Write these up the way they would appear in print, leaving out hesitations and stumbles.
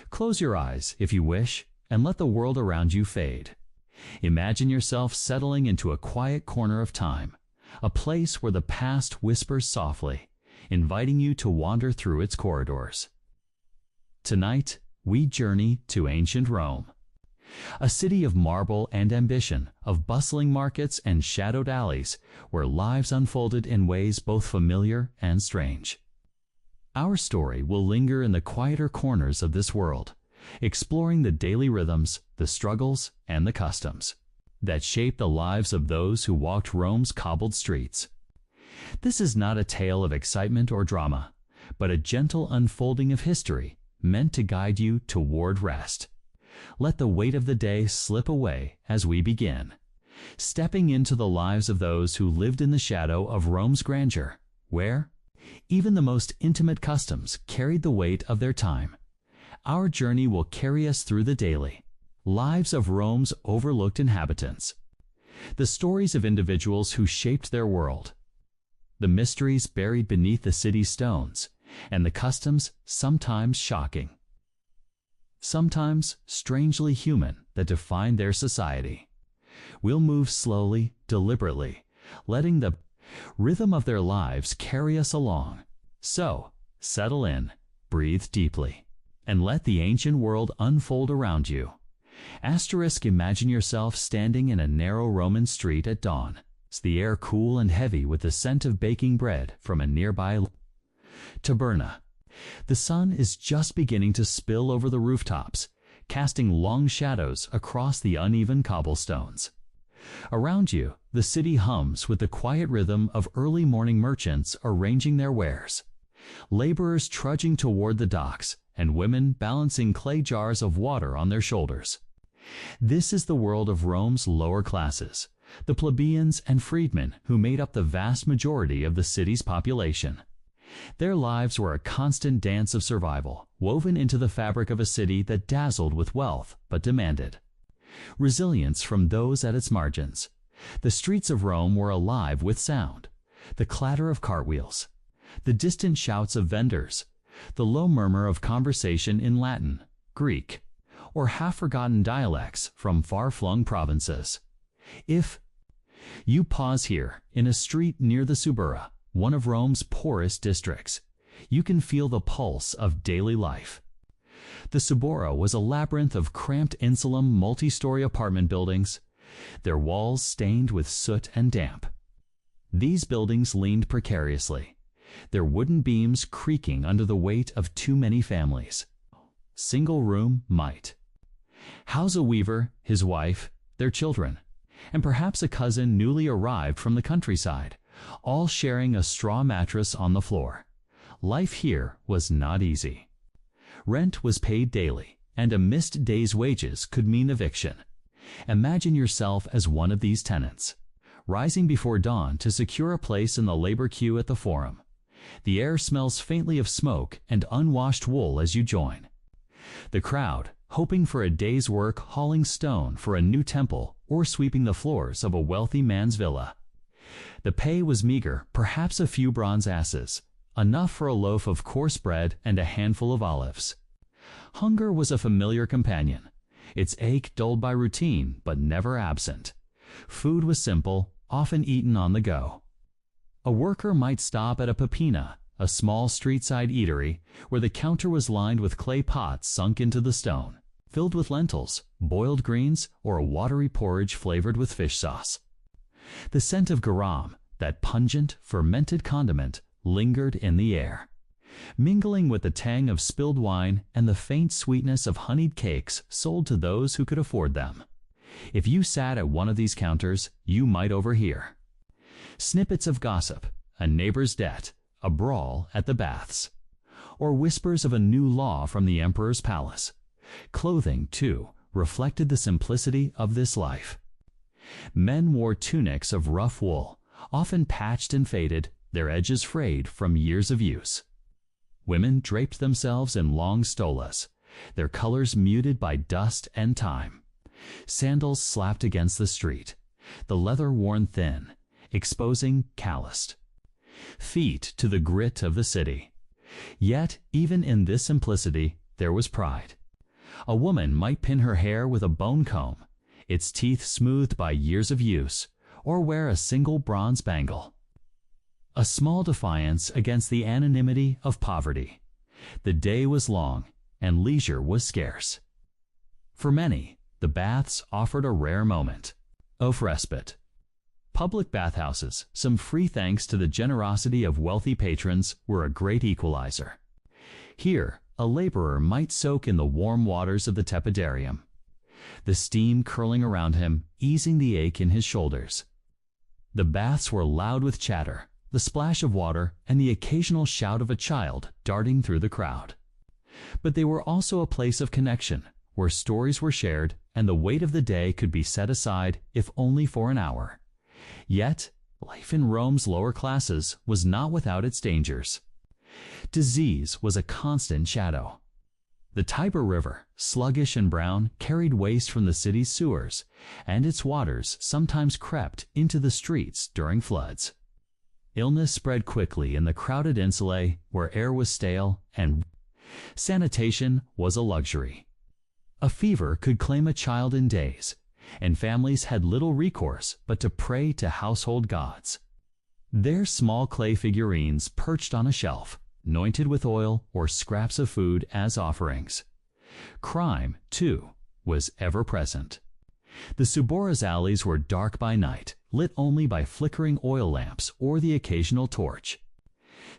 Close your eyes, if you wish, and let the world around you fade. Imagine yourself settling into a quiet corner of time, a place where the past whispers softly, inviting you to wander through its corridors. Tonight, we journey to ancient Rome, a city of marble and ambition, of bustling markets and shadowed alleys where lives unfolded in ways both familiar and strange. Our story will linger in the quieter corners of this world, exploring the daily rhythms, the struggles, and the customs that shape the lives of those who walked Rome's cobbled streets. This is not a tale of excitement or drama, but a gentle unfolding of history meant to guide you toward rest. Let the weight of the day slip away as we begin, stepping into the lives of those who lived in the shadow of Rome's grandeur, where even the most intimate customs carried the weight of their time. Our journey will carry us through the daily lives of Rome's overlooked inhabitants, the stories of individuals who shaped their world, the mysteries buried beneath the city's stones, and the customs sometimes shocking, sometimes strangely human, that define their society. We'll move slowly, deliberately, letting the rhythm of their lives carry us along. So, settle in, breathe deeply, and let the ancient world unfold around you. Imagine yourself standing in a narrow Roman street at dawn, the air cool and heavy with the scent of baking bread from a nearby taberna. The sun is just beginning to spill over the rooftops, casting long shadows across the uneven cobblestones. Around you, the city hums with the quiet rhythm of early morning merchants arranging their wares, laborers trudging toward the docks, and women balancing clay jars of water on their shoulders. This is the world of Rome's lower classes, the plebeians and freedmen who made up the vast majority of the city's population. Their lives were a constant dance of survival, woven into the fabric of a city that dazzled with wealth but demanded resilience from those at its margins. The streets of Rome were alive with sound, the clatter of cartwheels, the distant shouts of vendors, the low murmur of conversation in Latin, Greek, or half-forgotten dialects from far-flung provinces. If you pause here, in a street near the Suburra, one of Rome's poorest districts, you can feel the pulse of daily life. The Suburra was a labyrinth of cramped insulum multi-story apartment buildings, their walls stained with soot and damp. These buildings leaned precariously, their wooden beams creaking under the weight of too many families. Single room might house a weaver, his wife, their children, and perhaps a cousin newly arrived from the countryside, all sharing a straw mattress on the floor. Life here was not easy. Rent was paid daily, and a missed day's wages could mean eviction. Imagine yourself as one of these tenants, rising before dawn to secure a place in the labor queue at the Forum. The air smells faintly of smoke and unwashed wool as you join. The crowd, hoping for a day's work hauling stone for a new temple or sweeping the floors of a wealthy man's villa. The pay was meager, perhaps a few bronze asses, enough for a loaf of coarse bread and a handful of olives. Hunger was a familiar companion, its ache dulled by routine but never absent. Food was simple, often eaten on the go. A worker might stop at a pepina, a small street-side eatery, where the counter was lined with clay pots sunk into the stone, filled with lentils, boiled greens, or a watery porridge flavored with fish sauce. The scent of garum, that pungent, fermented condiment, lingered in the air, mingling with the tang of spilled wine and the faint sweetness of honeyed cakes sold to those who could afford them. If you sat at one of these counters, you might overhear snippets of gossip, a neighbor's debt, a brawl at the baths, or whispers of a new law from the emperor's palace. Clothing, too, reflected the simplicity of this life. Men wore tunics of rough wool, often patched and faded, their edges frayed from years of use. Women draped themselves in long stolas, their colors muted by dust and time. Sandals slapped against the street, the leather worn thin, exposing calloused feet to the grit of the city. Yet, even in this simplicity, there was pride. A woman might pin her hair with a bone comb, its teeth smoothed by years of use, or wear a single bronze bangle. A small defiance against the anonymity of poverty. The day was long, and leisure was scarce. For many, the baths offered a rare moment of respite. Public bathhouses, some free thanks to the generosity of wealthy patrons, were a great equalizer. Here, a laborer might soak in the warm waters of the tepidarium, the steam curling around him, easing the ache in his shoulders. The baths were loud with chatter, the splash of water, and the occasional shout of a child darting through the crowd. But they were also a place of connection, where stories were shared and the weight of the day could be set aside, if only for an hour. Yet, life in Rome's lower classes was not without its dangers. Disease was a constant shadow. The Tiber River, sluggish and brown, carried waste from the city's sewers, and its waters sometimes crept into the streets during floods. Illness spread quickly in the crowded insulae where air was stale and sanitation was a luxury. A fever could claim a child in days, and families had little recourse but to pray to household gods. Their small clay figurines perched on a shelf, anointed with oil or scraps of food as offerings. Crime, too, was ever present. The Subora's alleys were dark by night, lit only by flickering oil lamps or the occasional torch.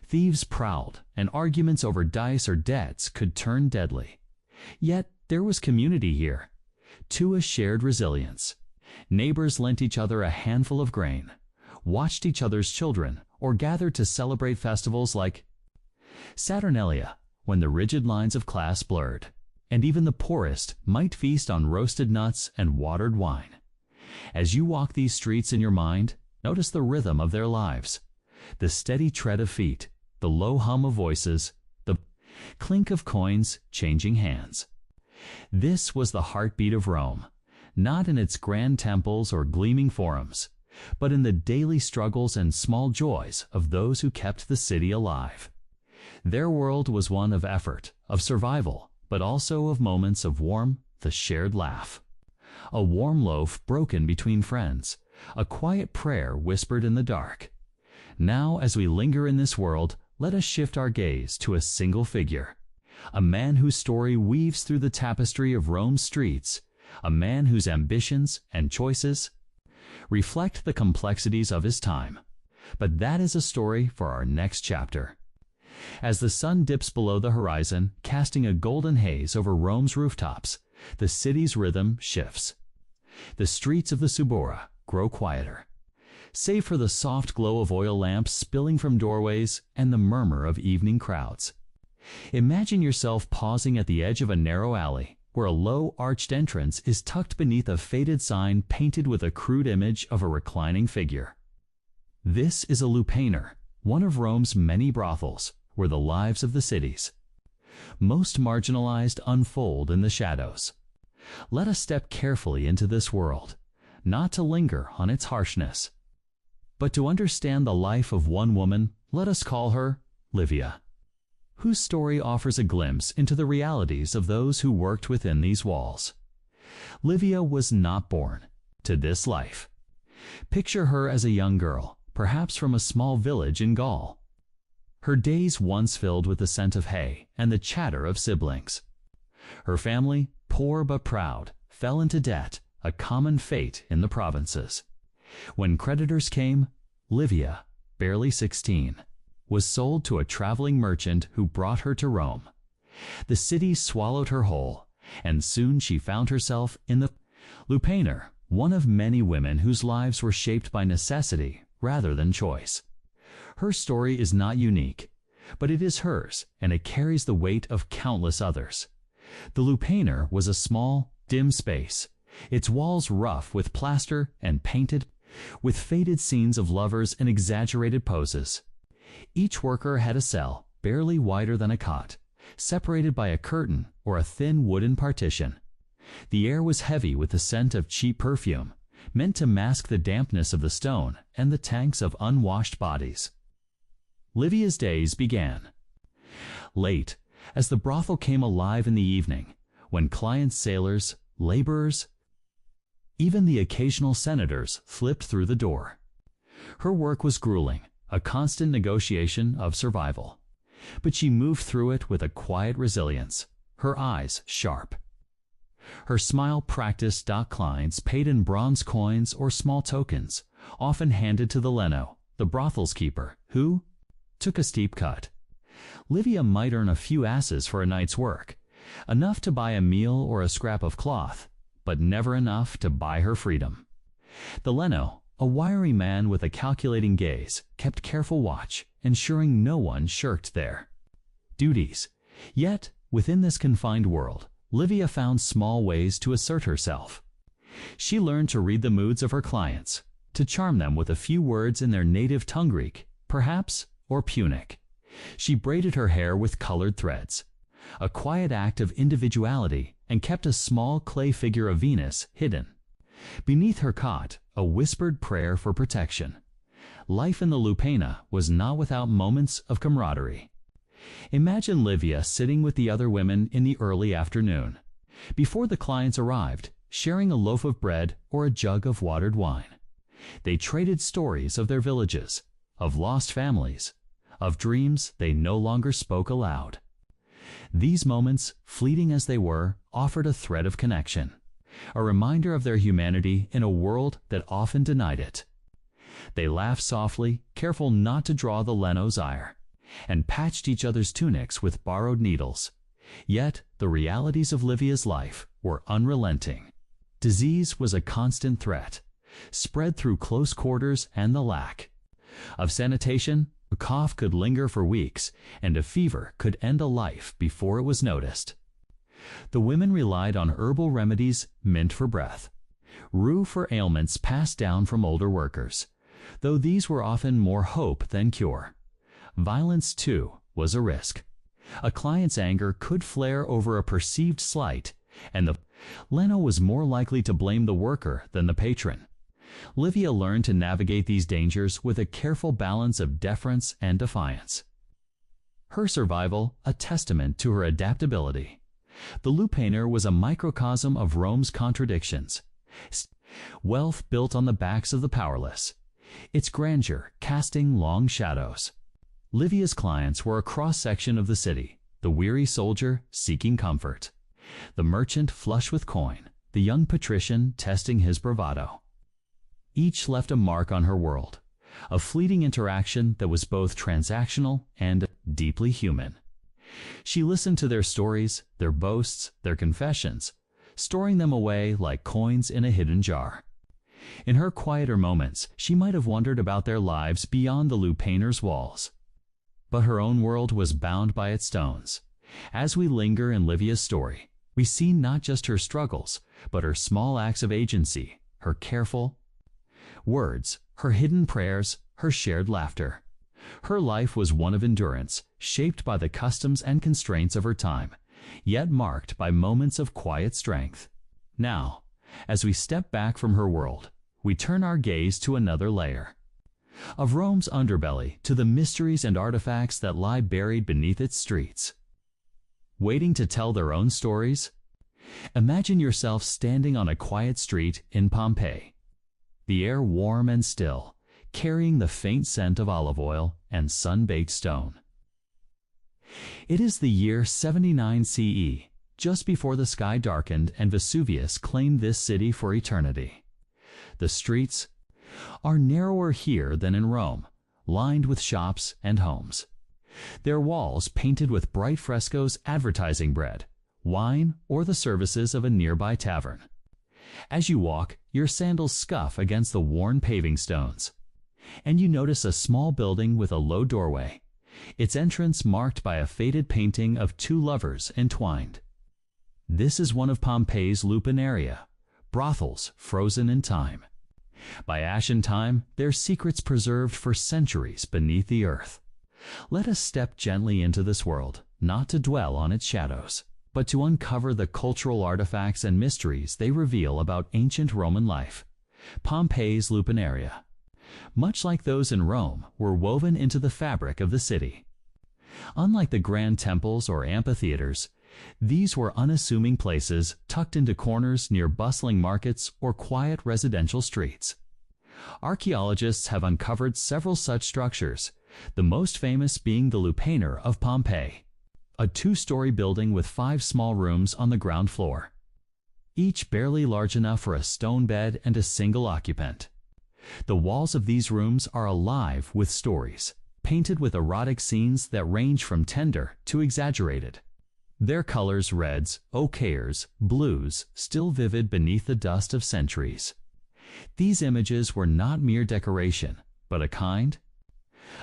Thieves prowled, and arguments over dice or debts could turn deadly. Yet there was community here, to a shared resilience. Neighbors lent each other a handful of grain, watched each other's children, or gathered to celebrate festivals like Saturnalia, when the rigid lines of class blurred, and even the poorest might feast on roasted nuts and watered wine. As you walk these streets in your mind, notice the rhythm of their lives, the steady tread of feet, the low hum of voices, the clink of coins changing hands. This was the heartbeat of Rome, not in its grand temples or gleaming forums, but in the daily struggles and small joys of those who kept the city alive. Their world was one of effort, of survival, but also of moments of warmth, the shared laugh. A warm loaf broken between friends, a quiet prayer whispered in the dark. Now, as we linger in this world, let us shift our gaze to a single figure, a man whose story weaves through the tapestry of Rome's streets, a man whose ambitions and choices reflect the complexities of his time. But that is a story for our next chapter. As the sun dips below the horizon, casting a golden haze over Rome's rooftops, the city's rhythm shifts. The streets of the Subura grow quieter, save for the soft glow of oil lamps spilling from doorways and the murmur of evening crowds. Imagine yourself pausing at the edge of a narrow alley, where a low arched entrance is tucked beneath a faded sign painted with a crude image of a reclining figure. This is a lupanar, one of Rome's many brothels, where the lives of the cities most marginalized unfold in the shadows. Let us step carefully into this world, not to linger on its harshness, but to understand the life of one woman. Let us call her Livia, whose story offers a glimpse into the realities of those who worked within these walls. Livia was not born to this life. Picture her as a young girl, perhaps from a small village in Gaul. Her days once filled with the scent of hay and the chatter of siblings. Her family, poor but proud, fell into debt, a common fate in the provinces. When creditors came, Livia, barely 16, was sold to a traveling merchant who brought her to Rome. The city swallowed her whole, and soon she found herself in the lupanar, one of many women whose lives were shaped by necessity rather than choice. Her story is not unique, but it is hers, and it carries the weight of countless others. The lupanar was a small, dim space, its walls rough with plaster and painted with faded scenes of lovers and exaggerated poses. Each worker had a cell, barely wider than a cot, separated by a curtain or a thin wooden partition. The air was heavy with the scent of cheap perfume, meant to mask the dampness of the stone and the tanks of unwashed bodies. Livia's days began late, as the brothel came alive in the evening, when clients, sailors, laborers, even the occasional senators slipped through the door. Her work was grueling, a constant negotiation of survival. But she moved through it with a quiet resilience, her eyes sharp. Her smile practiced clients paid in bronze coins or small tokens, often handed to the Leno, the brothel's keeper, who took a steep cut. Livia might earn a few asses for a night's work, enough to buy a meal or a scrap of cloth, but never enough to buy her freedom. The Leno, a wiry man with a calculating gaze, kept careful watch, ensuring no one shirked their duties. Yet, within this confined world, Livia found small ways to assert herself. She learned to read the moods of her clients, to charm them with a few words in their native tongue, Greek, perhaps, or Punic. She braided her hair with colored threads, a quiet act of individuality, and kept a small clay figure of Venus hidden. Beneath her cot, a whispered prayer for protection. Life in the Lupena was not without moments of camaraderie. Imagine Livia sitting with the other women in the early afternoon, before the clients arrived, sharing a loaf of bread or a jug of watered wine. They traded stories of their villages, of lost families, of dreams they no longer spoke aloud. These moments, fleeting as they were, offered a thread of connection, a reminder of their humanity in a world that often denied it. They laughed softly, careful not to draw the Leno's ire, and patched each other's tunics with borrowed needles. Yet the realities of Livia's life were unrelenting. Disease was a constant threat, spread through close quarters and the lack of sanitation. A cough could linger for weeks, and a fever could end a life before it was noticed. The women relied on herbal remedies, mint for breath, rue for ailments passed down from older workers, though these were often more hope than cure. Violence, too, was a risk. A client's anger could flare over a perceived slight, and the Leno was more likely to blame the worker than the patron. Livia learned to navigate these dangers with a careful balance of deference and defiance. Her survival, a testament to her adaptability. The Lupaner was a microcosm of Rome's contradictions. Wealth built on the backs of the powerless, its grandeur casting long shadows. Livia's clients were a cross-section of the city, the weary soldier seeking comfort, the merchant flush with coin, the young patrician testing his bravado. Each left a mark on her world, a fleeting interaction that was both transactional and deeply human. She listened to their stories, their boasts, their confessions, storing them away like coins in a hidden jar. In her quieter moments, she might have wondered about their lives beyond the Lupaner's walls. But her own world was bound by its stones. As we linger in Livia's story, we see not just her struggles, but her small acts of agency, her careful words, her hidden prayers, her shared laughter. Her life was one of endurance, shaped by the customs and constraints of her time, yet marked by moments of quiet strength. Now, as we step back from her world, we turn our gaze to another layer. Of Rome's underbelly to the mysteries and artifacts that lie buried beneath its streets. Waiting to tell their own stories? Imagine yourself standing on a quiet street in Pompeii, the air warm and still, carrying the faint scent of olive oil and sun-baked stone. It is the year 79 CE, just before the sky darkened and Vesuvius claimed this city for eternity. The streets are narrower here than in Rome, lined with shops and homes. Their walls painted with bright frescoes advertising bread, wine, or the services of a nearby tavern. As you walk, your sandals scuff against the worn paving stones, and you notice a small building with a low doorway, its entrance marked by a faded painting of two lovers entwined. This is one of Pompeii's Lupaneria, brothels frozen in time. By ashen time, their secrets preserved for centuries beneath the earth. Let us step gently into this world, not to dwell on its shadows, but to uncover the cultural artifacts and mysteries they reveal about ancient Roman life. Pompeii's Lupaneria, much like those in Rome, were woven into the fabric of the city. Unlike the grand temples or amphitheaters, These were unassuming places tucked into corners near bustling markets or quiet residential streets. Archaeologists have uncovered several such structures, the most famous being the Lupanar of Pompeii, a two-story building with 5 small rooms on the ground floor, each barely large enough for a stone bed and a single occupant. The walls of these rooms are alive with stories, painted with erotic scenes that range from tender to exaggerated. Their colors, reds, ochres, blues, still vivid beneath the dust of centuries. These images were not mere decoration, but a kind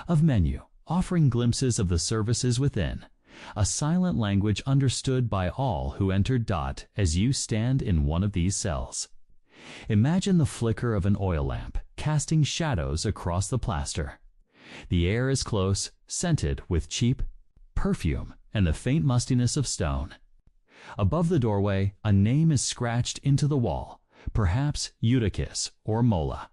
of menu, offering glimpses of the services within, a silent language understood by all who entered. As you stand in one of these cells, imagine the flicker of an oil lamp casting shadows across the plaster. The air is close, scented with cheap perfume and the faint mustiness of stone. Above the doorway, a name is scratched into the wall, perhaps Eutychus or Mola.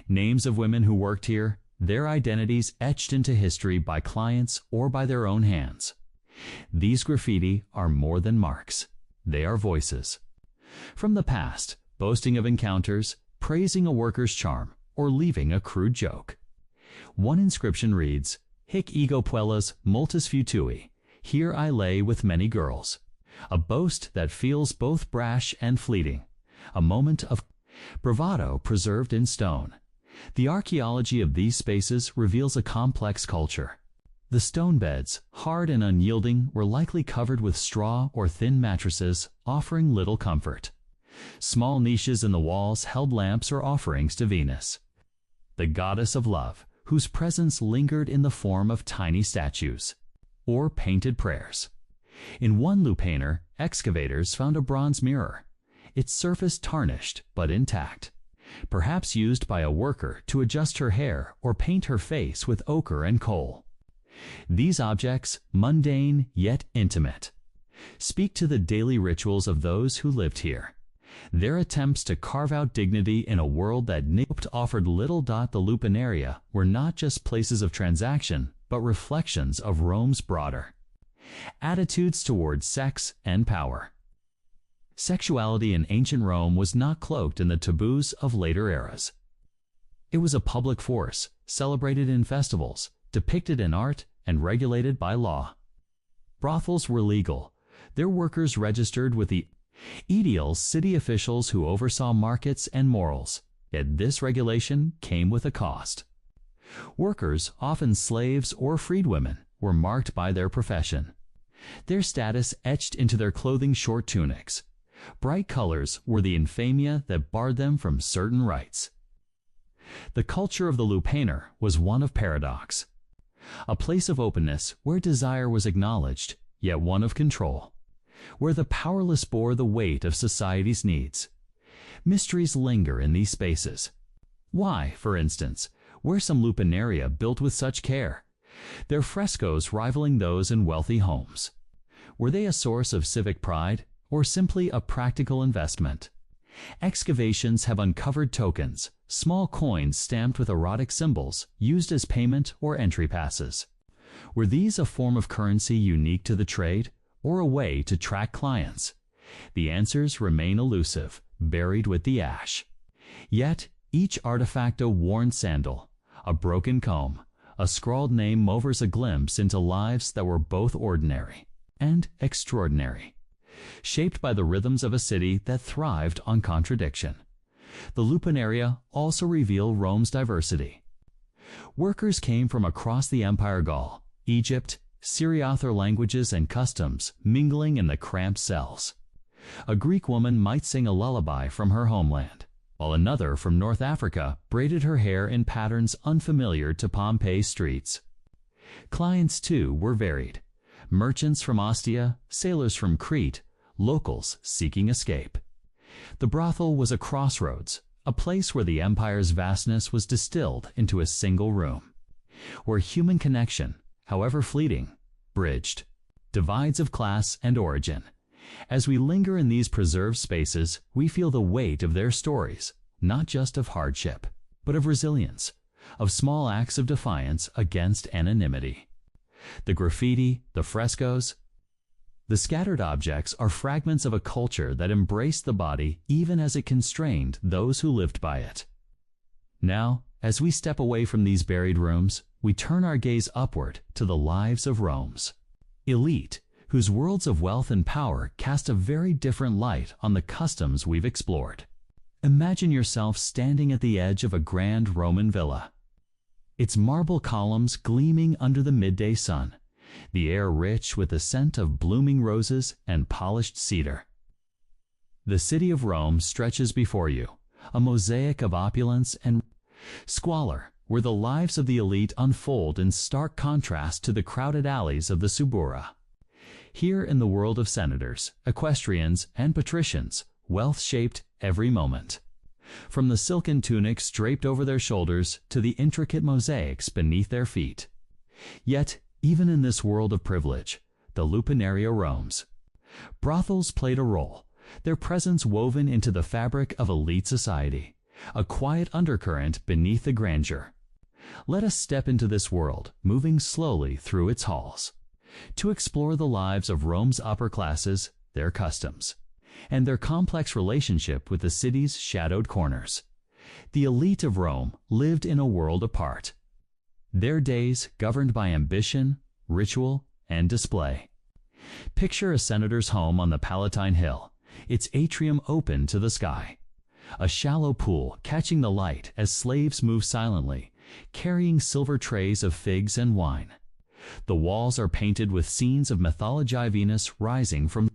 Names of women who worked here, their identities etched into history by clients or by their own hands. These graffiti are more than marks. They are voices from the past, boasting of encounters, praising a worker's charm, or leaving a crude joke. One inscription reads, Hic ego puellas multis futui, here I lay with many girls. A boast that feels both brash and fleeting, a moment of bravado preserved in stone. The archaeology of these spaces reveals a complex culture. The stone beds, hard and unyielding, were likely covered with straw or thin mattresses, offering little comfort. Small niches in the walls held lamps or offerings to Venus, the goddess of love, whose presence lingered in the form of tiny statues or painted prayers. In one lupanar, excavators found a bronze mirror, its surface tarnished but intact, perhaps used by a worker to adjust her hair or paint her face with ochre and coal. These objects, mundane yet intimate, speak to the daily rituals of those who lived here. Their attempts to carve out dignity in a world that offered little. The lupanaria were not just places of transaction, but reflections of Rome's broader attitudes towards sex and power. Sexuality in ancient Rome was not cloaked in the taboos of later eras. It was a public force, celebrated in festivals, depicted in art, and regulated by law. Brothels were legal, their workers registered with the aediles, city officials who oversaw markets and morals, yet this regulation came with a cost. Workers, often slaves or freedwomen, were marked by their profession, their status etched into their clothing. Short tunics, bright colors were the infamia that barred them from certain rights. The culture of the lupanar was one of paradox, a place of openness where desire was acknowledged, yet one of control, where the powerless bore the weight of society's needs. Mysteries linger in these spaces. Why, for instance, were some lupanaria built with such care, their frescoes rivaling those in wealthy homes? Were they a source of civic pride, or simply a practical investment? Excavations have uncovered tokens, small coins stamped with erotic symbols, used as payment or entry passes. Were these a form of currency unique to the trade, or a way to track clients? The answers remain elusive, buried with the ash. Yet, each artifact, a worn sandal, a broken comb, a scrawled name, offers a glimpse into lives that were both ordinary and extraordinary, shaped by the rhythms of a city that thrived on contradiction. The lupanaria also reveal Rome's diversity. Workers came from across the empire, Gaul, Egypt, Syria, other languages and customs mingling in the cramped cells. A Greek woman might sing a lullaby from her homeland, while another from North Africa braided her hair in patterns unfamiliar to Pompeii streets. Clients, too, were varied. Merchants from Ostia, sailors from Crete, locals seeking escape. The brothel was a crossroads, a place where the empire's vastness was distilled into a single room, where human connection, however fleeting, bridged divides of class and origin. As we linger in these preserved spaces, we feel the weight of their stories, not just of hardship, but of resilience, of small acts of defiance against anonymity. The graffiti, the frescoes, The scattered objects are fragments of a culture that embraced the body even as it constrained those who lived by it. Now, as we step away from these buried rooms, we turn our gaze upward to the lives of Rome's elite, whose worlds of wealth and power cast a very different light on the customs we've explored. Imagine yourself standing at the edge of a grand Roman villa, its marble columns gleaming under the midday sun, the air rich with the scent of blooming roses and polished cedar. The city of Rome stretches before you, a mosaic of opulence and squalor, where the lives of the elite unfold in stark contrast to the crowded alleys of the Suburra. Here in the world of senators, equestrians, and patricians, wealth shaped every moment. From the silken tunics draped over their shoulders to the intricate mosaics beneath their feet. Yet, even in this world of privilege, the Lupernaria roams. Brothels played a role, their presence woven into the fabric of elite society, a quiet undercurrent beneath the grandeur. Let us step into this world, moving slowly through its halls, to explore the lives of Rome's upper classes, their customs, and their complex relationship with the city's shadowed corners. The elite of Rome lived in a world apart, their days governed by ambition, ritual, and display. Picture a senator's home on the Palatine Hill, its atrium open to the sky. A shallow pool catching the light as slaves move silently, carrying silver trays of figs and wine. The walls are painted with scenes of mythology, Venus rising from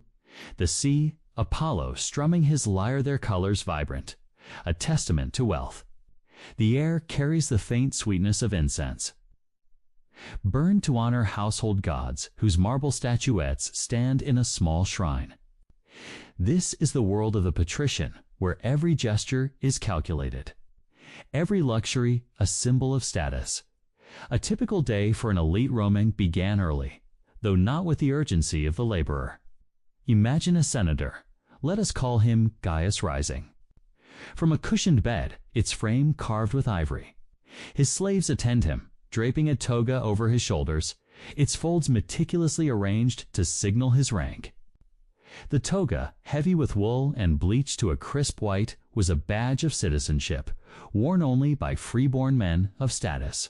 the sea, Apollo strumming his lyre, their colors vibrant, a testament to wealth. The air carries the faint sweetness of incense, burned to honor household gods whose marble statuettes stand in a small shrine. This is the world of the patrician, where every gesture is calculated, every luxury a symbol of status. A typical day for an elite Roman began early, though not with the urgency of the laborer. Imagine a senator, let us call him Gaius, rising from a cushioned bed, its frame carved with ivory. His slaves attend him, draping a toga over his shoulders, its folds meticulously arranged to signal his rank. The toga, heavy with wool and bleached to a crisp white, was a badge of citizenship, worn only by freeborn men of status.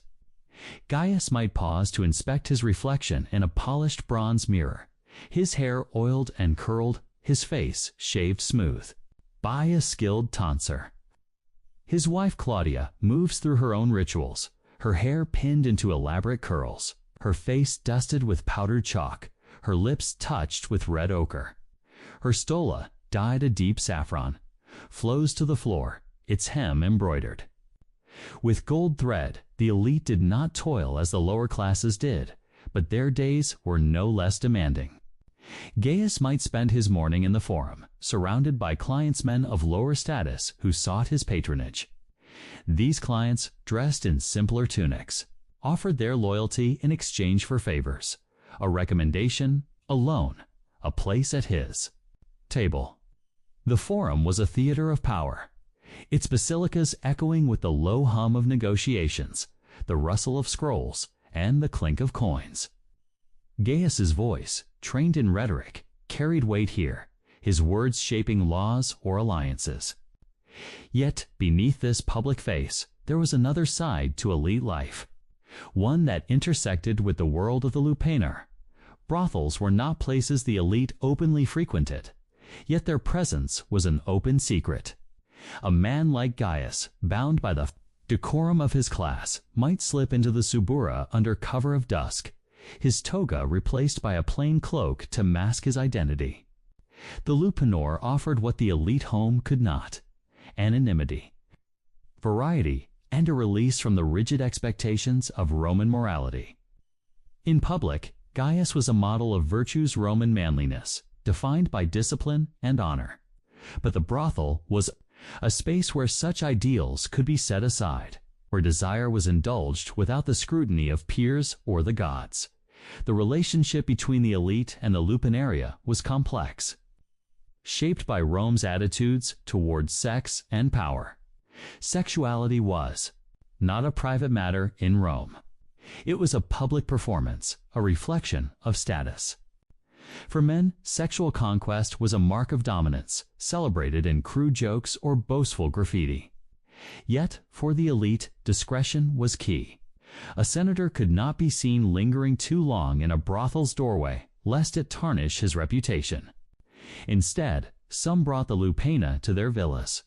Gaius might pause to inspect his reflection in a polished bronze mirror, his hair oiled and curled, his face shaved smooth by a skilled tonsure. His wife Claudia moves through her own rituals, her hair pinned into elaborate curls, her face dusted with powdered chalk, her lips touched with red ochre. Her stola, dyed a deep saffron, flows to the floor, its hem embroidered. With gold thread, the elite did not toil as the lower classes did, but their days were no less demanding. Gaius might spend his morning in the forum, surrounded by clientsmen of lower status who sought his patronage. These clients, dressed in simpler tunics, offered their loyalty in exchange for favors, a recommendation, a loan, a place at his table. The forum was a theater of power, its basilicas echoing with the low hum of negotiations, the rustle of scrolls, and the clink of coins. Gaius's voice, trained in rhetoric, carried weight here, his words shaping laws or alliances. Yet, beneath this public face, there was another side to elite life, one that intersected with the world of the lupanar. Brothels were not places the elite openly frequented, yet their presence was an open secret. A man like Gaius, bound by the decorum of his class, might slip into the Suburra under cover of dusk, his toga replaced by a plain cloak to mask his identity. The lupanar offered what the elite home could not: anonymity, variety, and a release from the rigid expectations of Roman morality. In public, Gaius was a model of virtue's Roman manliness, defined by discipline and honor. But the brothel was a space where such ideals could be set aside, where desire was indulged without the scrutiny of peers or the gods. The relationship between the elite and the lupernaria was complex, shaped by Rome's attitudes towards sex and power. Sexuality was not a private matter in Rome. It was a public performance, a reflection of status. For men, sexual conquest was a mark of dominance, celebrated in crude jokes or boastful graffiti. Yet, for the elite, discretion was key. A senator could not be seen lingering too long in a brothel's doorway, lest it tarnish his reputation. Instead, some brought the lupena to their villas,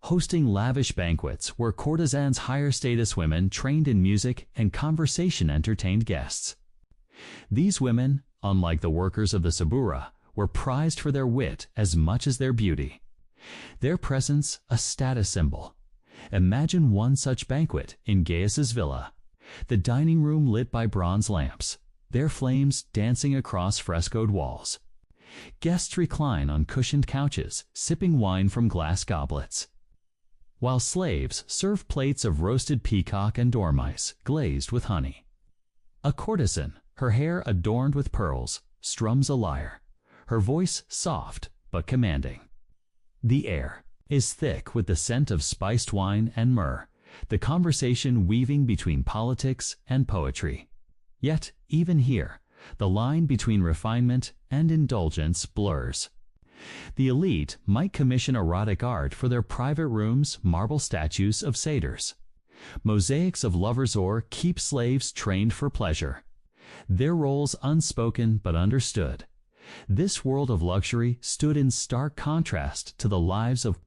hosting lavish banquets where courtesans' higher status women trained in music and conversation entertained guests. These women, unlike the workers of the Subura, were prized for their wit as much as their beauty. Their presence a status symbol. Imagine one such banquet in Gaius's villa, the dining room lit by bronze lamps, their flames dancing across frescoed walls. Guests recline on cushioned couches, sipping wine from glass goblets, while slaves serve plates of roasted peacock and dormice glazed with honey. A courtesan, her hair adorned with pearls, strums a lyre, her voice soft but commanding. The air is thick with the scent of spiced wine and myrrh, the conversation weaving between politics and poetry. Yet, even here, the line between refinement and indulgence blurs. The elite might commission erotic art for their private rooms, marble statues of satyrs. Mosaics of lovers' ore keep slaves trained for pleasure, their roles unspoken but understood. This world of luxury stood in stark contrast to the lives of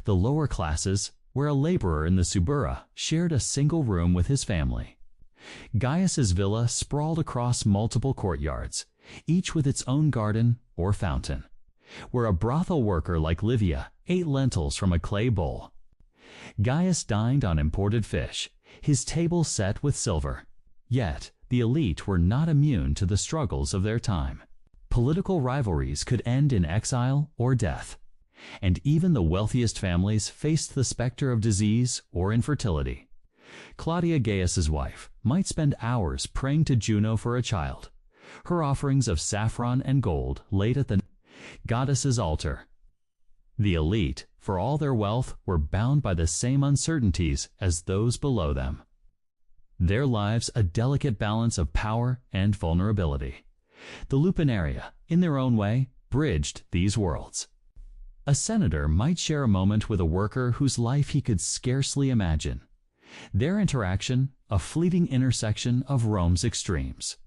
the lower classes, where a laborer in the Subura shared a single room with his family. Gaius's villa sprawled across multiple courtyards, each with its own garden or fountain, where a brothel worker like Livia ate lentils from a clay bowl. Gaius dined on imported fish, his table set with silver. Yet, the elite were not immune to the struggles of their time. Political rivalries could end in exile or death, and even the wealthiest families faced the specter of disease or infertility. Claudia, Gaius's wife, might spend hours praying to Juno for a child, her offerings of saffron and gold laid at the goddess's altar. The elite, for all their wealth, were bound by the same uncertainties as those below them. Their lives a delicate balance of power and vulnerability. The lupenaria, in their own way, bridged these worlds. A senator might share a moment with a worker whose life he could scarcely imagine. Their interaction, a fleeting intersection of Rome's extremes.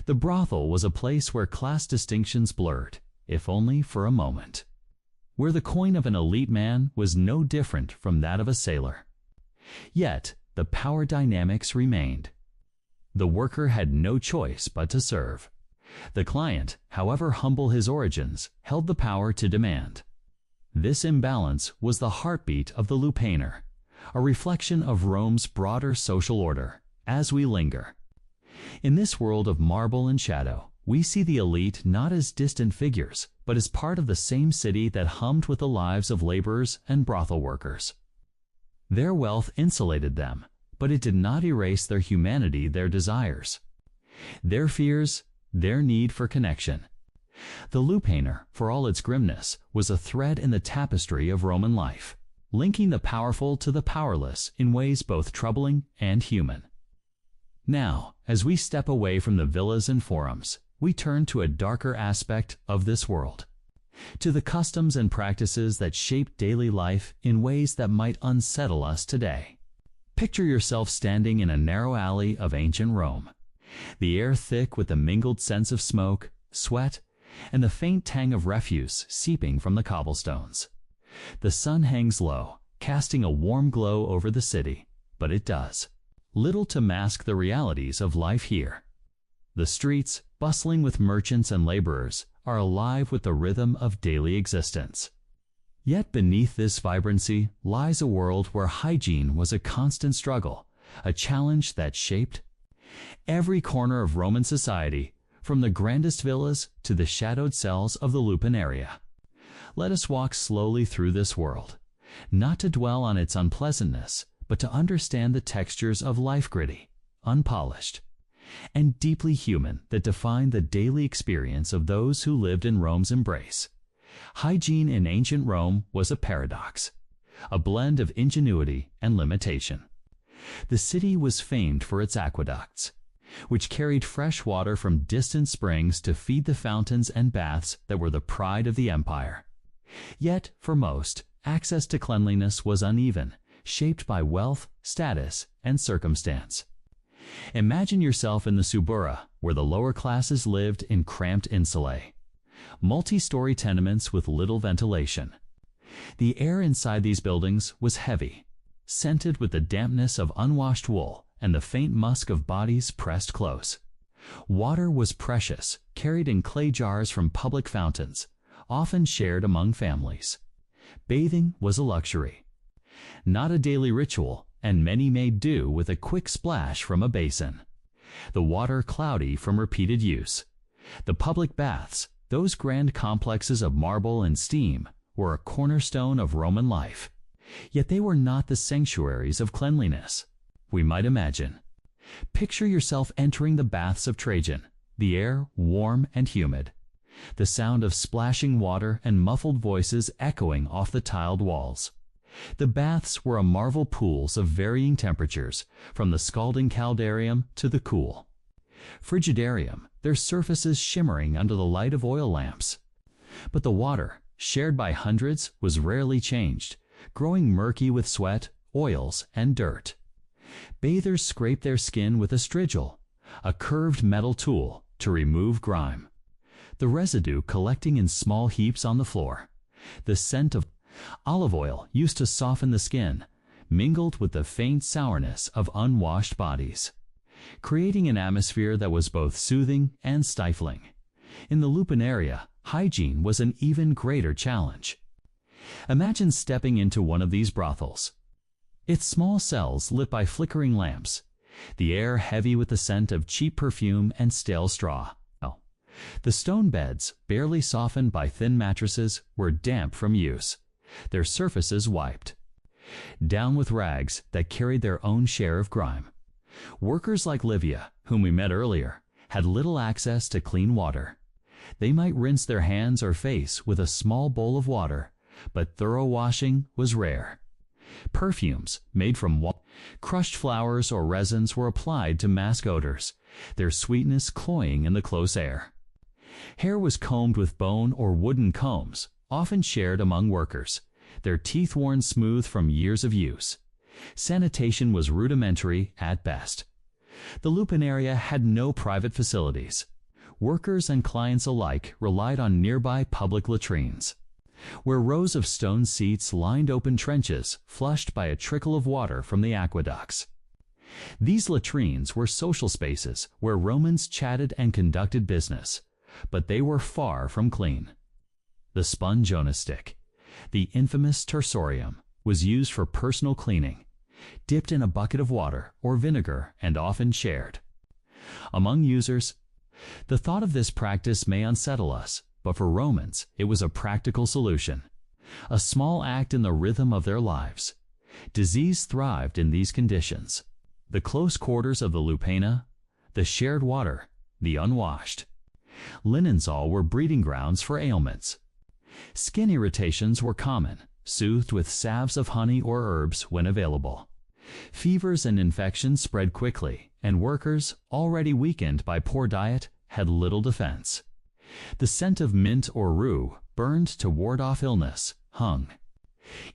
The brothel was a place where class distinctions blurred, if only for a moment, where the coin of an elite man was no different from that of a sailor. Yet, the power dynamics remained. The worker had no choice but to serve. The client, however humble his origins, held the power to demand. This imbalance was the heartbeat of the lupaner, a reflection of Rome's broader social order. As we linger in this world of marble and shadow, we see the elite not as distant figures, but as part of the same city that hummed with the lives of laborers and brothel workers. Their wealth insulated them, but it did not erase their humanity, their desires, their fears, their need for connection. The lupaner, for all its grimness, was a thread in the tapestry of Roman life, linking the powerful to the powerless in ways both troubling and human. Now, as we step away from the villas and forums, we turn to a darker aspect of this world, to the customs and practices that shape daily life in ways that might unsettle us today. Picture yourself standing in a narrow alley of ancient Rome, the air thick with the mingled scents of smoke, sweat, and the faint tang of refuse seeping from the cobblestones. The sun hangs low, casting a warm glow over the city, but it does little to mask the realities of life here. The streets, bustling with merchants and laborers, are alive with the rhythm of daily existence. Yet beneath this vibrancy lies a world where hygiene was a constant struggle, a challenge that shaped every corner of Roman society, from the grandest villas to the shadowed cells of the lupaneria. Let us walk slowly through this world, not to dwell on its unpleasantness, but to understand the textures of life, gritty, unpolished, and deeply human, that define the daily experience of those who lived in Rome's embrace. Hygiene in ancient Rome was a paradox, a blend of ingenuity and limitation. The city was famed for its aqueducts, which carried fresh water from distant springs to feed the fountains and baths that were the pride of the empire. Yet, for most, access to cleanliness was uneven, shaped by wealth, status, and circumstance. Imagine yourself in the Subura, where the lower classes lived in cramped insulae, multi-story tenements with little ventilation. The air inside these buildings was heavy, scented with the dampness of unwashed wool and the faint musk of bodies pressed close. Water was precious, carried in clay jars from public fountains, often shared among families. Bathing was a luxury, not a daily ritual, and many made do with a quick splash from a basin. The water cloudy from repeated use. The public baths, those grand complexes of marble and steam, were a cornerstone of Roman life. Yet they were not the sanctuaries of cleanliness we might imagine. Picture yourself entering the baths of Trajan, the air warm and humid, the sound of splashing water and muffled voices echoing off the tiled walls. The baths were marble pools of varying temperatures, from the scalding caldarium to the cool frigidarium, their surfaces shimmering under the light of oil lamps. But the water, shared by hundreds, was rarely changed, growing murky with sweat, oils, and dirt. Bathers scraped their skin with a strigil, a curved metal tool, to remove grime, the residue collecting in small heaps on the floor. The scent of olive oil used to soften the skin, mingled with the faint sourness of unwashed bodies, creating an atmosphere that was both soothing and stifling. In the Lupanaria, hygiene was an even greater challenge. Imagine stepping into one of these brothels. Its small cells lit by flickering lamps, the air heavy with the scent of cheap perfume and stale straw. The stone beds, barely softened by thin mattresses, were damp from use, their surfaces wiped down with rags that carried their own share of grime. Workers like Livia, whom we met earlier, had little access to clean water. They might rinse their hands or face with a small bowl of water, but thorough washing was rare. Perfumes made from crushed flowers or resins were applied to mask odors, their sweetness cloying in the close air. Hair was combed with bone or wooden combs, often shared among workers, their teeth worn smooth from years of use. Sanitation was rudimentary at best. The Lupanaria had no private facilities. Workers and clients alike relied on nearby public latrines, where rows of stone seats lined open trenches flushed by a trickle of water from the aqueducts. These latrines were social spaces where Romans chatted and conducted business, but they were far from clean. The sponge stick, the infamous tersorium, was used for personal cleaning, dipped in a bucket of water or vinegar and often shared among users. The thought of this practice may unsettle us, but for Romans it was a practical solution, a small act in the rhythm of their lives. Disease thrived in these conditions. The close quarters of the Lupana, the shared water, the unwashed linens, all were breeding grounds for ailments. Skin irritations were common, soothed with salves of honey or herbs when available. Fevers and infections spread quickly, and workers, already weakened by poor diet, had little defense. The scent of mint or rue, burned to ward off illness, hung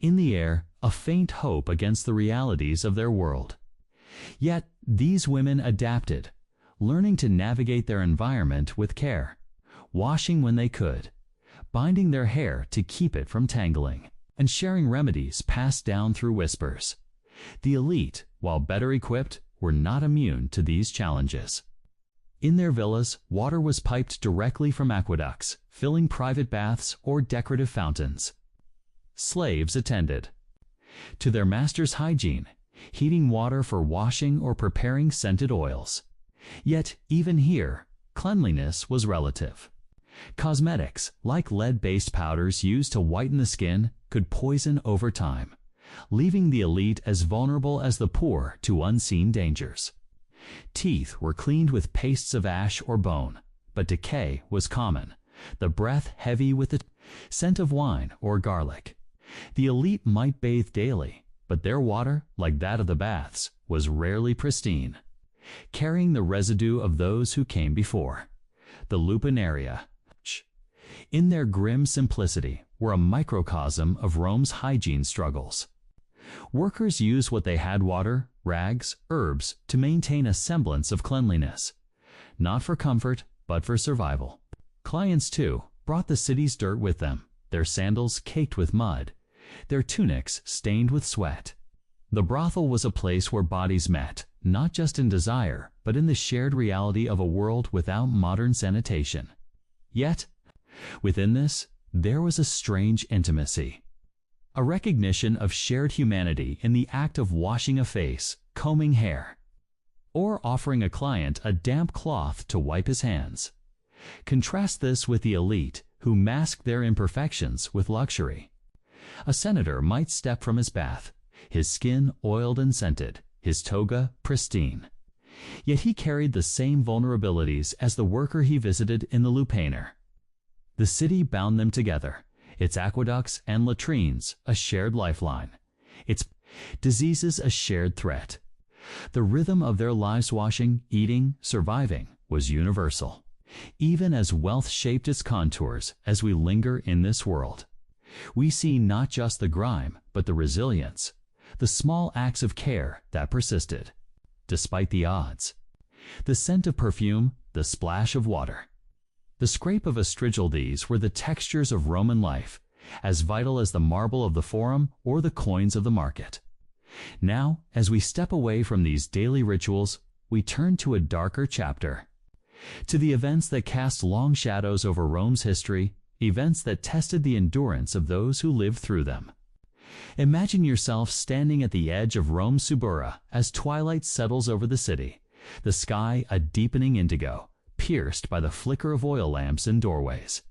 in the air, a faint hope against the realities of their world. Yet these women adapted, learning to navigate their environment with care, washing when they could, binding their hair to keep it from tangling, and sharing remedies passed down through whispers. The elite, while better equipped, were not immune to these challenges. In their villas, water was piped directly from aqueducts, filling private baths or decorative fountains. Slaves attended to their master's hygiene, heating water for washing or preparing scented oils. Yet, even here, cleanliness was relative. Cosmetics, like lead-based powders used to whiten the skin, could poison over time, leaving the elite as vulnerable as the poor to unseen dangers. Teeth were cleaned with pastes of ash or bone, but decay was common, the breath heavy with the scent of wine or garlic. The elite might bathe daily, but their water, like that of the baths, was rarely pristine. carrying the residue of those who came before. The lupanaria, in their grim simplicity, were a microcosm of Rome's hygiene struggles. Workers used what they had: water, rags, herbs, to maintain a semblance of cleanliness, not for comfort, but for survival. Clients, too, brought the city's dirt with them, their sandals caked with mud, their tunics stained with sweat. The brothel was a place where bodies met, not just in desire, but in the shared reality of a world without modern sanitation. Yet, within this, there was a strange intimacy, a recognition of shared humanity in the act of washing a face, combing hair, or offering a client a damp cloth to wipe his hands. Contrast this with the elite, who masked their imperfections with luxury. A senator might step from his bath, his skin oiled and scented, his toga pristine. Yet he carried the same vulnerabilities as the worker he visited in the lupanar. The city bound them together, its aqueducts and latrines a shared lifeline, its diseases a shared threat. The rhythm of their lives, washing, eating, surviving, was universal, even as wealth shaped its contours. As we linger in this world, we see not just the grime, but the resilience, the small acts of care that persisted, despite the odds. The scent of perfume, the splash of water, the scrape of a strigil, these were the textures of Roman life, as vital as the marble of the forum or the coins of the market. Now, as we step away from these daily rituals, we turn to a darker chapter, to the events that cast long shadows over Rome's history, events that tested the endurance of those who lived through them. Imagine yourself standing at the edge of Rome's Subura as twilight settles over the city, the sky a deepening indigo, pierced by the flicker of oil lamps in doorways.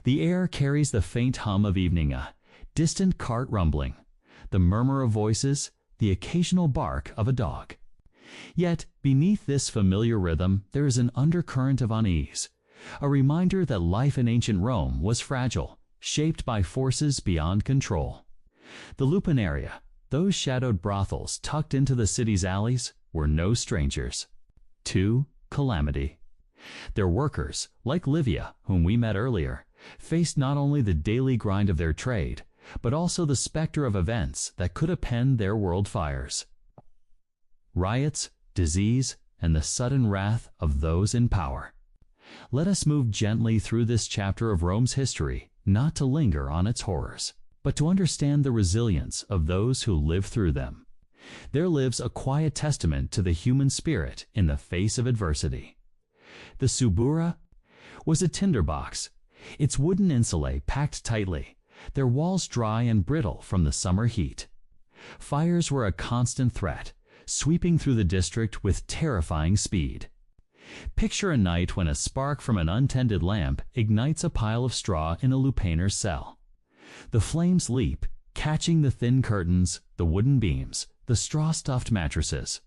The air carries the faint hum of evening, a distant cart rumbling, the murmur of voices, the occasional bark of a dog. Yet, beneath this familiar rhythm, there is an undercurrent of unease, a reminder that life in ancient Rome was fragile, shaped by forces beyond control. The lupanaria, those shadowed brothels tucked into the city's alleys, were no strangers to calamity. Their workers, like Livia, whom we met earlier, faced not only the daily grind of their trade, but also the specter of events that could append their world: fires, riots, disease, and the sudden wrath of those in power. Let us move gently through this chapter of Rome's history, not to linger on its horrors, but to understand the resilience of those who lived through them. There lives a quiet testament to the human spirit in the face of adversity. The Subura was a tinderbox, its wooden insulae packed tightly, their walls dry and brittle from the summer heat. Fires were a constant threat, sweeping through the district with terrifying speed. Picture a night when a spark from an untended lamp ignites a pile of straw in a lupanar's cell. The flames leap, catching the thin curtains, the wooden beams, the straw-stuffed mattresses.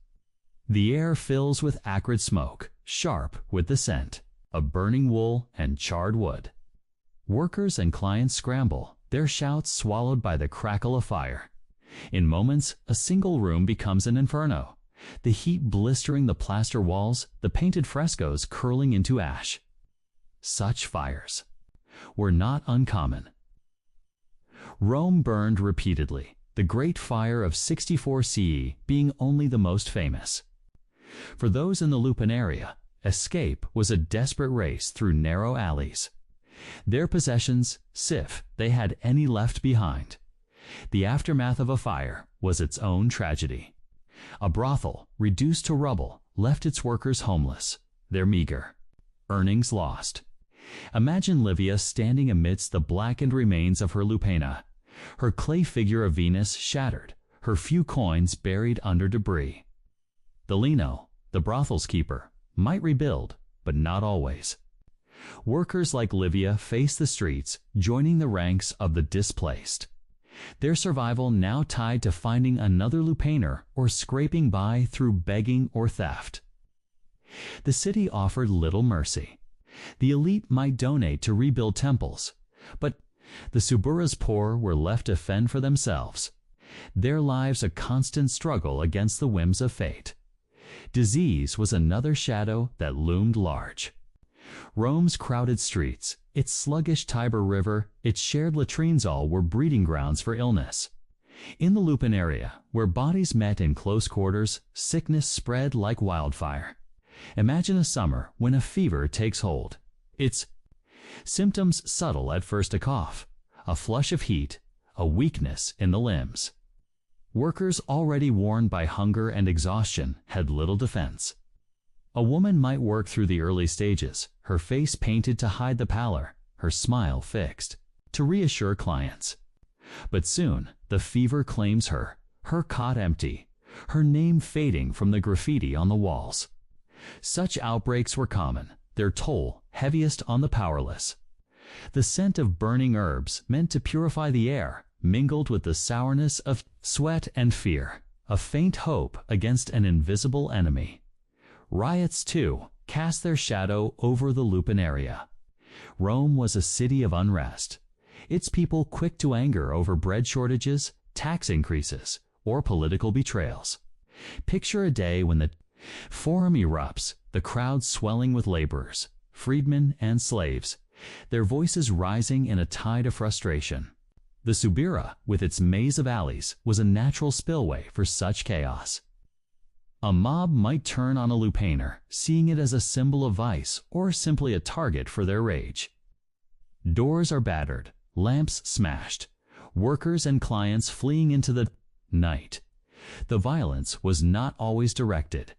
The air fills with acrid smoke, sharp with the scent of burning wool and charred wood. Workers and clients scramble, their shouts swallowed by the crackle of fire. In moments, a single room becomes an inferno, the heat blistering the plaster walls, the painted frescoes curling into ash. Such fires were not uncommon. Rome burned repeatedly, the Great Fire of 64 CE being only the most famous. For those in the lupanaria, escape was a desperate race through narrow alleys. Their possessions, if they had any left behind. The aftermath of a fire was its own tragedy. A brothel, reduced to rubble, left its workers homeless, their meager earnings lost. Imagine Livia standing amidst the blackened remains of her lupana, her clay figure of Venus shattered, her few coins buried under debris. The Lino, the brothel's keeper, might rebuild, but not always. Workers like Livia faced the streets, joining the ranks of the displaced. Their survival now tied to finding another lupanar or scraping by through begging or theft. The city offered little mercy. The elite might donate to rebuild temples, but the Subura's poor were left to fend for themselves, their lives a constant struggle against the whims of fate. Disease was another shadow that loomed large. Rome's crowded streets, its sluggish Tiber River, its shared latrines all were breeding grounds for illness. In the Lupin area, where bodies met in close quarters, sickness spread like wildfire. Imagine a summer when a fever takes hold. Its symptoms subtle at first: a cough, a flush of heat, a weakness in the limbs. Workers already worn by hunger and exhaustion had little defense. A woman might work through the early stages, her face painted to hide the pallor, her smile fixed, to reassure clients. But soon, the fever claims her cot empty, her name fading from the graffiti on the walls. Such outbreaks were common, their toll heaviest on the powerless. The scent of burning herbs meant to purify the air, mingled with the sourness of sweat and fear, a faint hope against an invisible enemy. Riots, too, cast their shadow over the Lupin area. Rome was a city of unrest, its people quick to anger over bread shortages, tax increases, or political betrayals. Picture a day when the Forum erupts, the crowd swelling with laborers, freedmen, and slaves, their voices rising in a tide of frustration. The Subira, with its maze of alleys, was a natural spillway for such chaos. A mob might turn on a Lupiner, seeing it as a symbol of vice or simply a target for their rage. Doors are battered, lamps smashed, workers and clients fleeing into the night. The violence was not always directed.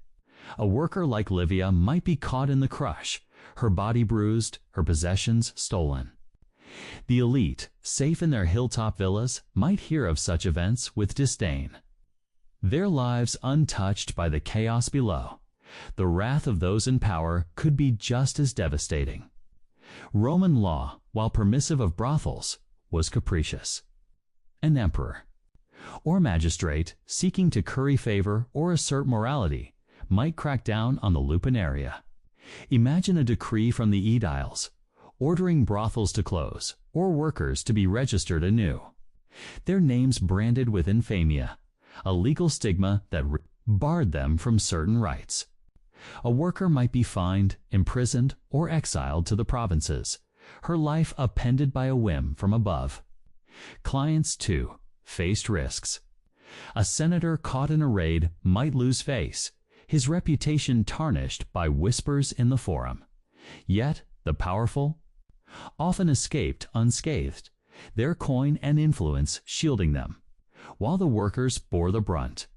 A worker like Livia might be caught in the crush, her body bruised, her possessions stolen. The elite, safe in their hilltop villas, might hear of such events with disdain. Their lives untouched by the chaos below, the wrath of those in power could be just as devastating. Roman law, while permissive of brothels, was capricious. An emperor or magistrate seeking to curry favor or assert morality might crack down on the Lupin area. Imagine a decree from the aediles, ordering brothels to close or workers to be registered anew. Their names branded with infamia, a legal stigma that barred them from certain rights. A worker might be fined, imprisoned, or exiled to the provinces, her life upended by a whim from above. Clients, too, faced risks. A senator caught in a raid might lose face, his reputation tarnished by whispers in the forum. Yet the powerful often escaped unscathed, their coin and influence shielding them, while the workers bore the brunt.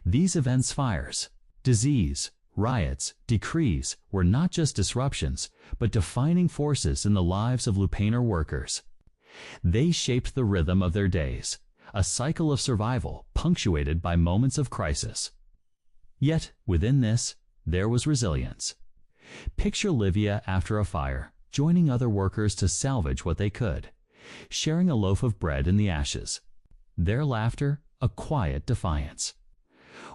These events, fires, disease, riots, decrees, were not just disruptions, but defining forces in the lives of Lupiner workers. They shaped the rhythm of their days, a cycle of survival punctuated by moments of crisis. Yet, within this, there was resilience. Picture Livia after a fire, joining other workers to salvage what they could, sharing a loaf of bread in the ashes. Their laughter, a quiet defiance.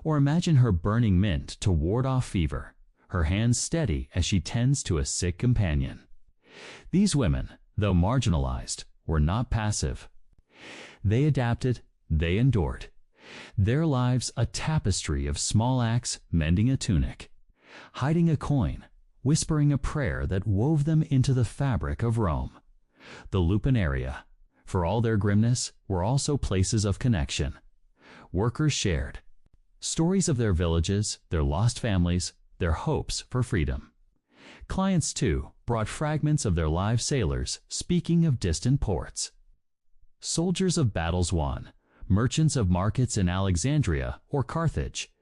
Or imagine her burning mint to ward off fever, her hands steady as she tends to a sick companion. These women, though marginalized, were not passive. They adapted, they endured. Their lives a tapestry of small acts, mending a tunic, hiding a coin, whispering a prayer that wove them into the fabric of Rome. The Lupin area, for all their grimness, were also places of connection. Workers shared stories of their villages, their lost families, their hopes for freedom. Clients, too, brought fragments of their live sailors, speaking of distant ports. Soldiers of battles won, merchants of markets in Alexandria or Carthage.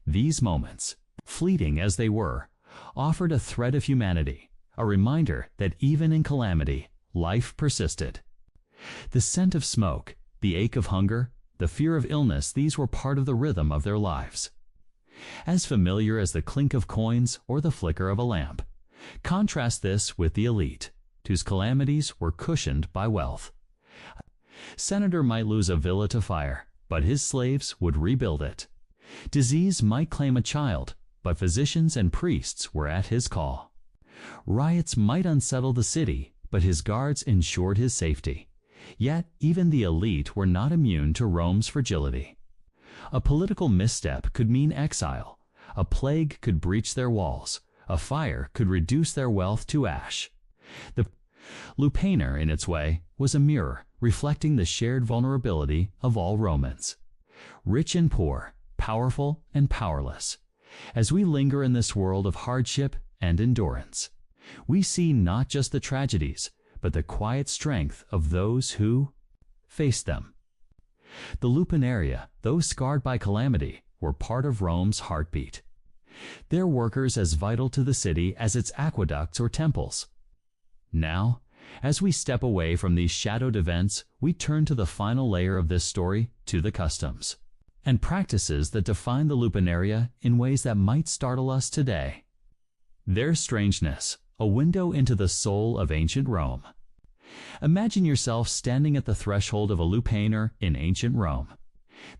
These moments, fleeting as they were, offered a thread of humanity, a reminder that even in calamity, life persisted. The scent of smoke, the ache of hunger, the fear of illness, these were part of the rhythm of their lives. As familiar as the clink of coins or the flicker of a lamp. Contrast this with the elite, whose calamities were cushioned by wealth. A senator might lose a villa to fire, but his slaves would rebuild it. Disease might claim a child, but physicians and priests were at his call. Riots might unsettle the city, but his guards ensured his safety. Yet even the elite were not immune to Rome's fragility. A political misstep could mean exile, A plague could breach their walls. A fire could reduce their wealth to ash. The lupanar, in its way, was a mirror reflecting the shared vulnerability of all Romans. Rich and poor, powerful and powerless. As we linger in this world of hardship and endurance, we see not just the tragedies, but the quiet strength of those who faced them. The lupanaria, though scarred by calamity, were part of Rome's heartbeat. Their workers as vital to the city as its aqueducts or temples. Now, as we step away from these shadowed events, we turn to the final layer of this story, to the customs and practices that define the lupanaria in ways that might startle us today. Their strangeness, a window into the soul of ancient Rome. Imagine yourself standing at the threshold of a lupanar in ancient Rome.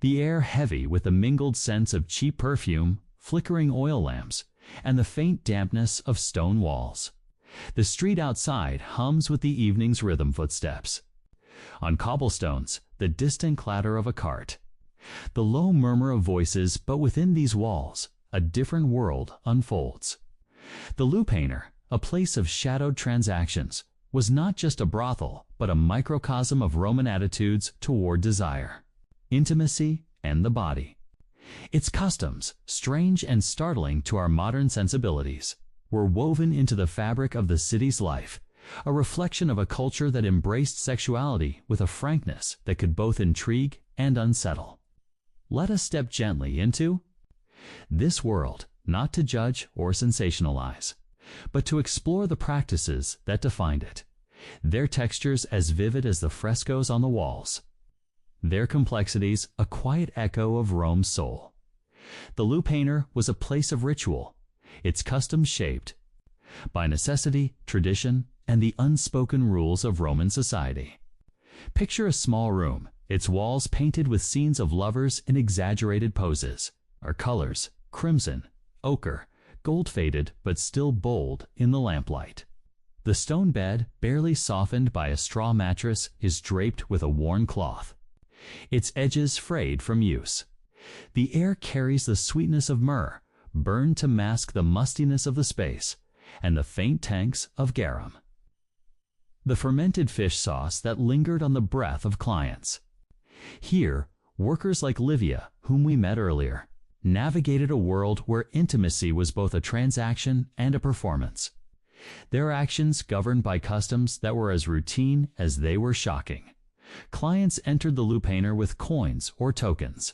The air heavy with the mingled scents of cheap perfume, flickering oil lamps, and the faint dampness of stone walls. The street outside hums with the evening's rhythm footsteps. On cobblestones, the distant clatter of a cart. The low murmur of voices, but within these walls, a different world unfolds. The lupanar, a place of shadowed transactions, was not just a brothel, but a microcosm of Roman attitudes toward desire, intimacy, and the body. Its customs, strange and startling to our modern sensibilities, were woven into the fabric of the city's life, a reflection of a culture that embraced sexuality with a frankness that could both intrigue and unsettle. Let us step gently into this world, not to judge or sensationalize, but to explore the practices that defined it, their textures as vivid as the frescoes on the walls, their complexities a quiet echo of Rome's soul. The lupanar was a place of ritual, its customs shaped by necessity, tradition, and the unspoken rules of Roman society. Picture a small room, its walls painted with scenes of lovers in exaggerated poses, or colors, crimson, ochre, gold-faded but still bold in the lamplight. The stone bed, barely softened by a straw mattress, is draped with a worn cloth, its edges frayed from use. The air carries the sweetness of myrrh, burned to mask the mustiness of the space, and the faint tanks of garum. The fermented fish sauce that lingered on the breath of clients. Here, workers like Livia, whom we met earlier, navigated a world where intimacy was both a transaction and a performance. Their actions governed by customs that were as routine as they were shocking. Clients entered the lupanar with coins or tokens.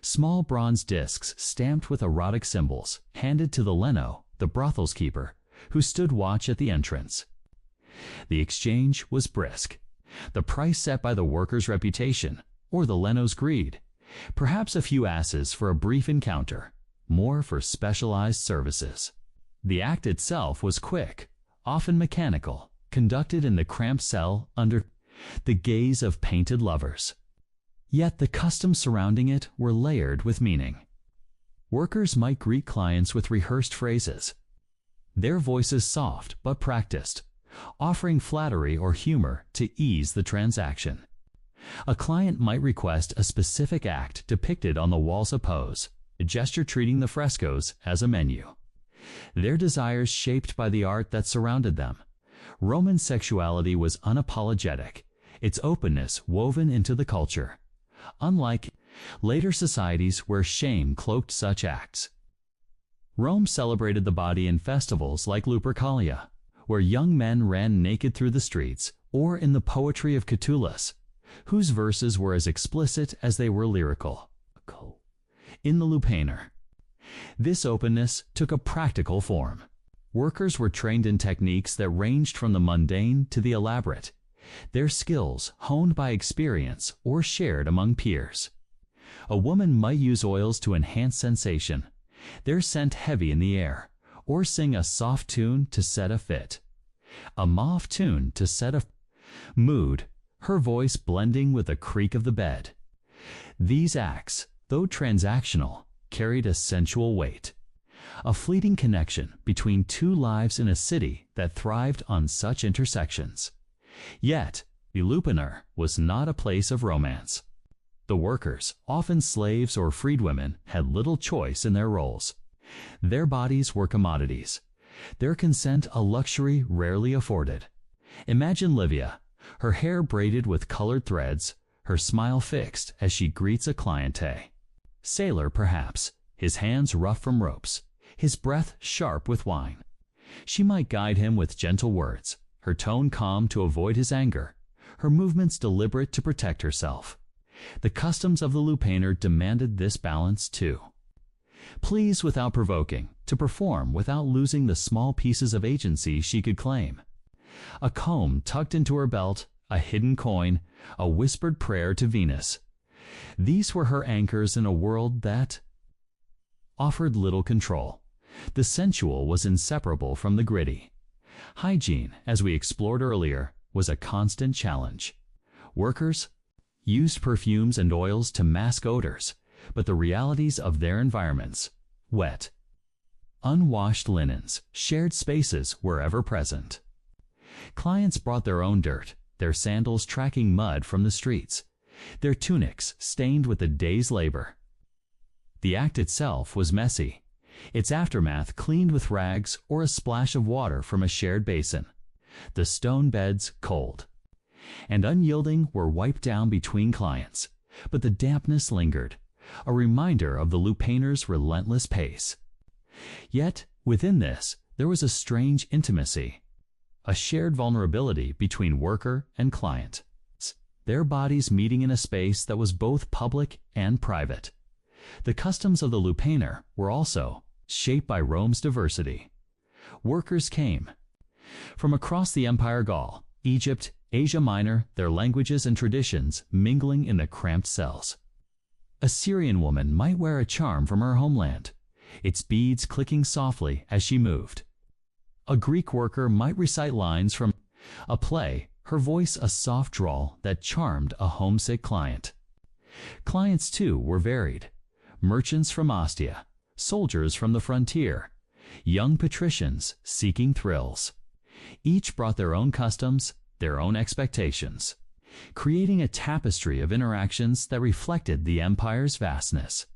Small bronze discs stamped with erotic symbols, handed to the leno, the brothel's keeper, who stood watch at the entrance. The exchange was brisk. The price set by the worker's reputation, or the leno's greed. Perhaps a few asses for a brief encounter, more for specialized services. The act itself was quick, often mechanical, conducted in the cramped cell under the gaze of painted lovers. Yet the customs surrounding it were layered with meaning. Workers might greet clients with rehearsed phrases, their voices soft but practiced, offering flattery or humor to ease the transaction. A client might request a specific act depicted on the walls of pose, a gesture treating the frescoes as a menu. Their desires shaped by the art that surrounded them. Roman sexuality was unapologetic, its openness woven into the culture. Unlike later societies where shame cloaked such acts. Rome celebrated the body in festivals like Lupercalia, where young men ran naked through the streets, or in the poetry of Catullus, whose verses were as explicit as they were lyrical. In the lupanar, this openness took a practical form. Workers were trained in techniques that ranged from the mundane to the elaborate, their skills honed by experience or shared among peers. A woman might use oils to enhance sensation, their scent heavy in the air, or sing a soft tune to set a fit. A mauve tune to set a mood, her voice blending with the creak of the bed. These acts, though transactional, carried a sensual weight. A fleeting connection between two lives in a city that thrived on such intersections. Yet, the lupanar was not a place of romance. The workers, often slaves or freedwomen, had little choice in their roles. Their bodies were commodities, their consent a luxury rarely afforded. Imagine Livia, her hair braided with colored threads, her smile fixed as she greets a cliente. Sailor, perhaps, his hands rough from ropes, his breath sharp with wine. She might guide him with gentle words, her tone calm to avoid his anger, her movements deliberate to protect herself. The customs of the lupanar demanded this balance too. Please without provoking, to perform without losing the small pieces of agency she could claim. A comb tucked into her belt, a hidden coin, a whispered prayer to Venus. These were her anchors in a world that offered little control. The sensual was inseparable from the gritty. Hygiene, as we explored earlier, was a constant challenge. Workers used perfumes and oils to mask odors, but the realities of their environments, wet, unwashed linens, shared spaces were ever present. Clients brought their own dirt, their sandals tracking mud from the streets, their tunics stained with the day's labor. The act itself was messy, its aftermath cleaned with rags or a splash of water from a shared basin. The stone beds cold and unyielding were wiped down between clients, but the dampness lingered, a reminder of the lupanar's relentless pace. Yet, within this, there was a strange intimacy, a shared vulnerability between worker and client, their bodies meeting in a space that was both public and private. The customs of the lupanar were also shaped by Rome's diversity. Workers came from across the Empire, Gaul, Egypt, Asia Minor, their languages and traditions mingling in the cramped cells. A Syrian woman might wear a charm from her homeland, its beads clicking softly as she moved. A Greek worker might recite lines from a play, her voice a soft drawl that charmed a homesick client. Clients, too, were varied. Merchants from Ostia, soldiers from the frontier, young patricians seeking thrills. Each brought their own customs, their own expectations, creating a tapestry of interactions that reflected the empire's vastness.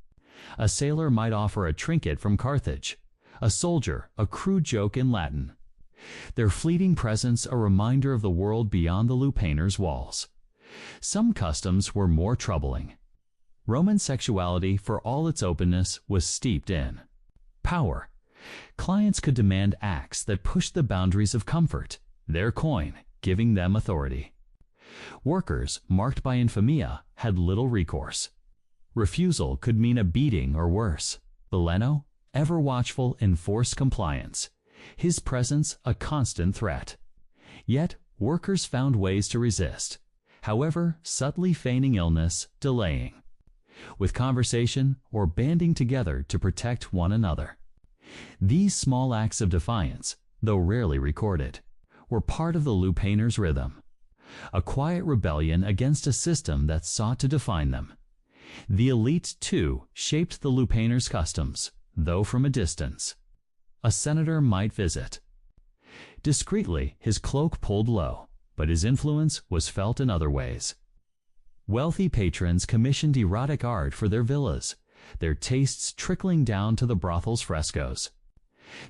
A sailor might offer a trinket from Carthage, a soldier a crude joke in Latin, their fleeting presence a reminder of the world beyond the lupanar's walls. Some customs were more troubling. Roman sexuality, for all its openness, was steeped in power. Clients could demand acts that pushed the boundaries of comfort, their coin giving them authority. Workers, marked by infamia, had little recourse. Refusal could mean a beating or worse. Veleno, ever watchful, enforced compliance, his presence a constant threat. Yet workers found ways to resist, however subtly feigning illness, delaying, with conversation or banding together to protect one another. These small acts of defiance, though rarely recorded, were part of the lupanar's rhythm, a quiet rebellion against a system that sought to define them. The elite, too, shaped the lupanar's customs, though from a distance. A senator might visit. Discreetly, his cloak pulled low, but his influence was felt in other ways. Wealthy patrons commissioned erotic art for their villas, their tastes trickling down to the brothel's frescoes.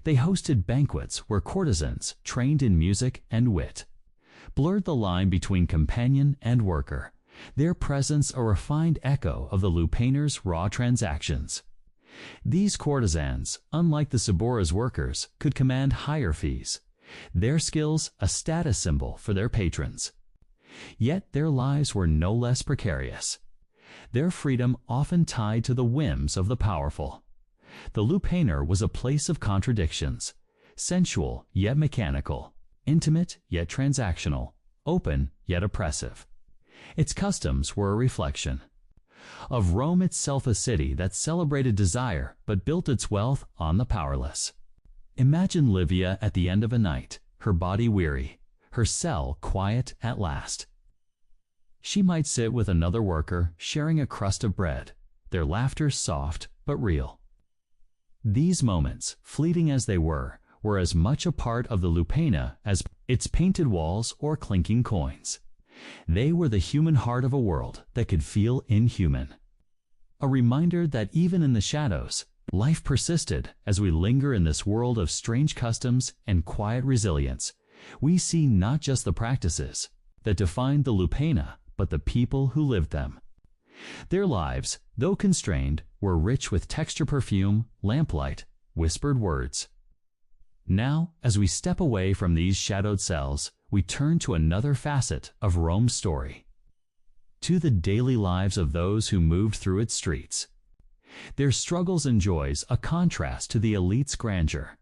They hosted banquets where courtesans, trained in music and wit, blurred the line between companion and worker, their presence a refined echo of the lupanar's raw transactions. These courtesans, unlike the Sabura's workers, could command higher fees, their skills a status symbol for their patrons. Yet their lives were no less precarious, their freedom often tied to the whims of the powerful. The lupanar was a place of contradictions, sensual yet mechanical, intimate yet transactional, open yet oppressive. Its customs were a reflection of Rome itself, a city that celebrated desire but built its wealth on the powerless. Imagine Livia at the end of a night, her body weary, her cell quiet at last. She might sit with another worker, sharing a crust of bread, their laughter soft but real. These moments, fleeting as they were as much a part of the lupana as its painted walls or clinking coins. They were the human heart of a world that could feel inhuman. A reminder that even in the shadows, Life persisted as we linger in this world of strange customs and quiet resilience. We see not just the practices that defined the Lupena, but the people who lived them. Their lives, though constrained, were rich with texture, perfume, lamplight, whispered words. Now, as we step away from these shadowed cells, we turn to another facet of Rome's story, to the daily lives of those who moved through its streets. Their struggles and joys a contrast to the elite's grandeur.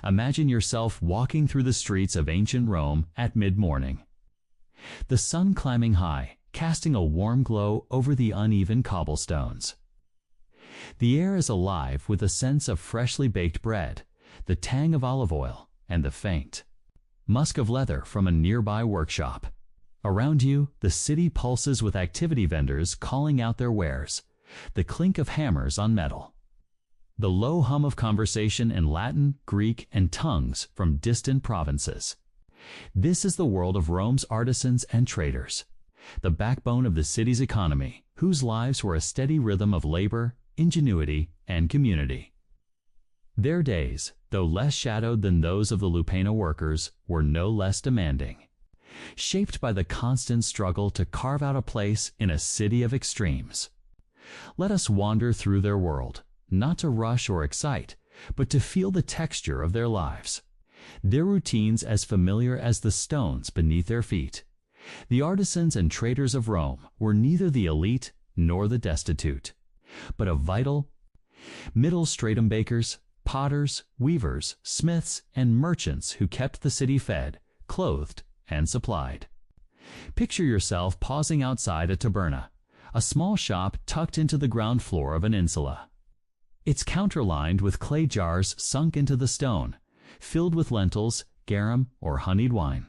Imagine yourself walking through the streets of ancient Rome at mid-morning. The sun climbing high, casting a warm glow over the uneven cobblestones. The air is alive with the sense of freshly baked bread, the tang of olive oil, and the faint musk of leather from a nearby workshop. Around you, the city pulses with activity vendors calling out their wares, the clink of hammers on metal, the low hum of conversation in Latin, Greek, and tongues from distant provinces. This is the world of Rome's artisans and traders, the backbone of the city's economy, whose lives were a steady rhythm of labor, ingenuity, and community. Their days, though less shadowed than those of the Lupena workers, were no less demanding, shaped by the constant struggle to carve out a place in a city of extremes. Let us wander through their world, not to rush or excite, but to feel the texture of their lives, their routines as familiar as the stones beneath their feet. The artisans and traders of Rome were neither the elite nor the destitute, but a vital middle stratum: bakers, potters, weavers, smiths, and merchants who kept the city fed, clothed, and supplied. Picture yourself pausing outside a taberna, a small shop tucked into the ground floor of an insula. It's counterlined with clay jars sunk into the stone, filled with lentils, garum, or honeyed wine.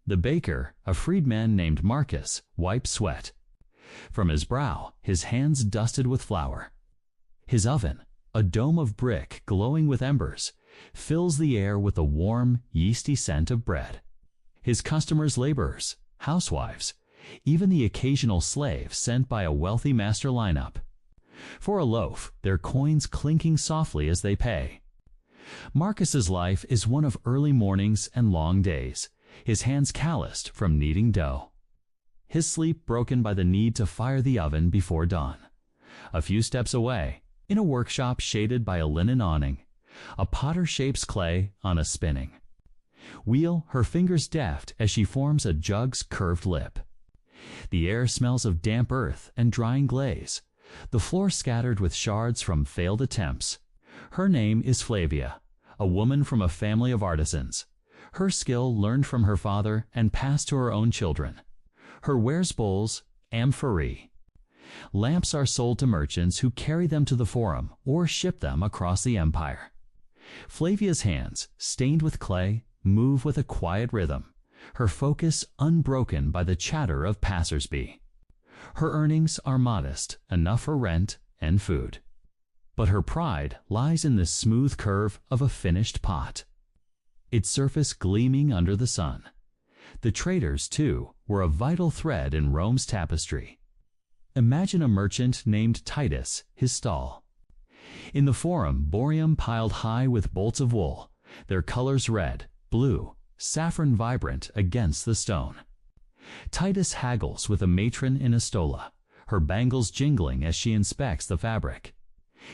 The baker, a freedman named Marcus, wipes sweat from his brow, his hands dusted with flour. His oven, a dome of brick glowing with embers, fills the air with the warm, yeasty scent of bread. His customers, laborers, housewives, even the occasional slave sent by a wealthy master line up for a loaf, their coins clinking softly as they pay. Marcus's life is one of early mornings and long days, his hands calloused from kneading dough, his sleep broken by the need to fire the oven before dawn. A few steps away, in a workshop shaded by a linen awning, a potter shapes clay on a spinning wheel, her fingers deft as she forms a jug's curved lip. The air smells of damp earth and drying glaze, the floor scattered with shards from failed attempts. Her name is Flavia, a woman from a family of artisans, her skill learned from her father and passed to her own children. Her wares: bowls, amphorae. Lamps are sold to merchants who carry them to the forum or ship them across the empire. Flavia's hands, stained with clay, move with a quiet rhythm, her focus unbroken by the chatter of passers-by. Her earnings are modest, enough for rent and food. But her pride lies in the smooth curve of a finished pot, its surface gleaming under the sun. The traders, too, were a vital thread in Rome's tapestry. Imagine a merchant named Titus, his stall. In the forum, boreum piled high with bolts of wool, their colors red, blue, saffron vibrant against the stone. Titus haggles with a matron in a stola, her bangles jingling as she inspects the fabric.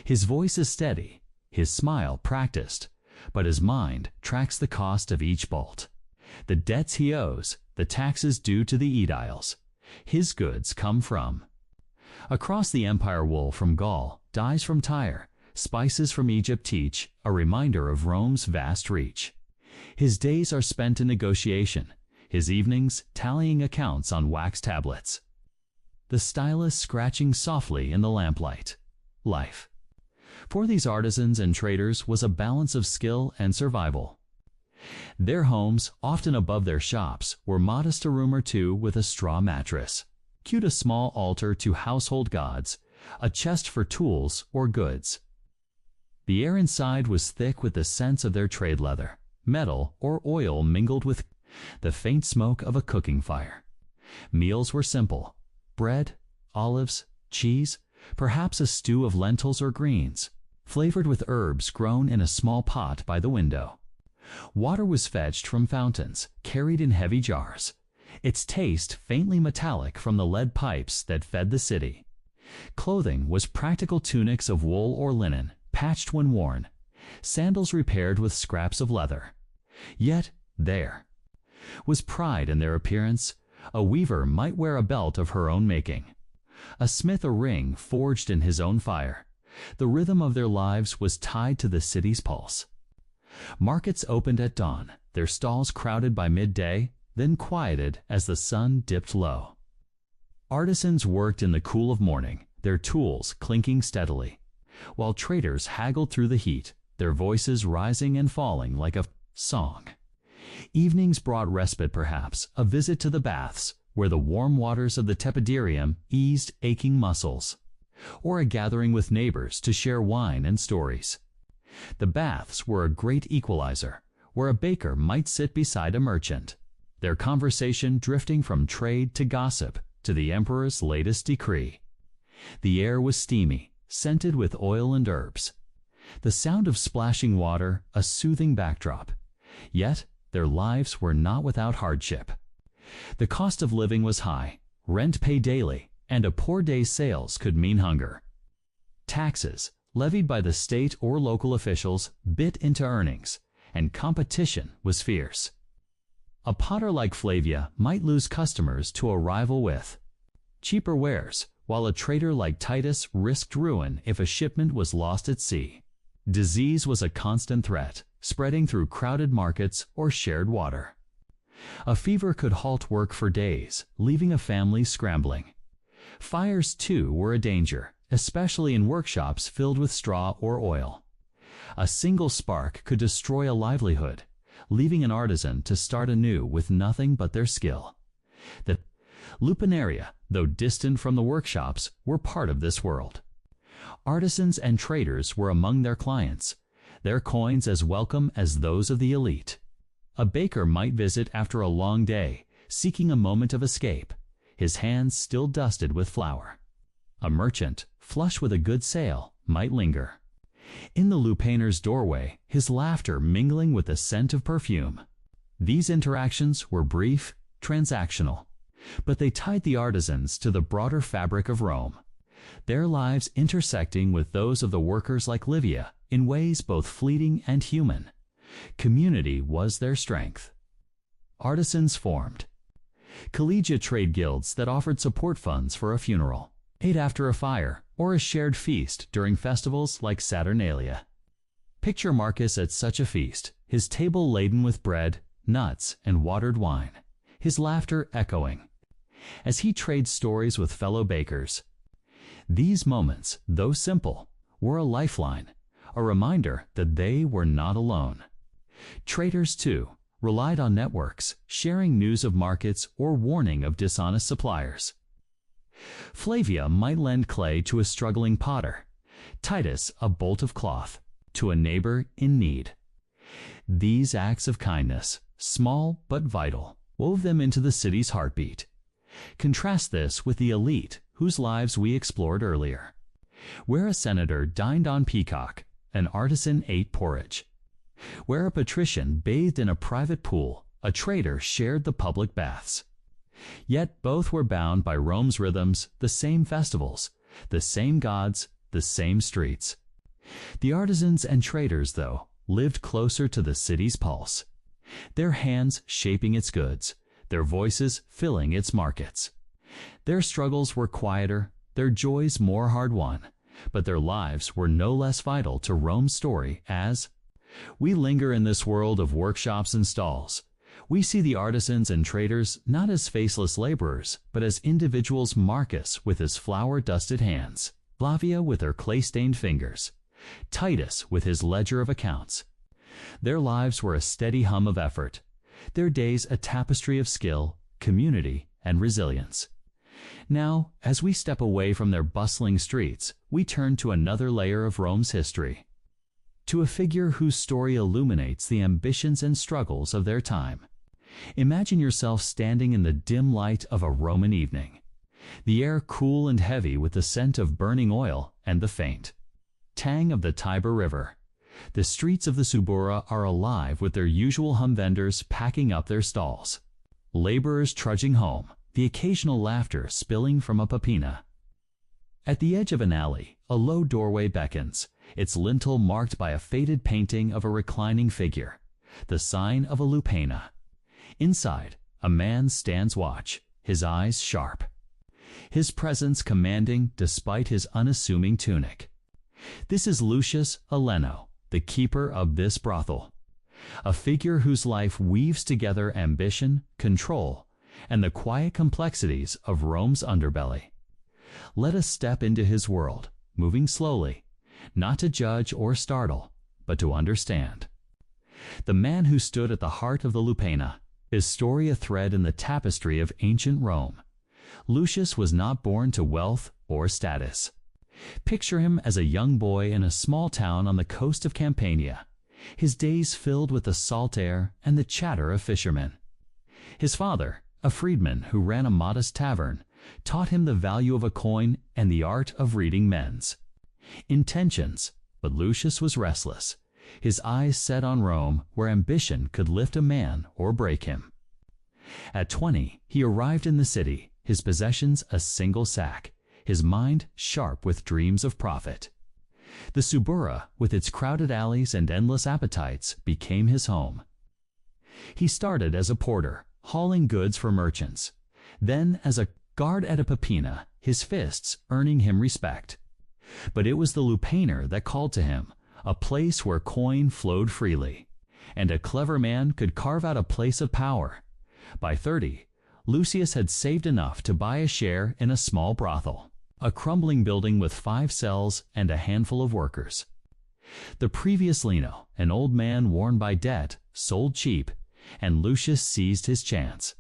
His voice is steady, his smile practiced, but his mind tracks the cost of each bolt, the debts he owes, the taxes due to the aediles his goods come from. Across the empire, wool from Gaul, dyes from Tyre, spices from Egypt teach a reminder of Rome's vast reach. His days are spent in negotiation, his evenings tallying accounts on wax tablets, the stylus scratching softly in the lamplight. Life for these artisans and traders was a balance of skill and survival. Their homes, often above their shops, were modest, a room or two with a straw mattress, cute a small altar to household gods, a chest for tools or goods. The air inside was thick with the scents of their trade leather, metal, or oil mingled with the faint smoke of a cooking fire. Meals were simple: bread, olives, cheese, perhaps a stew of lentils or greens. flavored with herbs grown in a small pot by the window. Water was fetched from fountains, carried in heavy jars, its taste faintly metallic from the lead pipes that fed the city. Clothing was practical tunics of wool or linen, patched when worn, sandals repaired with scraps of leather. Yet there was pride in their appearance. A weaver might wear a belt of her own making, a smith a ring forged in his own fire. The rhythm of their lives was tied to the city's pulse. Markets opened at dawn, their stalls crowded by midday, then quieted as the sun dipped low. Artisans worked in the cool of morning, their tools clinking steadily, while traders haggled through the heat, their voices rising and falling like a song. Evenings brought respite, perhaps, a visit to the baths, where the warm waters of the tepidarium eased aching muscles, or a gathering with neighbors to share wine and stories. The baths were a great equalizer, where a baker might sit beside a merchant, their conversation drifting from trade to gossip to the emperor's latest decree. The air was steamy, scented with oil and herbs. The sound of splashing water, a soothing backdrop. Yet their lives were not without hardship. The cost of living was high, rent paid daily, and a poor day's sales could mean hunger. Taxes, levied by the state or local officials, bit into earnings, and competition was fierce. A potter like Flavia might lose customers to a rival with cheaper wares, while a trader like Titus risked ruin if a shipment was lost at sea. Disease was a constant threat, spreading through crowded markets or shared water. A fever could halt work for days, leaving a family scrambling. Fires, too, were a danger, especially in workshops filled with straw or oil. A single spark could destroy a livelihood, leaving an artisan to start anew with nothing but their skill. The lupanaria, though distant from the workshops, were part of this world. Artisans and traders were among their clients, their coins as welcome as those of the elite. A baker might visit after a long day, seeking a moment of escape, his hands still dusted with flour. A merchant, flush with a good sale, might linger. In the lupaner's doorway, his laughter mingling with the scent of perfume. These interactions were brief, transactional, but they tied the artisans to the broader fabric of Rome, their lives intersecting with those of the workers like Livia in ways both fleeting and human. Community was their strength. Artisans formed collegiate trade guilds that offered support funds for a funeral, aid after a fire, or a shared feast during festivals like Saturnalia. Picture Marcus at such a feast, his table laden with bread, nuts, and watered wine, his laughter echoing, as he trades stories with fellow bakers. These moments, though simple, were a lifeline, a reminder that they were not alone. Traders, too, relied on networks, sharing news of markets or warning of dishonest suppliers. Flavia might lend clay to a struggling potter, Titus a bolt of cloth to a neighbor in need. These acts of kindness, small but vital, wove them into the city's heartbeat. Contrast this with the elite whose lives we explored earlier. Where a senator dined on peacock, an artisan ate porridge. Where a patrician bathed in a private pool, a trader shared the public baths. Yet both were bound by Rome's rhythms, the same festivals, the same gods, the same streets. The artisans and traders, though, lived closer to the city's pulse, their hands shaping its goods, their voices filling its markets. Their struggles were quieter, their joys more hard-won, but their lives were no less vital to Rome's story as we linger in this world of workshops and stalls. We see the artisans and traders not as faceless laborers, but as individuals. Marcus with his flour-dusted hands, Flavia with her clay-stained fingers, Titus with his ledger of accounts. Their lives were a steady hum of effort, their days a tapestry of skill, community, and resilience. Now, as we step away from their bustling streets, we turn to another layer of Rome's history, to a figure whose story illuminates the ambitions and struggles of their time. Imagine yourself standing in the dim light of a Roman evening, the air cool and heavy with the scent of burning oil and the faint tang of the Tiber River. The streets of the Subura are alive with their usual hum vendors packing up their stalls. Laborers trudging home, the occasional laughter spilling from a papina. At the edge of an alley, a low doorway beckons, its lintel marked by a faded painting of a reclining figure, the sign of a lupaina. Inside, a man stands watch, his eyes sharp, his presence commanding despite his unassuming tunic. This is Lucius Aleno, the keeper of this brothel, a figure whose life weaves together ambition, control, and the quiet complexities of Rome's underbelly. Let us step into his world, moving slowly, not to judge or startle, but to understand. The man who stood at the heart of the lupaina, his story a thread in the tapestry of ancient Rome. Lucius was not born to wealth or status. Picture him as a young boy in a small town on the coast of Campania, his days filled with the salt air and the chatter of fishermen. His father, a freedman who ran a modest tavern, taught him the value of a coin and the art of reading men's intentions, but Lucius was restless, his eyes set on Rome, where ambition could lift a man or break him. At 20, he arrived in the city, his possessions a single sack, his mind sharp with dreams of profit. The Subura, with its crowded alleys and endless appetites, became his home. He started as a porter, hauling goods for merchants, then as a guard at a papina, his fists earning him respect. But it was the lupainer that called to him, a place where coin flowed freely, and a clever man could carve out a place of power. By 30, Lucius had saved enough to buy a share in a small brothel, a crumbling building with 5 cells and a handful of workers. The previous Lino, an old man worn by debt, sold cheap, and Lucius seized his chance.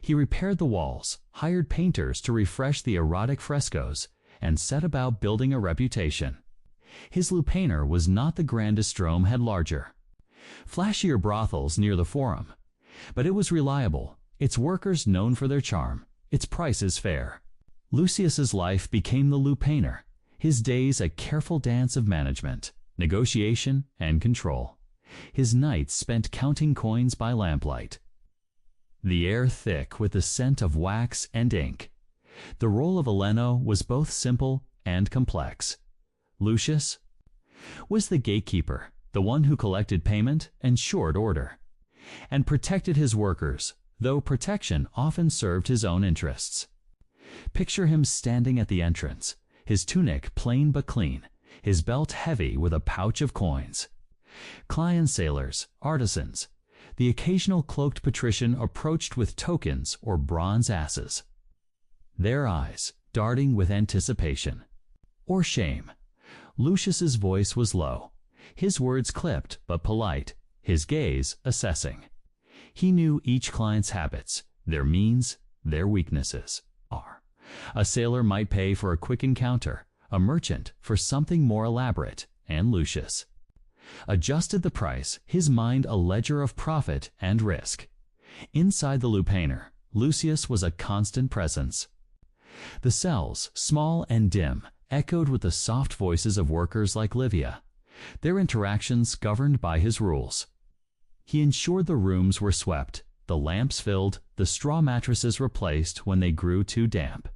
He repaired the walls, hired painters to refresh the erotic frescoes, and set about building a reputation. His lupainer was not the grandest Rome had larger, flashier brothels near the Forum, but it was reliable, its workers known for their charm, its prices fair. Lucius's life became the lupainer, his days a careful dance of management, negotiation, and control, his nights spent counting coins by lamplight. The air thick with the scent of wax and ink. The role of Aleno was both simple and complex. Lucius was the gatekeeper, the one who collected payment, ensured order, and protected his workers, though protection often served his own interests. Picture him standing at the entrance, his tunic plain but clean, his belt heavy with a pouch of coins. Client sailors, artisans, the occasional cloaked patrician approached with tokens or bronze asses, their eyes darting with anticipation or shame. Lucius's voice was low, his words clipped but polite, his gaze assessing. He knew each client's habits, their means, their weaknesses. A sailor might pay for a quick encounter, a merchant for something more elaborate, and Lucius adjusted the price, his mind a ledger of profit and risk. Inside the lupainer, Lucius was a constant presence. The cells, small and dim, echoed with the soft voices of workers like Livia, their interactions governed by his rules. He ensured the rooms were swept, the lamps filled, the straw mattresses replaced when they grew too damp.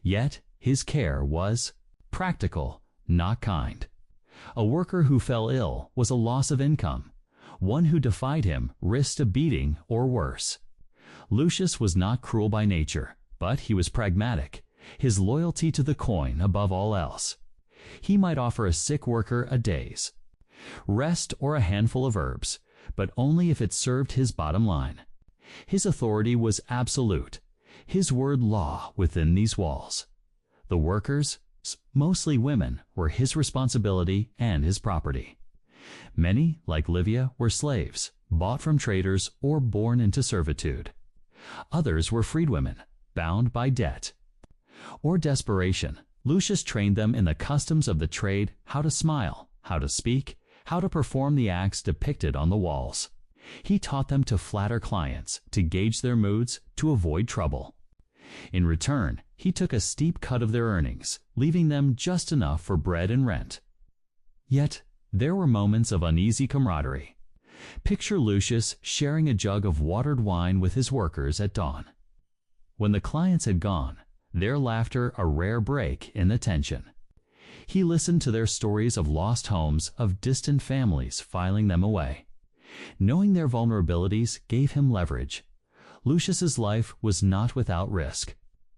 Yet his care was practical, not kind. A worker who fell ill was a loss of income. One who defied him risked a beating or worse. Lucius was not cruel by nature, but he was pragmatic, his loyalty to the coin above all else. He might offer a sick worker a day's rest or a handful of herbs, but only if it served his bottom line. His authority was absolute, his word law within these walls. The workers, mostly women, were his responsibility and his property. Many, like Livia, were slaves, bought from traders or born into servitude. Others were freedwomen, bound by debt or desperation. Lucius trained them in the customs of the trade, how to smile, how to speak, how to perform the acts depicted on the walls. He taught them to flatter clients, to gauge their moods, to avoid trouble. In return, he took a steep cut of their earnings, leaving them just enough for bread and rent. Yet, there were moments of uneasy camaraderie. Picture Lucius sharing a jug of watered wine with his workers at dawn. When the clients had gone, their laughter a rare break in the tension. He listened to their stories of lost homes, of distant families filing them away. Knowing their vulnerabilities gave him leverage. Lucius's life was not without risk.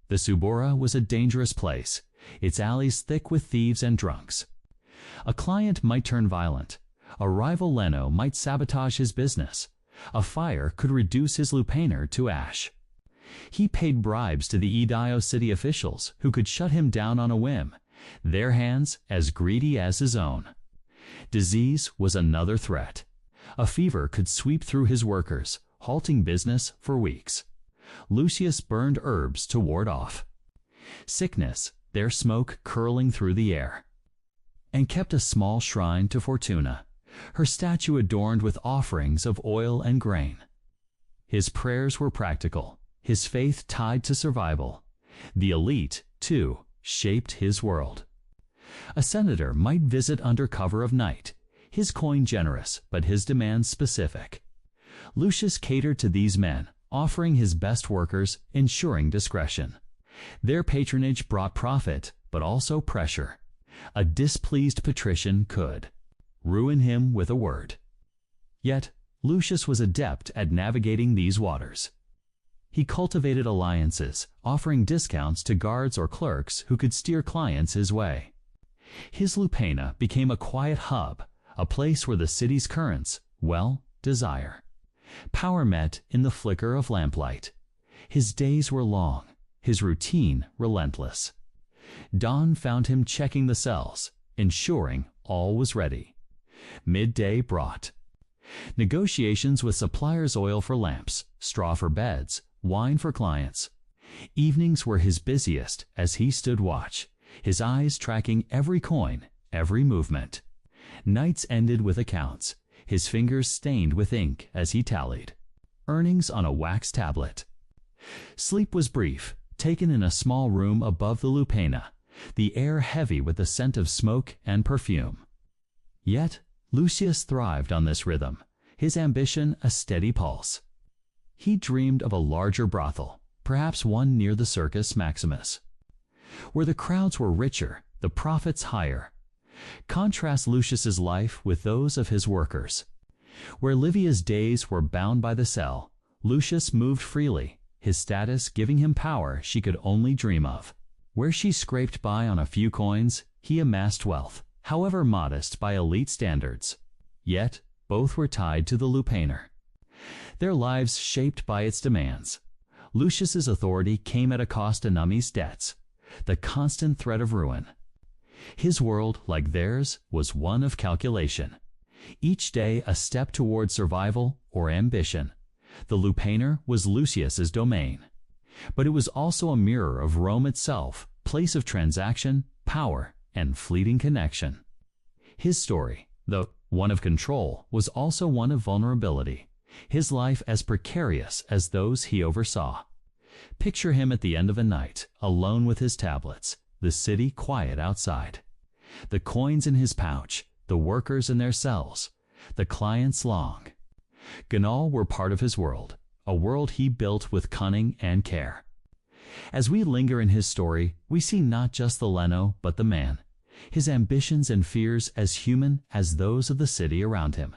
The Subura was a dangerous place, its alleys thick with thieves and drunks. A client might turn violent. A rival Leno might sabotage his business. A fire could reduce his lupanar to ash. He paid bribes to the Idaho city officials who could shut him down on a whim, their hands as greedy as his own. Disease was another threat. A fever could sweep through his workers, halting business for weeks. Lucius burned herbs to ward off sickness, their smoke curling through the air, and kept a small shrine to Fortuna, her statue adorned with offerings of oil and grain. His prayers were practical, his faith tied to survival. The elite, too, shaped his world. A senator might visit under cover of night, his coin generous, but his demands specific. Lucius catered to these men, offering his best workers, ensuring discretion. Their patronage brought profit, but also pressure. A displeased patrician could ruin him with a word. Yet, Lucius was adept at navigating these waters. He cultivated alliances, offering discounts to guards or clerks who could steer clients his way. His Lupana became a quiet hub, a place where the city's currents, desire. Power met in the flicker of lamplight. His days were long, his routine relentless. Dawn found him checking the cells, ensuring all was ready. Midday brought negotiations with suppliers, oil for lamps, straw for beds, wine for clients. Evenings were his busiest as he stood watch, his eyes tracking every coin, every movement. Nights ended with accounts, his fingers stained with ink as he tallied earnings on a wax tablet. Sleep was brief, taken in a small room above the Lupana, the air heavy with the scent of smoke and perfume. Yet, Lucius thrived on this rhythm, his ambition a steady pulse. He dreamed of a larger brothel, perhaps one near the Circus Maximus, where the crowds were richer, the profits higher. Contrast Lucius's life with those of his workers. Where Livia's days were bound by the cell, Lucius moved freely, his status giving him power she could only dream of. Where she scraped by on a few coins, he amassed wealth, however modest by elite standards. Yet, both were tied to the lupanar, their lives shaped by its demands. Lucius's authority came at a cost to Nummy's debts, the constant threat of ruin. His world, like theirs, was one of calculation. Each day a step toward survival or ambition. The lupanar was Lucius's domain. But it was also a mirror of Rome itself, place of transaction, power, and fleeting connection. His story, though one of control, was also one of vulnerability, his life as precarious as those he oversaw. Picture him at the end of a night, alone with his tablets, the city quiet outside. The coins in his pouch, the workers in their cells, the clients long. Ganal were part of his world, a world he built with cunning and care. As we linger in his story, we see not just the Leno, but the man, his ambitions and fears as human as those of the city around him.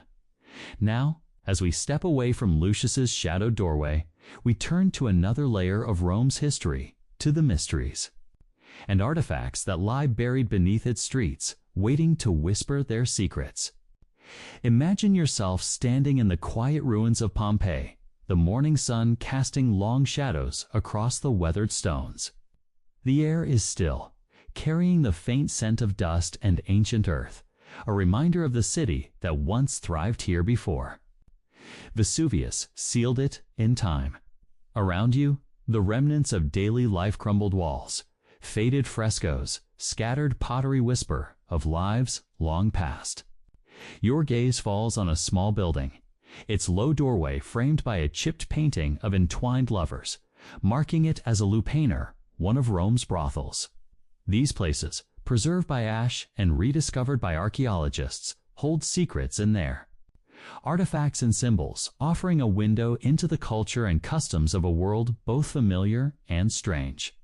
Now, as we step away from Lucius's shadowed doorway, we turn to another layer of Rome's history, to the mysteries and artifacts that lie buried beneath its streets, waiting to whisper their secrets. Imagine yourself standing in the quiet ruins of Pompeii, the morning sun casting long shadows across the weathered stones. The air is still, carrying the faint scent of dust and ancient earth, a reminder of the city that once thrived here before. Vesuvius sealed it in time. Around you, the remnants of daily life crumbled walls, faded frescoes, scattered pottery whisper of lives long past. Your gaze falls on a small building, its low doorway framed by a chipped painting of entwined lovers, marking it as a lupanar, one of Rome's brothels. These places, preserved by ash and rediscovered by archaeologists, hold secrets in there. Artifacts and symbols offering a window into the culture and customs of a world both familiar and strange.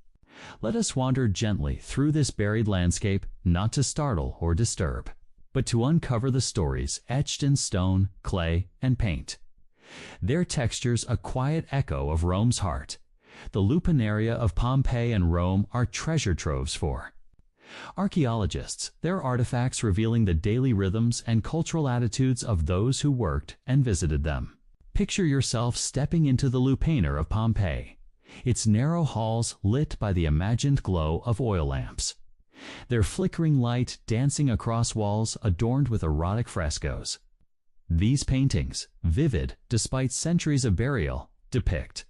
Let us wander gently through this buried landscape, not to startle or disturb, but to uncover the stories etched in stone, clay, and paint. Their textures a quiet echo of Rome's heart. The luminaria of Pompeii and Rome are treasure troves for archaeologists, their artifacts revealing the daily rhythms and cultural attitudes of those who worked and visited them. Picture yourself stepping into the lupanar of Pompeii, its narrow halls lit by the imagined glow of oil lamps, their flickering light dancing across walls adorned with erotic frescoes. These paintings, vivid despite centuries of burial, depict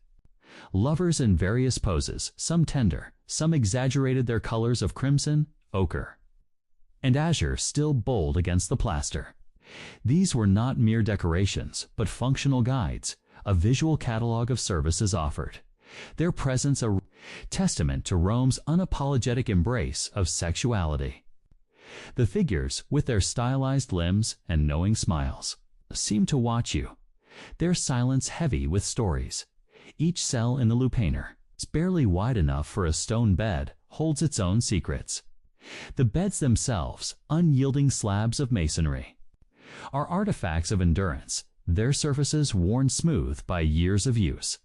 lovers in various poses, some tender, some exaggerated, their colors of crimson, ochre, and azure still bold against the plaster. These were not mere decorations, but functional guides, a visual catalog of services offered. Their presence a testament to Rome's unapologetic embrace of sexuality. The figures, with their stylized limbs and knowing smiles, seem to watch you, their silence heavy with stories. Each cell in the lupanar, barely wide enough for a stone bed, holds its own secrets. The beds themselves, unyielding slabs of masonry, are artifacts of endurance, their surfaces worn smooth by years of use.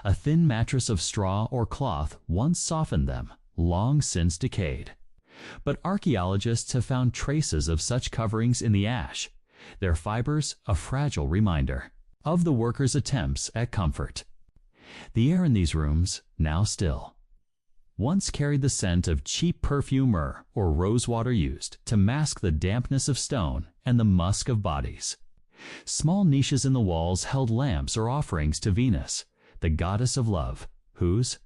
A thin mattress of straw or cloth once softened them, long since decayed. But archaeologists have found traces of such coverings in the ash, their fibers a fragile reminder of the workers' attempts at comfort. The air in these rooms, now still, once carried the scent of cheap perfume myrrh or rosewater used to mask the dampness of stone and the musk of bodies. Small niches in the walls held lamps or offerings to Venus, the goddess of love, whose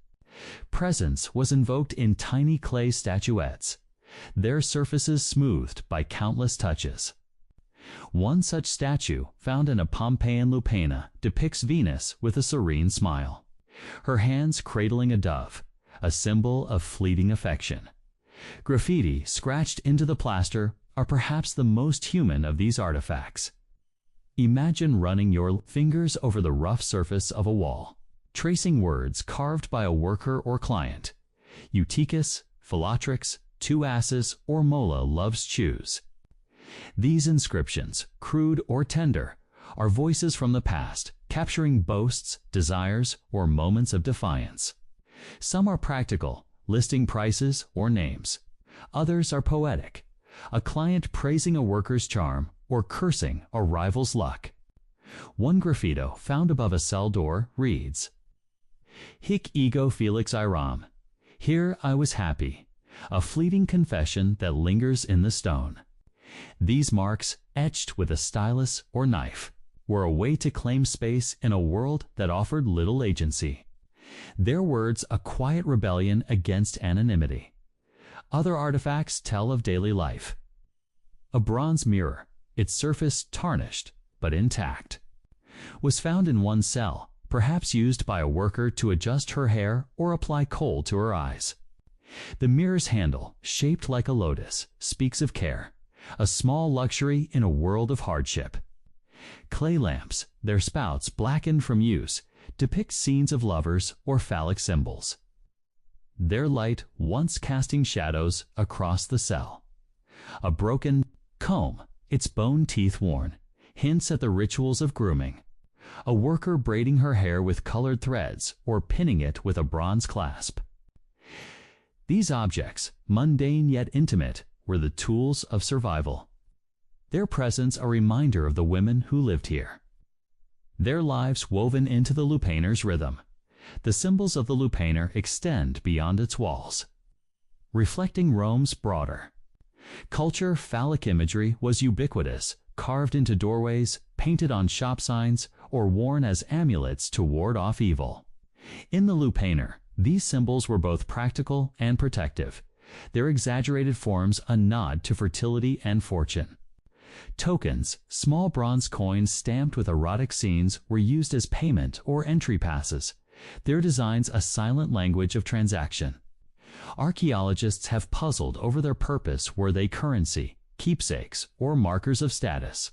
presence was invoked in tiny clay statuettes, their surfaces smoothed by countless touches. One such statue, found in a Pompeian lupanar, depicts Venus with a serene smile, her hands cradling a dove, a symbol of fleeting affection. Graffiti scratched into the plaster are perhaps the most human of these artifacts. Imagine running your fingers over the rough surface of a wall, tracing words carved by a worker or client. Eutychus, Philautrix, two asses, or Mola loves choose. These inscriptions, crude or tender, are voices from the past, capturing boasts, desires, or moments of defiance. Some are practical, listing prices or names. Others are poetic, a client praising a worker's charm or cursing a rival's luck. One graffito found above a cell door reads, "Hic ego felix iram," here I was happy, a fleeting confession that lingers in the stone. These marks, etched with a stylus or knife, were a way to claim space in a world that offered little agency. Their words a quiet rebellion against anonymity. Other artifacts tell of daily life. A bronze mirror, its surface tarnished but intact, was found in one cell, perhaps used by a worker to adjust her hair or apply kohl to her eyes. The mirror's handle, shaped like a lotus, speaks of care, a small luxury in a world of hardship. Clay lamps, their spouts blackened from use, depict scenes of lovers or phallic symbols, their light once casting shadows across the cell. A broken comb, its bone teeth worn, hints at the rituals of grooming. A worker braiding her hair with colored threads or pinning it with a bronze clasp. These objects, mundane yet intimate, were the tools of survival. Their presence a reminder of the women who lived here. Their lives woven into the lupanar's rhythm. The symbols of the lupanar extend beyond its walls, reflecting Rome's broader culture. Phallic imagery was ubiquitous, carved into doorways, painted on shop signs, or worn as amulets to ward off evil. In the lupanar, these symbols were both practical and protective, their exaggerated forms a nod to fertility and fortune. Tokens, small bronze coins stamped with erotic scenes, were used as payment or entry passes, their designs a silent language of transaction. Archaeologists have puzzled over their purpose. Were they currency, keepsakes, or markers of status?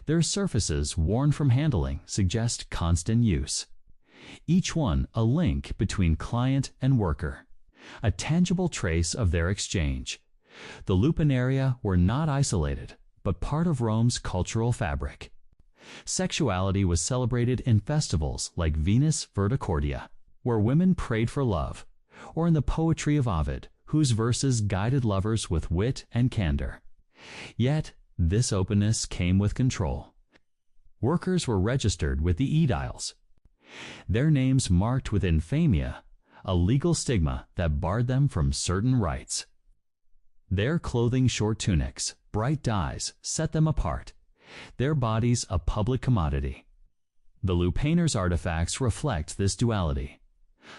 Their surfaces, worn from handling, suggest constant use. Each one a link between client and worker, a tangible trace of their exchange. The luminaria were not isolated, but part of Rome's cultural fabric. Sexuality was celebrated in festivals like Venus Verticordia, where women prayed for love, or in the poetry of Ovid, whose verses guided lovers with wit and candor. Yet, this openness came with control. Workers were registered with the aediles, their names marked with infamia, a legal stigma that barred them from certain rights. Their clothing, short tunics, bright dyes, set them apart, their bodies a public commodity. The lupaner's artifacts reflect this duality.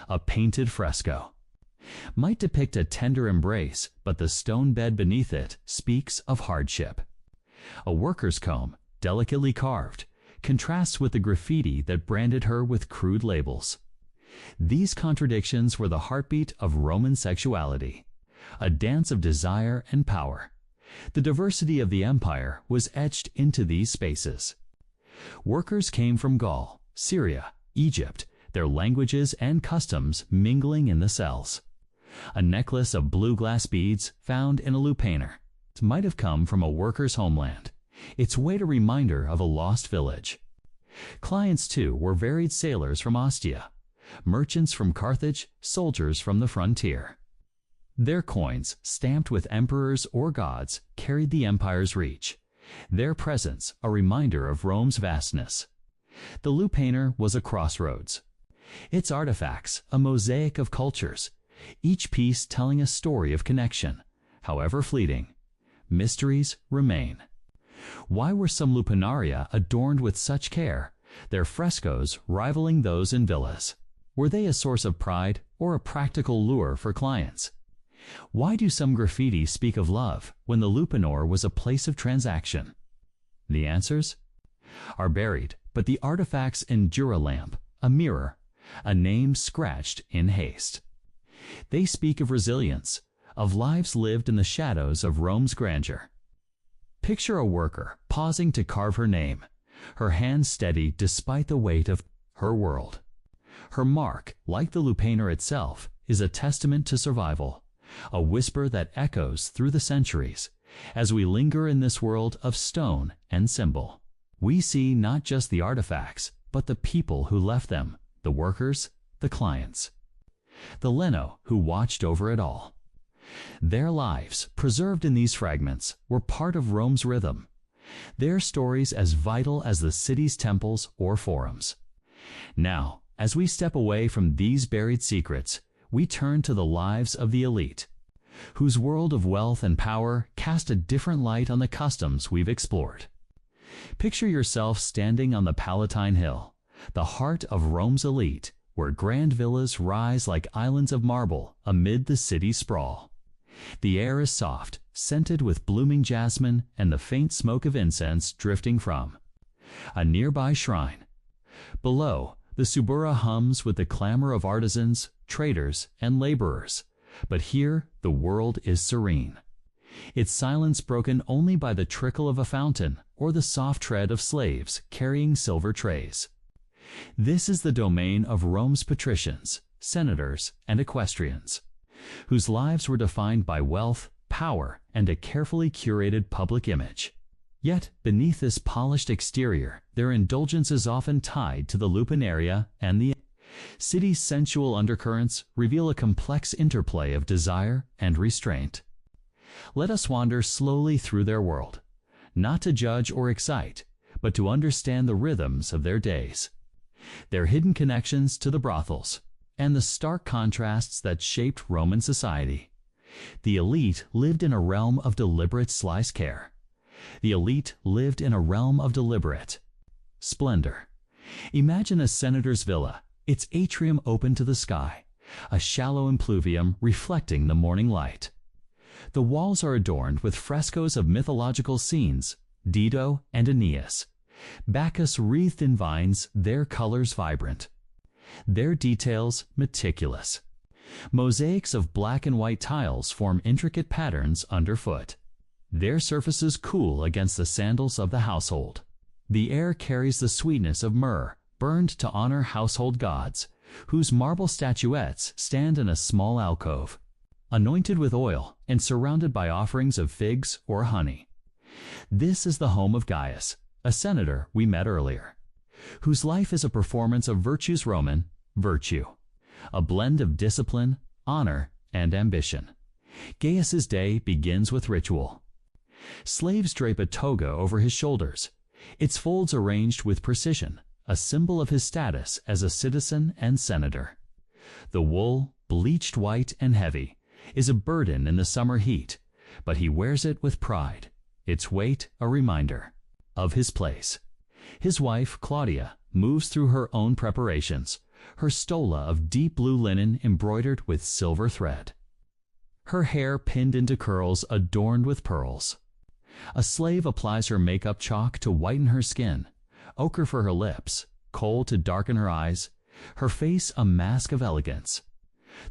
A painted fresco might depict a tender embrace, but the stone bed beneath it speaks of hardship. A worker's comb, delicately carved, contrasts with the graffiti that branded her with crude labels. These contradictions were the heartbeat of Roman sexuality, a dance of desire and power. The diversity of the empire was etched into these spaces. Workers came from Gaul, Syria, Egypt, their languages and customs mingling in the cells. A necklace of blue glass beads found in a lupaner might have come from a worker's homeland, its weight a reminder of a lost village. Clients, too, were varied sailors from Ostia, merchants from Carthage, soldiers from the frontier. Their coins, stamped with emperors or gods, carried the empire's reach, their presence a reminder of Rome's vastness. The lupaner was a crossroads, its artifacts a mosaic of cultures, each piece telling a story of connection, however fleeting. Mysteries remain. Why were some luminaria adorned with such care, their frescoes rivaling those in villas? Were they a source of pride or a practical lure for clients? Why do some graffiti speak of love when the lupanor was a place of transaction? The answers are buried, but the artifacts endure: a lamp, a mirror, a name scratched in haste. They speak of resilience, of lives lived in the shadows of Rome's grandeur. Picture a worker pausing to carve her name, her hands steady despite the weight of her world. Her mark, like the lupaner itself, is a testament to survival, a whisper that echoes through the centuries. As we linger in this world of stone and symbol, we see not just the artifacts, but the people who left them, the workers, the clients, the Leno who watched over it all. Their lives, preserved in these fragments, were part of Rome's rhythm, their stories as vital as the city's temples or forums. Now, as we step away from these buried secrets, we turn to the lives of the elite, whose world of wealth and power cast a different light on the customs we've explored. Picture yourself standing on the Palatine Hill, the heart of Rome's elite, where grand villas rise like islands of marble amid the city's sprawl. The air is soft, scented with blooming jasmine and the faint smoke of incense drifting from a nearby shrine. Below, the Subura hums with the clamor of artisans, traders, and laborers. But here, the world is serene, its silence broken only by the trickle of a fountain or the soft tread of slaves carrying silver trays. This is the domain of Rome's patricians, senators, and equestrians, whose lives were defined by wealth, power, and a carefully curated public image. Yet, beneath this polished exterior, their indulgence is often tied to the lupaneria, and the city's sensual undercurrents reveal a complex interplay of desire and restraint. Let us wander slowly through their world, not to judge or excite, but to understand the rhythms of their days, their hidden connections to the brothels, and the stark contrasts that shaped Roman society. The elite lived in a realm of deliberate slice care. The elite lived in a realm of deliberate splendor. Imagine a senator's villa, its atrium open to the sky, a shallow impluvium reflecting the morning light. The walls are adorned with frescoes of mythological scenes, Dido and Aeneas, Bacchus wreathed in vines, their colors vibrant, their details meticulous. Mosaics of black and white tiles form intricate patterns underfoot. Their surfaces cool against the sandals of the household. The air carries the sweetness of myrrh, burned to honor household gods, whose marble statuettes stand in a small alcove, anointed with oil and surrounded by offerings of figs or honey. This is the home of Gaius, a senator we met earlier, whose life is a performance of virtues Roman, virtue, a blend of discipline, honor, and ambition. Gaius's day begins with ritual. Slaves drape a toga over his shoulders, its folds arranged with precision, a symbol of his status as a citizen and senator. The wool, bleached white and heavy, is a burden in the summer heat, but he wears it with pride, its weight a reminder of his place. His wife, Claudia, moves through her own preparations, her stola of deep blue linen embroidered with silver thread, her hair pinned into curls adorned with pearls. A slave applies her makeup chalk to whiten her skin, ochre for her lips, kohl to darken her eyes, her face a mask of elegance.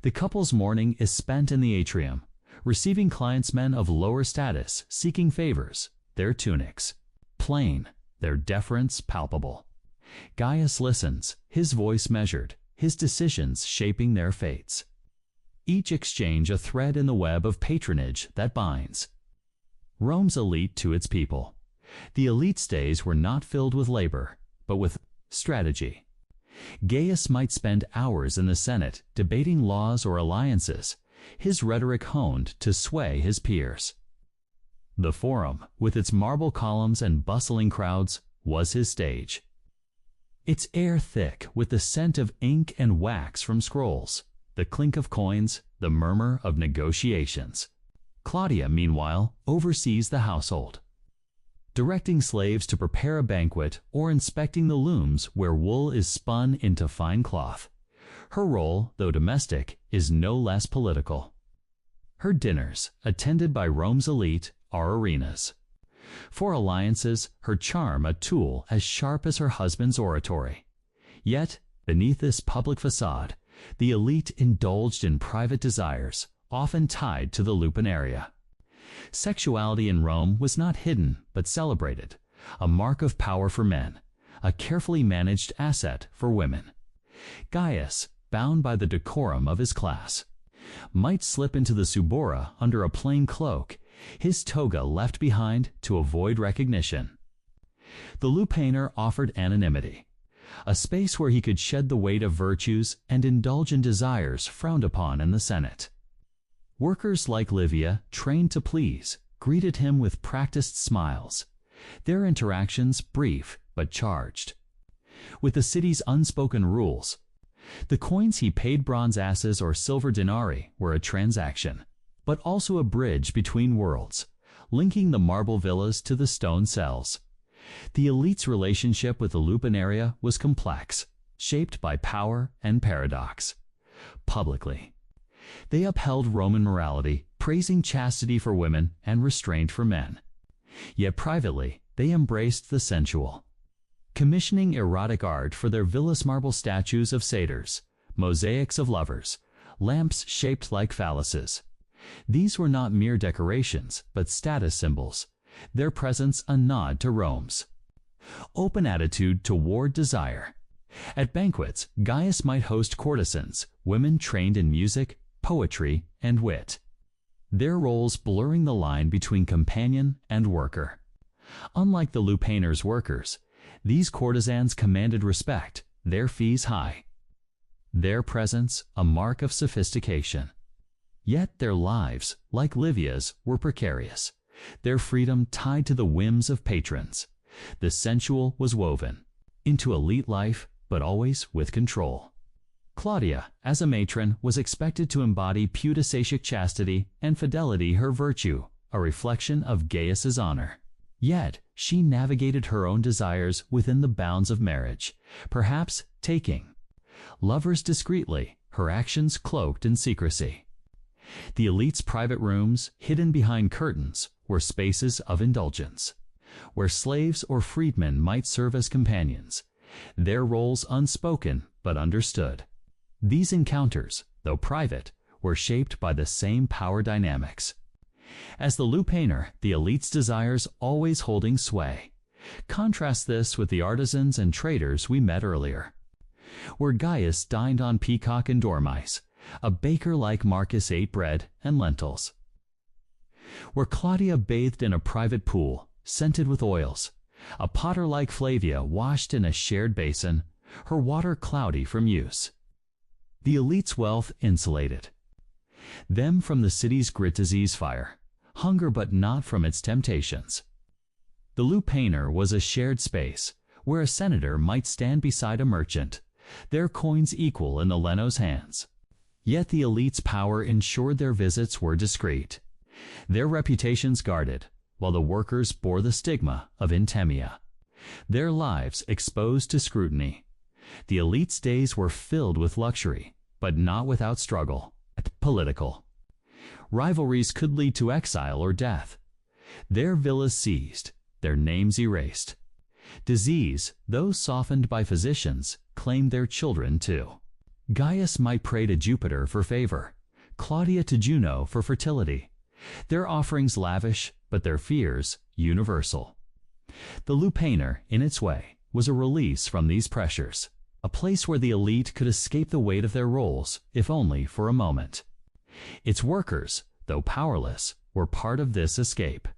The couple's morning is spent in the atrium, receiving clients men of lower status seeking favors, their tunics plain, their deference palpable. Gaius listens, his voice measured, his decisions shaping their fates. Each exchange a thread in the web of patronage that binds Rome's elite to its people. The elite's days were not filled with labor, but with strategy. Gaius might spend hours in the Senate debating laws or alliances, his rhetoric honed to sway his peers. The Forum, with its marble columns and bustling crowds, was his stage. Its air thick with the scent of ink and wax from scrolls, the clink of coins, the murmur of negotiations. Claudia, meanwhile, oversees the household, directing slaves to prepare a banquet or inspecting the looms where wool is spun into fine cloth. Her role, though domestic, is no less political. Her dinners, attended by Rome's elite, are arenas. For alliances, her charm a tool as sharp as her husband's oratory. Yet, beneath this public facade, the elite indulged in private desires, often tied to the lupanaria. Sexuality in Rome was not hidden but celebrated, a mark of power for men, a carefully managed asset for women. Gaius, bound by the decorum of his class, might slip into the subura under a plain cloak, his toga left behind to avoid recognition. The lupanar offered anonymity, a space where he could shed the weight of virtues and indulge in desires frowned upon in the Senate. Workers like Livia, trained to please, greeted him with practiced smiles, their interactions brief but charged. With the city's unspoken rules, the coins he paid bronze asses or silver denarii were a transaction, but also a bridge between worlds, linking the marble villas to the stone cells. The elite's relationship with the lupanaria was complex, shaped by power and paradox. Publicly, they upheld Roman morality, praising chastity for women and restraint for men. Yet privately, they embraced the sensual, commissioning erotic art for their villous marble statues of satyrs, mosaics of lovers, lamps shaped like phalluses. These were not mere decorations, but status symbols, their presence a nod to Rome's open attitude toward desire. At banquets, Gaius might host courtesans, women trained in music, poetry, and wit, their roles blurring the line between companion and worker. Unlike the lupanar's workers, these courtesans commanded respect, their fees high, their presence a mark of sophistication. Yet their lives, like Livia's, were precarious, their freedom tied to the whims of patrons. The sensual was woven into elite life, but always with control. Claudia, as a matron, was expected to embody pudicatious chastity and fidelity, her virtue, a reflection of Gaius's honor. Yet she navigated her own desires within the bounds of marriage, perhaps taking lovers discreetly, her actions cloaked in secrecy. The elite's private rooms, hidden behind curtains, were spaces of indulgence, where slaves or freedmen might serve as companions, their roles unspoken but understood. These encounters, though private, were shaped by the same power dynamics. As the lupanar, the elite's desires always holding sway. Contrast this with the artisans and traders we met earlier. Where Gaius dined on peacock and dormice, a baker like Marcus ate bread and lentils. Where Claudia bathed in a private pool, scented with oils, a potter like Flavia washed in a shared basin, her water cloudy from use. The elite's wealth insulated them from the city's grit disease fire, hunger but not from its temptations. The lupanar was a shared space, where a senator might stand beside a merchant, their coins equal in the leno's hands. Yet the elite's power ensured their visits were discreet, their reputations guarded, while the workers bore the stigma of intemia, their lives exposed to scrutiny. The elite's days were filled with luxury, but not without struggle. Political rivalries could lead to exile or death. Their villas seized, their names erased. Disease, though softened by physicians, claimed their children too. Gaius might pray to Jupiter for favor, Claudia to Juno for fertility. Their offerings lavish, but their fears universal. The lupanar, in its way, was a release from these pressures, a place where the elite could escape the weight of their roles, if only for a moment. Its workers, though powerless, were part of this escape.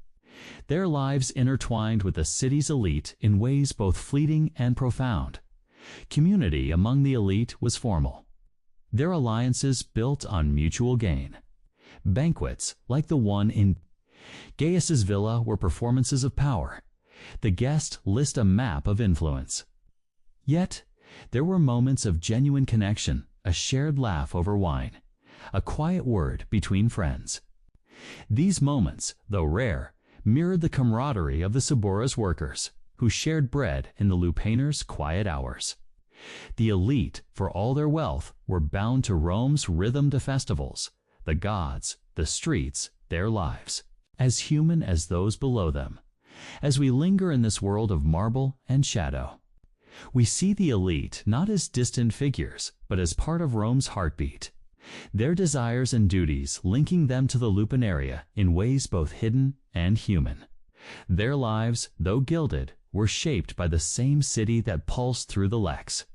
Their lives intertwined with the city's elite in ways both fleeting and profound. Community among the elite was formal, their alliances built on mutual gain. Banquets, like the one in Gaius's villa, were performances of power. The guest list a map of influence. Yet, there were moments of genuine connection, a shared laugh over wine, a quiet word between friends. These moments, though rare, mirrored the camaraderie of the Suburra's workers, who shared bread in the lupanar's quiet hours. The elite, for all their wealth, were bound to Rome's rhythm to festivals, the gods, the streets, their lives, as human as those below them. As we linger in this world of marble and shadow, we see the elite not as distant figures, but as part of Rome's heartbeat, their desires and duties linking them to the lupanaria in ways both hidden and human. Their lives, though gilded, were shaped by the same city that pulsed through the Lex.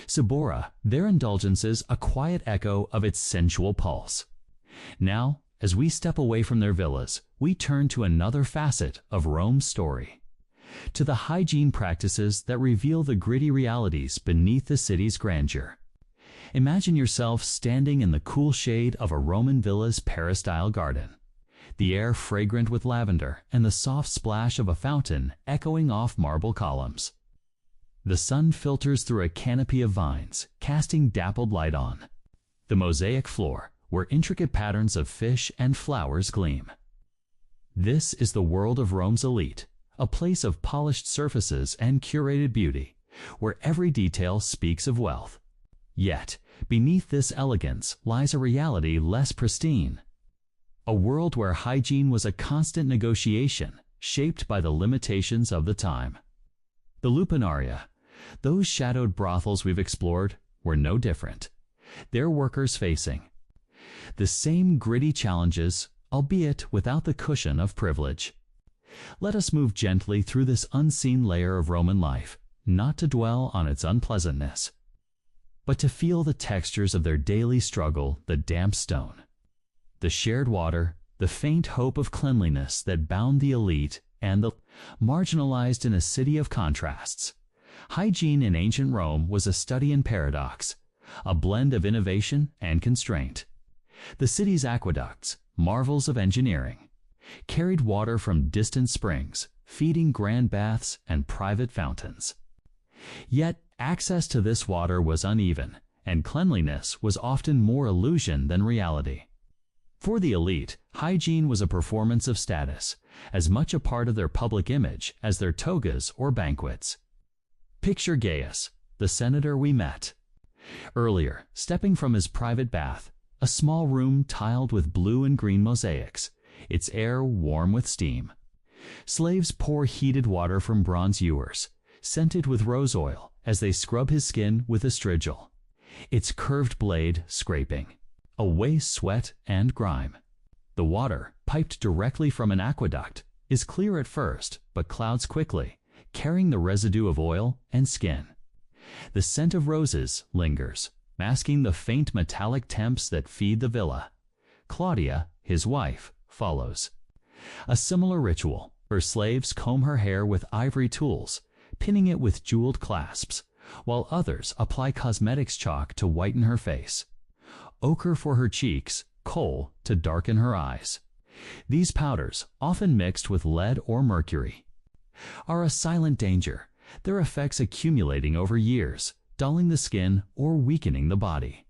Suburra, their indulgences a quiet echo of its sensual pulse. Now, as we step away from their villas, we turn to another facet of Rome's story, to the hygiene practices that reveal the gritty realities beneath the city's grandeur. Imagine yourself standing in the cool shade of a Roman villa's peristyle garden, the air fragrant with lavender and the soft splash of a fountain echoing off marble columns. The sun filters through a canopy of vines, casting dappled light on the mosaic floor, where intricate patterns of fish and flowers gleam. This is the world of Rome's elite, a place of polished surfaces and curated beauty, where every detail speaks of wealth. Yet, beneath this elegance lies a reality less pristine, a world where hygiene was a constant negotiation, shaped by the limitations of the time. The lupanaria, those shadowed brothels we've explored, were no different, their workers facing the same gritty challenges, albeit without the cushion of privilege. Let us move gently through this unseen layer of Roman life, not to dwell on its unpleasantness, but to feel the textures of their daily struggle, the damp stone, the shared water, the faint hope of cleanliness that bound the elite and the marginalized in a city of contrasts. Hygiene in ancient Rome was a study in paradox, a blend of innovation and constraint. The city's aqueducts, marvels of engineering, carried water from distant springs, feeding grand baths and private fountains. Yet, access to this water was uneven, and cleanliness was often more illusion than reality. For the elite, hygiene was a performance of status, as much a part of their public image as their togas or banquets. Picture Gaius, the senator we met earlier, stepping from his private bath, a small room tiled with blue and green mosaics, its air warm with steam. Slaves pour heated water from bronze ewers, scented with rose oil, as they scrub his skin with a strigil. its curved blade scraping, away sweat and grime. The water, piped directly from an aqueduct, is clear at first but clouds quickly, carrying the residue of oil and skin. The scent of roses lingers, masking the faint metallic temps that feed the villa. Claudia, his wife, follows. A similar ritual. Her slaves comb her hair with ivory tools, pinning it with jeweled clasps, while others apply cosmetics chalk to whiten her face. Ochre for her cheeks, kohl to darken her eyes. These powders, often mixed with lead or mercury, are a silent danger, their effects accumulating over years, dulling the skin or weakening the body.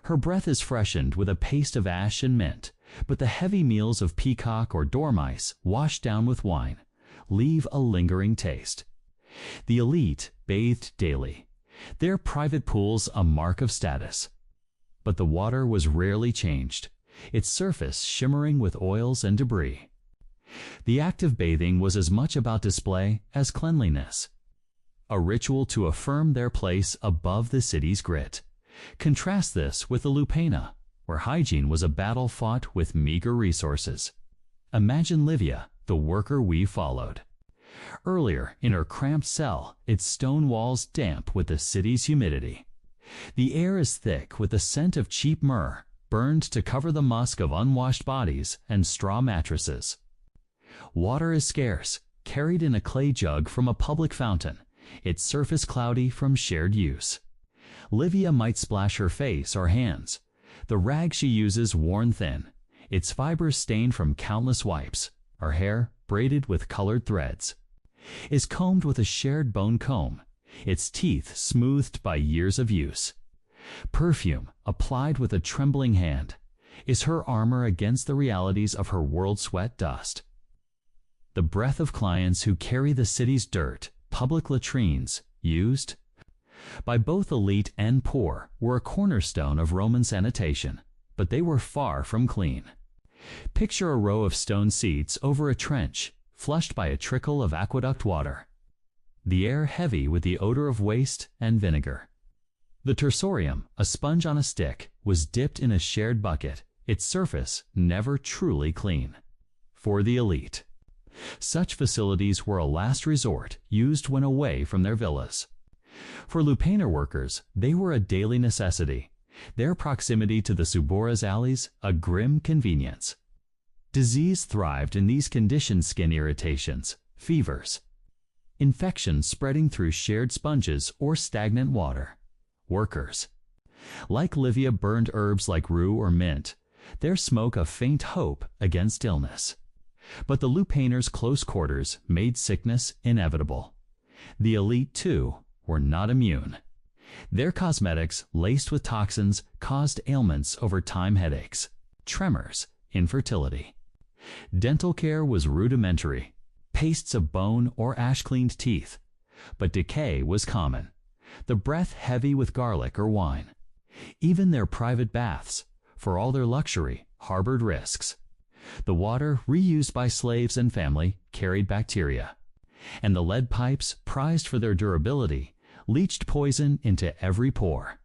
Her breath is freshened with a paste of ash and mint, but the heavy meals of peacock or dormice washed down with wine leave a lingering taste. The elite bathed daily, their private pools a mark of status. But the water was rarely changed, its surface shimmering with oils and debris. The act of bathing was as much about display as cleanliness, a ritual to affirm their place above the city's grit. Contrast this with the Lupena, where hygiene was a battle fought with meager resources. Imagine Livia, the worker we followed. Earlier, in her cramped cell, its stone walls damp with the city's humidity. The air is thick with the scent of cheap myrrh, burned to cover the musk of unwashed bodies and straw mattresses. Water is scarce, carried in a clay jug from a public fountain, its surface cloudy from shared use. Livia might splash her face or hands, the rag she uses worn thin, its fibers stained from countless wipes, her hair, braided with colored threads, is combed with a shared bone comb, its teeth smoothed by years of use. Perfume, applied with a trembling hand, is her armor against the realities of her world-sweat dust. The breath of clients who carry the city's dirt, public latrines, used by both elite and poor, were a cornerstone of Roman sanitation, but they were far from clean. Picture a row of stone seats over a trench, flushed by a trickle of aqueduct water. The air heavy with the odor of waste and vinegar. The tersorium, a sponge on a stick, was dipped in a shared bucket, its surface never truly clean. For the elite, such facilities were a last resort used when away from their villas. For Lupaner workers, they were a daily necessity, their proximity to the Subora's alleys a grim convenience. Disease thrived in these conditioned skin irritations, fevers, infections spreading through shared sponges or stagnant water. Workers, like Livia, burned herbs like rue or mint, their smoke a faint hope against illness. But the Lupaners' close quarters made sickness inevitable. The elite, too, were not immune. Their cosmetics, laced with toxins, caused ailments over time, headaches, tremors, infertility. Dental care was rudimentary, pastes of bone or ash-cleaned teeth. But decay was common, the breath heavy with garlic or wine. Even their private baths, for all their luxury, harbored risks. The water, reused by slaves and family, carried bacteria. And the lead pipes, prized for their durability, leached poison into every pore.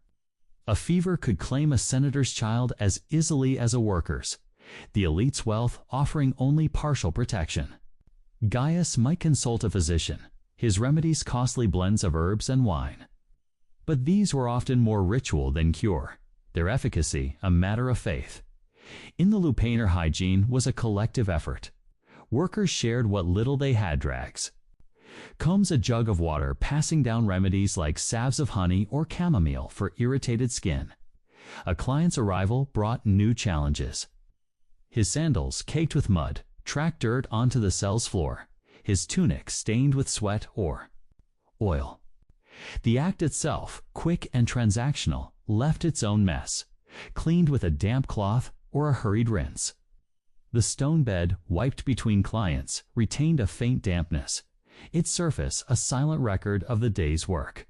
A fever could claim a senator's child as easily as a worker's, the elite's wealth offering only partial protection. Gaius might consult a physician, his remedies costly blends of herbs and wine. But these were often more ritual than cure, their efficacy a matter of faith. In the Lupaner, hygiene was a collective effort. Workers shared what little they had drags. Combs a jug of water, passing down remedies like salves of honey or chamomile for irritated skin. A client's arrival brought new challenges. His sandals, caked with mud, tracked dirt onto the cell's floor, his tunic stained with sweat or oil. The act itself, quick and transactional, left its own mess, cleaned with a damp cloth or a hurried rinse. The stone bed, wiped between clients, retained a faint dampness, its surface a silent record of the day's work.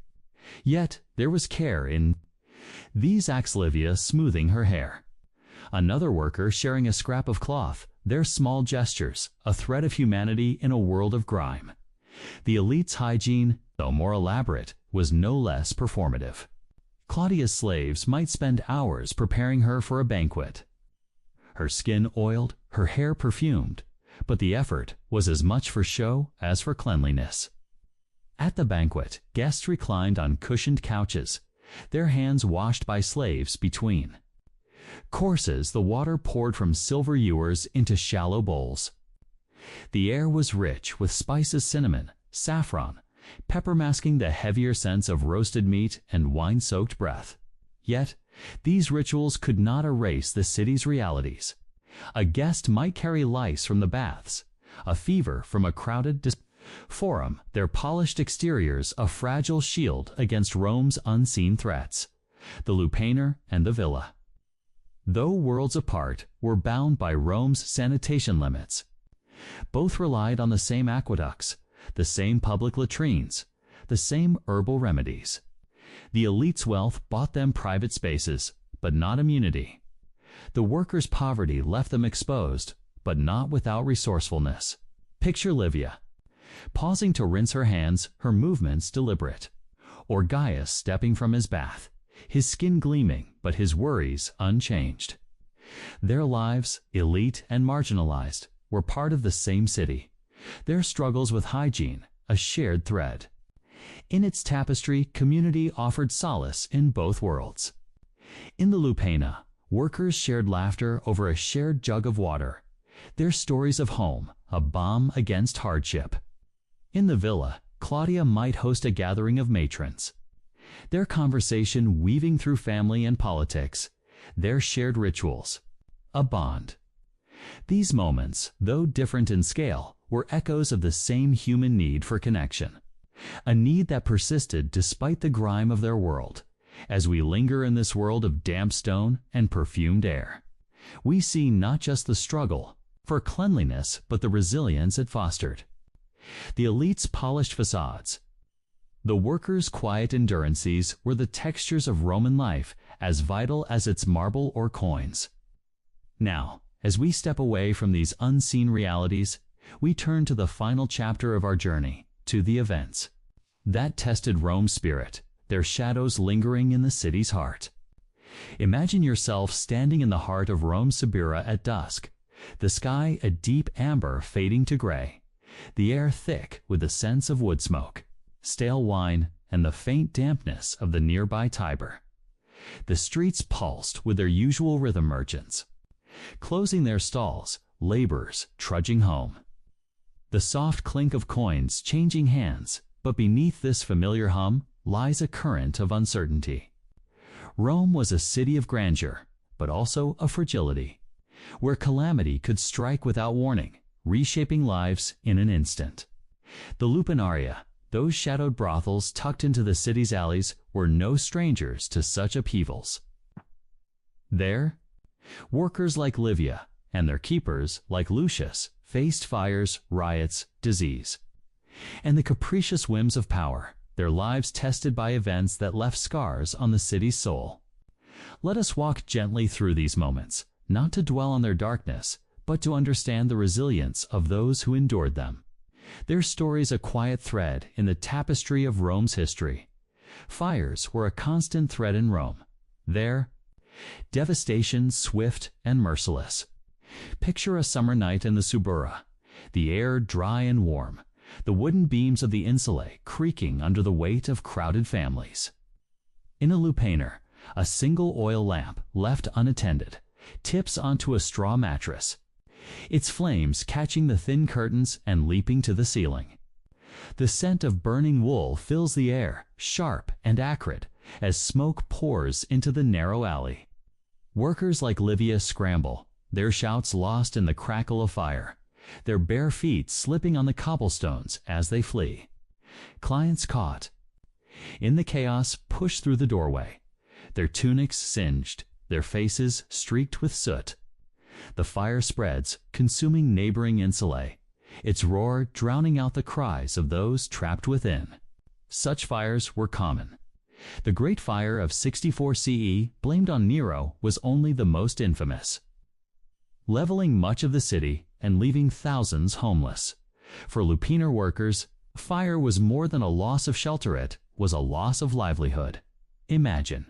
Yet there was care in these acts. Livia smoothing her hair, another worker sharing a scrap of cloth, their small gestures a thread of humanity in a world of grime. The elite's hygiene, though more elaborate, was no less performative. Claudia's slaves might spend hours preparing her for a banquet. Her skin oiled, her hair perfumed, but the effort was as much for show as for cleanliness. At the banquet, guests reclined on cushioned couches, their hands washed by slaves between. Courses, the water poured from silver ewers into shallow bowls. The air was rich with spices, cinnamon, saffron, pepper masking the heavier scents of roasted meat and wine-soaked breath. Yet, these rituals could not erase the city's realities. A guest might carry lice from the baths, a fever from a crowded forum, their polished exteriors a fragile shield against Rome's unseen threats, the lupanar and the villa. Though worlds apart, were bound by Rome's sanitation limits. Both relied on the same aqueducts, the same public latrines, the same herbal remedies. The elite's wealth bought them private spaces, but not immunity. The workers' poverty left them exposed, but not without resourcefulness. Picture Livia, pausing to rinse her hands, her movements deliberate. Or Gaius stepping from his bath, his skin gleaming, but his worries unchanged. Their lives, elite and marginalized, were part of the same city. Their struggles with hygiene, a shared thread. In its tapestry, community offered solace in both worlds. In the Lupana, workers shared laughter over a shared jug of water, their stories of home, a balm against hardship. In the villa, Claudia might host a gathering of matrons, their conversation weaving through family and politics, their shared rituals, a bond. These moments, though different in scale, were echoes of the same human need for connection, a need that persisted despite the grime of their world. As we linger in this world of damp stone and perfumed air, we see not just the struggle for cleanliness, but the resilience it fostered. The elite's polished facades, the workers' quiet endurances were the textures of Roman life, as vital as its marble or coins. Now, as we step away from these unseen realities, we turn to the final chapter of our journey, to the events that tested Rome's spirit, their shadows lingering in the city's heart. Imagine yourself standing in the heart of Rome's Suburra at dusk, the sky a deep amber fading to gray, the air thick with the scents of wood smoke, stale wine, and the faint dampness of the nearby Tiber. The streets pulsed with their usual rhythm merchants, closing their stalls, laborers trudging home. The soft clink of coins changing hands, but beneath this familiar hum lies a current of uncertainty. Rome was a city of grandeur, but also of fragility, where calamity could strike without warning, reshaping lives in an instant. The Lupanaria, those shadowed brothels tucked into the city's alleys, were no strangers to such upheavals. There, workers like Livia, and their keepers like Lucius, faced fires, riots, disease, and the capricious whims of power, their lives tested by events that left scars on the city's soul. Let us walk gently through these moments, not to dwell on their darkness, but to understand the resilience of those who endured them. Their stories a quiet thread in the tapestry of Rome's history. Fires were a constant thread in Rome. There, devastation swift and merciless. Picture a summer night in the Suburra, the air dry and warm, the wooden beams of the insulae creaking under the weight of crowded families. In a lupanar, a single oil lamp, left unattended, tips onto a straw mattress, its flames catching the thin curtains and leaping to the ceiling. The scent of burning wool fills the air, sharp and acrid, as smoke pours into the narrow alley. Workers like Livia scramble, their shouts lost in the crackle of fire, their bare feet slipping on the cobblestones as they flee. Clients caught in the chaos push through the doorway, their tunics singed, their faces streaked with soot. The fire spreads, consuming neighboring insulae, its roar drowning out the cries of those trapped within. Such fires were common. The Great Fire of 64 CE, blamed on Nero, was only the most infamous, leveling much of the city and leaving thousands homeless. For lupanar workers, fire was more than a loss of shelter, it was a loss of livelihood. Imagine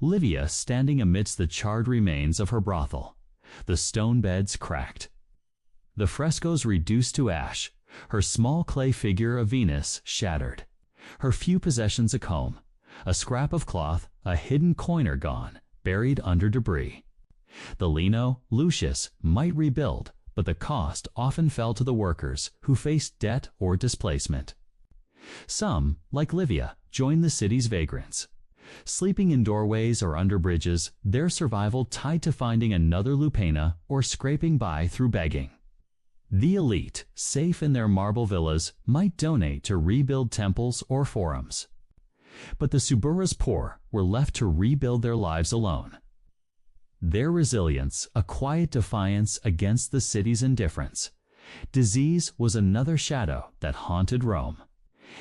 Livia standing amidst the charred remains of her brothel, the stone beds cracked, the frescoes reduced to ash, her small clay figure of Venus shattered, her few possessions a comb, a scrap of cloth, a hidden coiner gone, buried under debris. The Lino, Lucius, might rebuild, but the cost often fell to the workers who faced debt or displacement. Some, like Livia, joined the city's vagrants. Sleeping in doorways or under bridges, their survival tied to finding another Lupena or scraping by through begging. The elite, safe in their marble villas, might donate to rebuild temples or forums. But the Subura's poor were left to rebuild their lives alone. Their resilience, a quiet defiance against the city's indifference. Disease was another shadow that haunted Rome,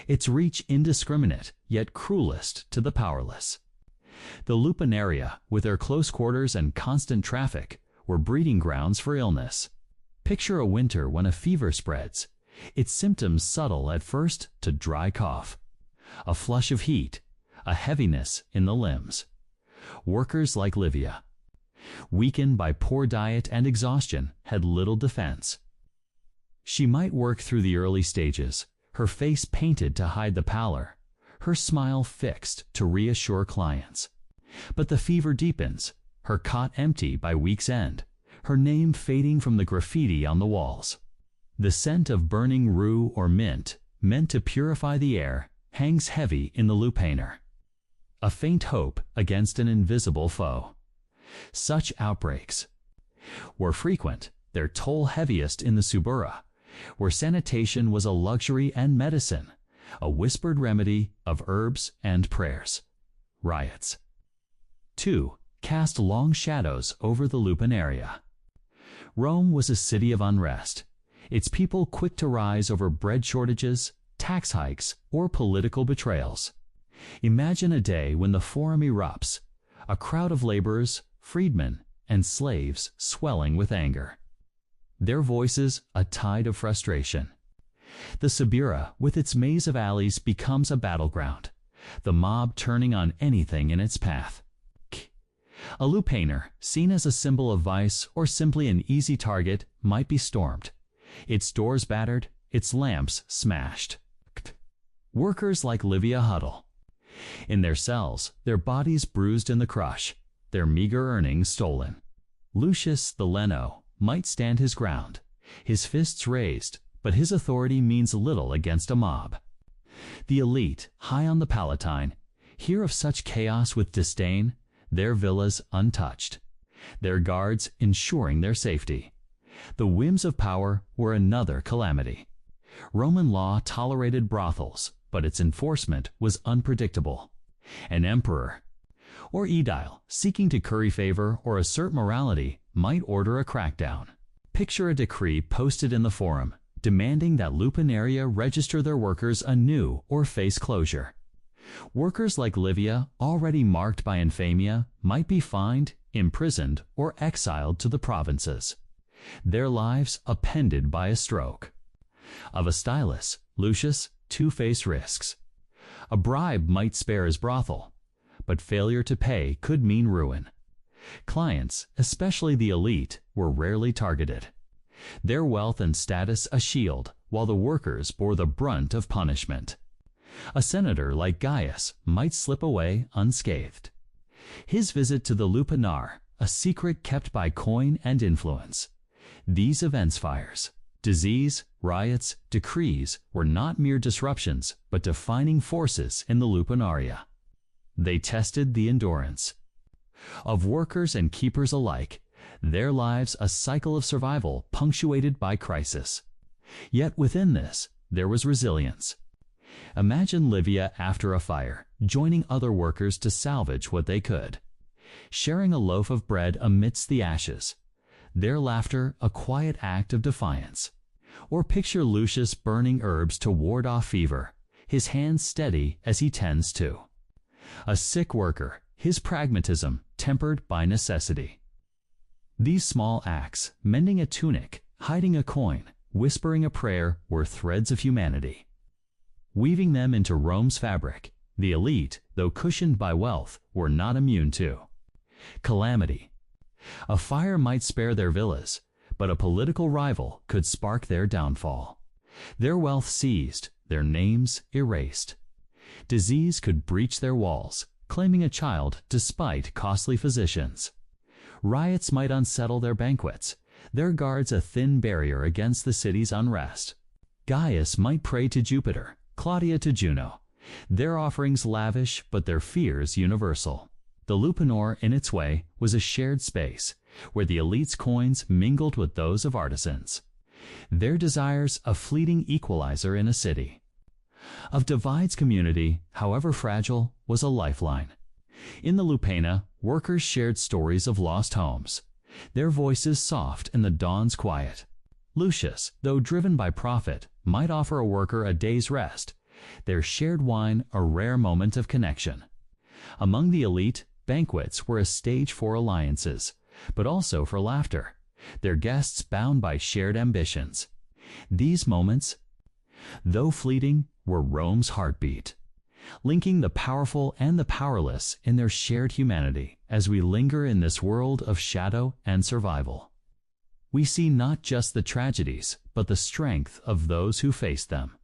its reach indiscriminate, yet cruelest to the powerless. The Lupaneria, with their close quarters and constant traffic, were breeding grounds for illness. Picture a winter when a fever spreads, its symptoms subtle at first to dry cough, a flush of heat, a heaviness in the limbs. Workers like Livia, weakened by poor diet and exhaustion, had little defense. She might work through the early stages, her face painted to hide the pallor, her smile fixed to reassure clients. But the fever deepens, her cot empty by week's end, her name fading from the graffiti on the walls. The scent of burning rue or mint, meant to purify the air, hangs heavy in the Lupaner, a faint hope against an invisible foe. Such outbreaks were frequent, their toll heaviest in the Subura, where sanitation was a luxury and medicine, a whispered remedy of herbs and prayers. Riots, too, cast long shadows over the Lupaneria. Rome was a city of unrest, its people quick to rise over bread shortages, tax hikes, or political betrayals. Imagine a day when the Forum erupts, a crowd of laborers, freedmen, and slaves swelling with anger. Their voices a tide of frustration. The Subura, with its maze of alleys, becomes a battleground, the mob turning on anything in its path. A Lupaner, seen as a symbol of vice or simply an easy target, might be stormed, its doors battered, its lamps smashed. Workers like Livia huddle in their cells, their bodies bruised in the crush, their meager earnings stolen. Lucius the Leno might stand his ground, his fists raised, but his authority means little against a mob. The elite, high on the Palatine, hear of such chaos with disdain, their villas untouched, their guards ensuring their safety. The whims of power were another calamity. Roman law tolerated brothels, but its enforcement was unpredictable. An emperor or aedile seeking to curry favor or assert morality might order a crackdown. Picture a decree posted in the Forum, demanding that Lupaneria register their workers anew or face closure. Workers like Livia, already marked by infamia, might be fined, imprisoned, or exiled to the provinces, their lives appended by a stroke. Of a stylus, Lucius, two-faced risks. A bribe might spare his brothel, but failure to pay could mean ruin. Clients, especially the elite, were rarely targeted, their wealth and status a shield, while the workers bore the brunt of punishment. A senator like Gaius might slip away unscathed. His visit to the Lupanar, a secret kept by coin and influence. These events fires, disease, riots, decrees were not mere disruptions, but defining forces in the Lupanaria. They tested the endurance of workers and keepers alike, their lives a cycle of survival punctuated by crisis. Yet within this, there was resilience. Imagine Livia after a fire, joining other workers to salvage what they could, sharing a loaf of bread amidst the ashes, their laughter a quiet act of defiance. Or picture Lucius burning herbs to ward off fever, his hands steady as he tends to a sick worker, his pragmatism tempered by necessity. These small acts, mending a tunic, hiding a coin, whispering a prayer, were threads of humanity. Weaving them into Rome's fabric, The elite, though cushioned by wealth, were not immune to calamity. A fire might spare their villas, but a political rival could spark their downfall. Their wealth seized, their names erased. Disease could breach their walls, claiming a child despite costly physicians. Riots might unsettle their banquets, their guards a thin barrier against the city's unrest. Gaius might pray to Jupiter, Claudia to Juno, their offerings lavish but their fears universal. The lupanor, in its way, was a shared space, where the elite's coins mingled with those of artisans. Their desires a fleeting equalizer in a city. Of divides community, however fragile, was a lifeline. In the Lupana, workers shared stories of lost homes, their voices soft in the dawn's quiet. Lucius, though driven by profit, might offer a worker a day's rest, their shared wine a rare moment of connection. Among the elite, banquets were a stage for alliances, but also for laughter, their guests bound by shared ambitions. These moments, though fleeting, were Rome's heartbeat, linking the powerful and the powerless in their shared humanity as we linger in this world of shadow and survival. We see not just the tragedies, but the strength of those who faced them.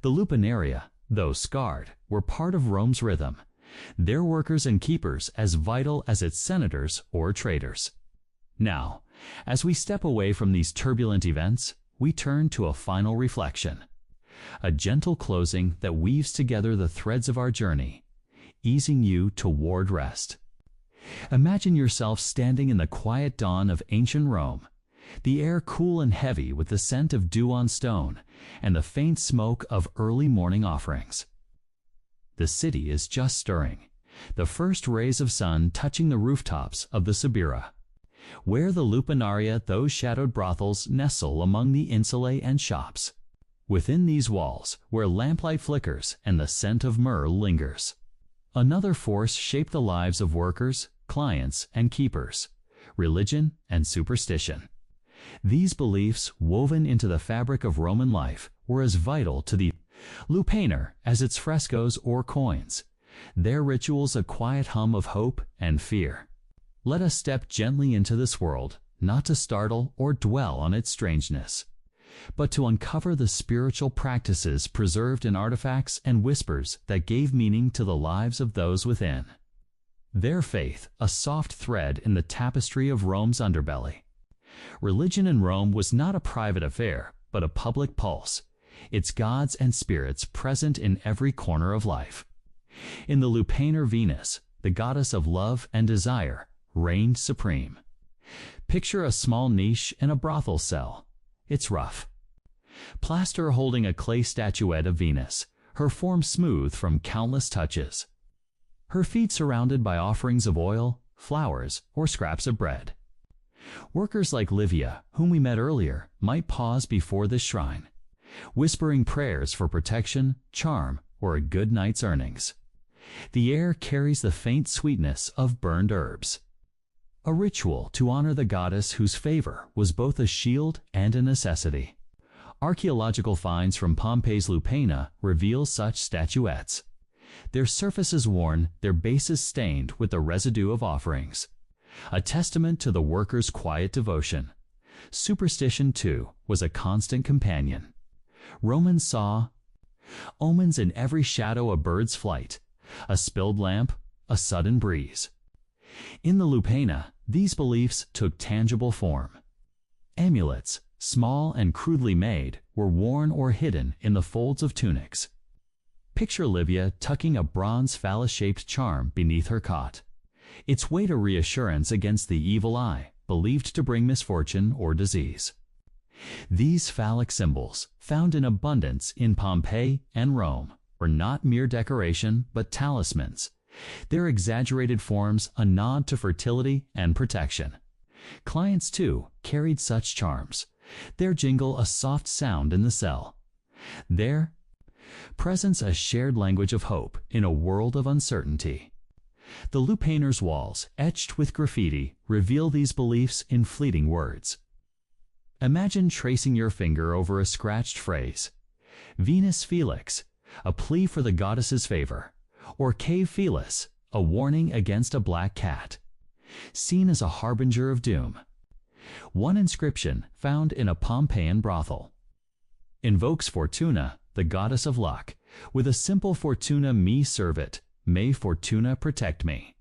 The Lupanaria, though scarred, were part of Rome's rhythm, their workers and keepers as vital as its senators or traders. Now, as we step away from these turbulent events, we turn to a final reflection, a gentle closing that weaves together the threads of our journey, easing you toward rest. Imagine yourself standing in the quiet dawn of ancient Rome, the air cool and heavy with the scent of dew on stone and the faint smoke of early morning offerings. The city is just stirring, the first rays of sun touching the rooftops of the Subira, where the Lupanaria, those shadowed brothels, nestle among the insulae and shops. Within these walls, where lamplight flickers and the scent of myrrh lingers, another force shaped the lives of workers, clients, and keepers: religion and superstition. These beliefs, woven into the fabric of Roman life, were as vital to the Lupanar as its frescoes or coins, their rituals a quiet hum of hope and fear. Let us step gently into this world, not to startle or dwell on its strangeness, but to uncover the spiritual practices preserved in artifacts and whispers that gave meaning to the lives of those within. Their faith, a soft thread in the tapestry of Rome's underbelly. Religion in Rome was not a private affair, but a public pulse, its gods and spirits present in every corner of life. In the Lupanar, Venus, the goddess of love and desire, reigned supreme. Picture a small niche in a brothel cell. It's rough. Plaster holding a clay statuette of Venus, her form smooth from countless touches. Her feet surrounded by offerings of oil, flowers, or scraps of bread. Workers like Livia, whom we met earlier, might pause before this shrine, whispering prayers for protection, charm, or a good night's earnings. The air carries the faint sweetness of burned herbs, a ritual to honor the goddess whose favor was both a shield and a necessity. Archaeological finds from Pompeii's Lupana reveal such statuettes, their surfaces worn, their bases stained with the residue of offerings, a testament to the workers' quiet devotion. Superstition, too, was a constant companion. Romans saw omens in every shadow: a bird's flight, a spilled lamp, a sudden breeze. In the Lupana, these beliefs took tangible form. Amulets, small and crudely made, were worn or hidden in the folds of tunics. Picture Livia tucking a bronze phallus-shaped charm beneath her cot, its weight a reassurance against the evil eye, believed to bring misfortune or disease. These phallic symbols, found in abundance in Pompeii and Rome, were not mere decoration but talismans, their exaggerated forms a nod to fertility and protection. Clients, too, carried such charms, their jingle a soft sound in the cell, their presence a shared language of hope in a world of uncertainty. The Lupanar's walls, etched with graffiti, reveal these beliefs in fleeting words. Imagine tracing your finger over a scratched phrase: Venus Felix, a plea for the goddess's favor, or cave felis, a warning against a black cat, seen as a harbinger of doom. One inscription found in a Pompeian brothel invokes Fortuna, the goddess of luck, with a simple Fortuna me servet, may Fortuna protect me.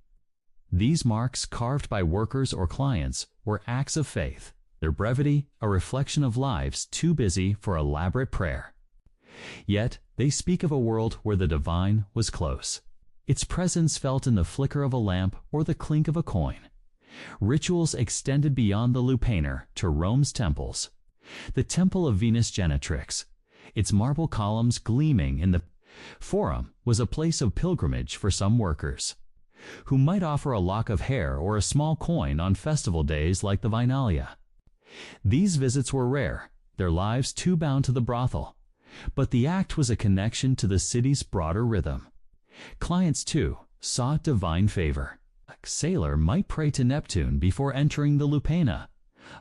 These marks, carved by workers or clients, were acts of faith, their brevity a reflection of lives too busy for elaborate prayer. Yet they speak of a world where the divine was close, its presence felt in the flicker of a lamp or the clink of a coin. Rituals extended beyond the lupanar to Rome's temples. The Temple of Venus Genetrix, its marble columns gleaming in the Forum, was a place of pilgrimage for some workers, who might offer a lock of hair or a small coin on festival days like the Vinalia. These visits were rare, their lives too bound to the brothel, but the act was a connection to the city's broader rhythm. Clients, too, sought divine favor. A sailor might pray to Neptune before entering the Lupana,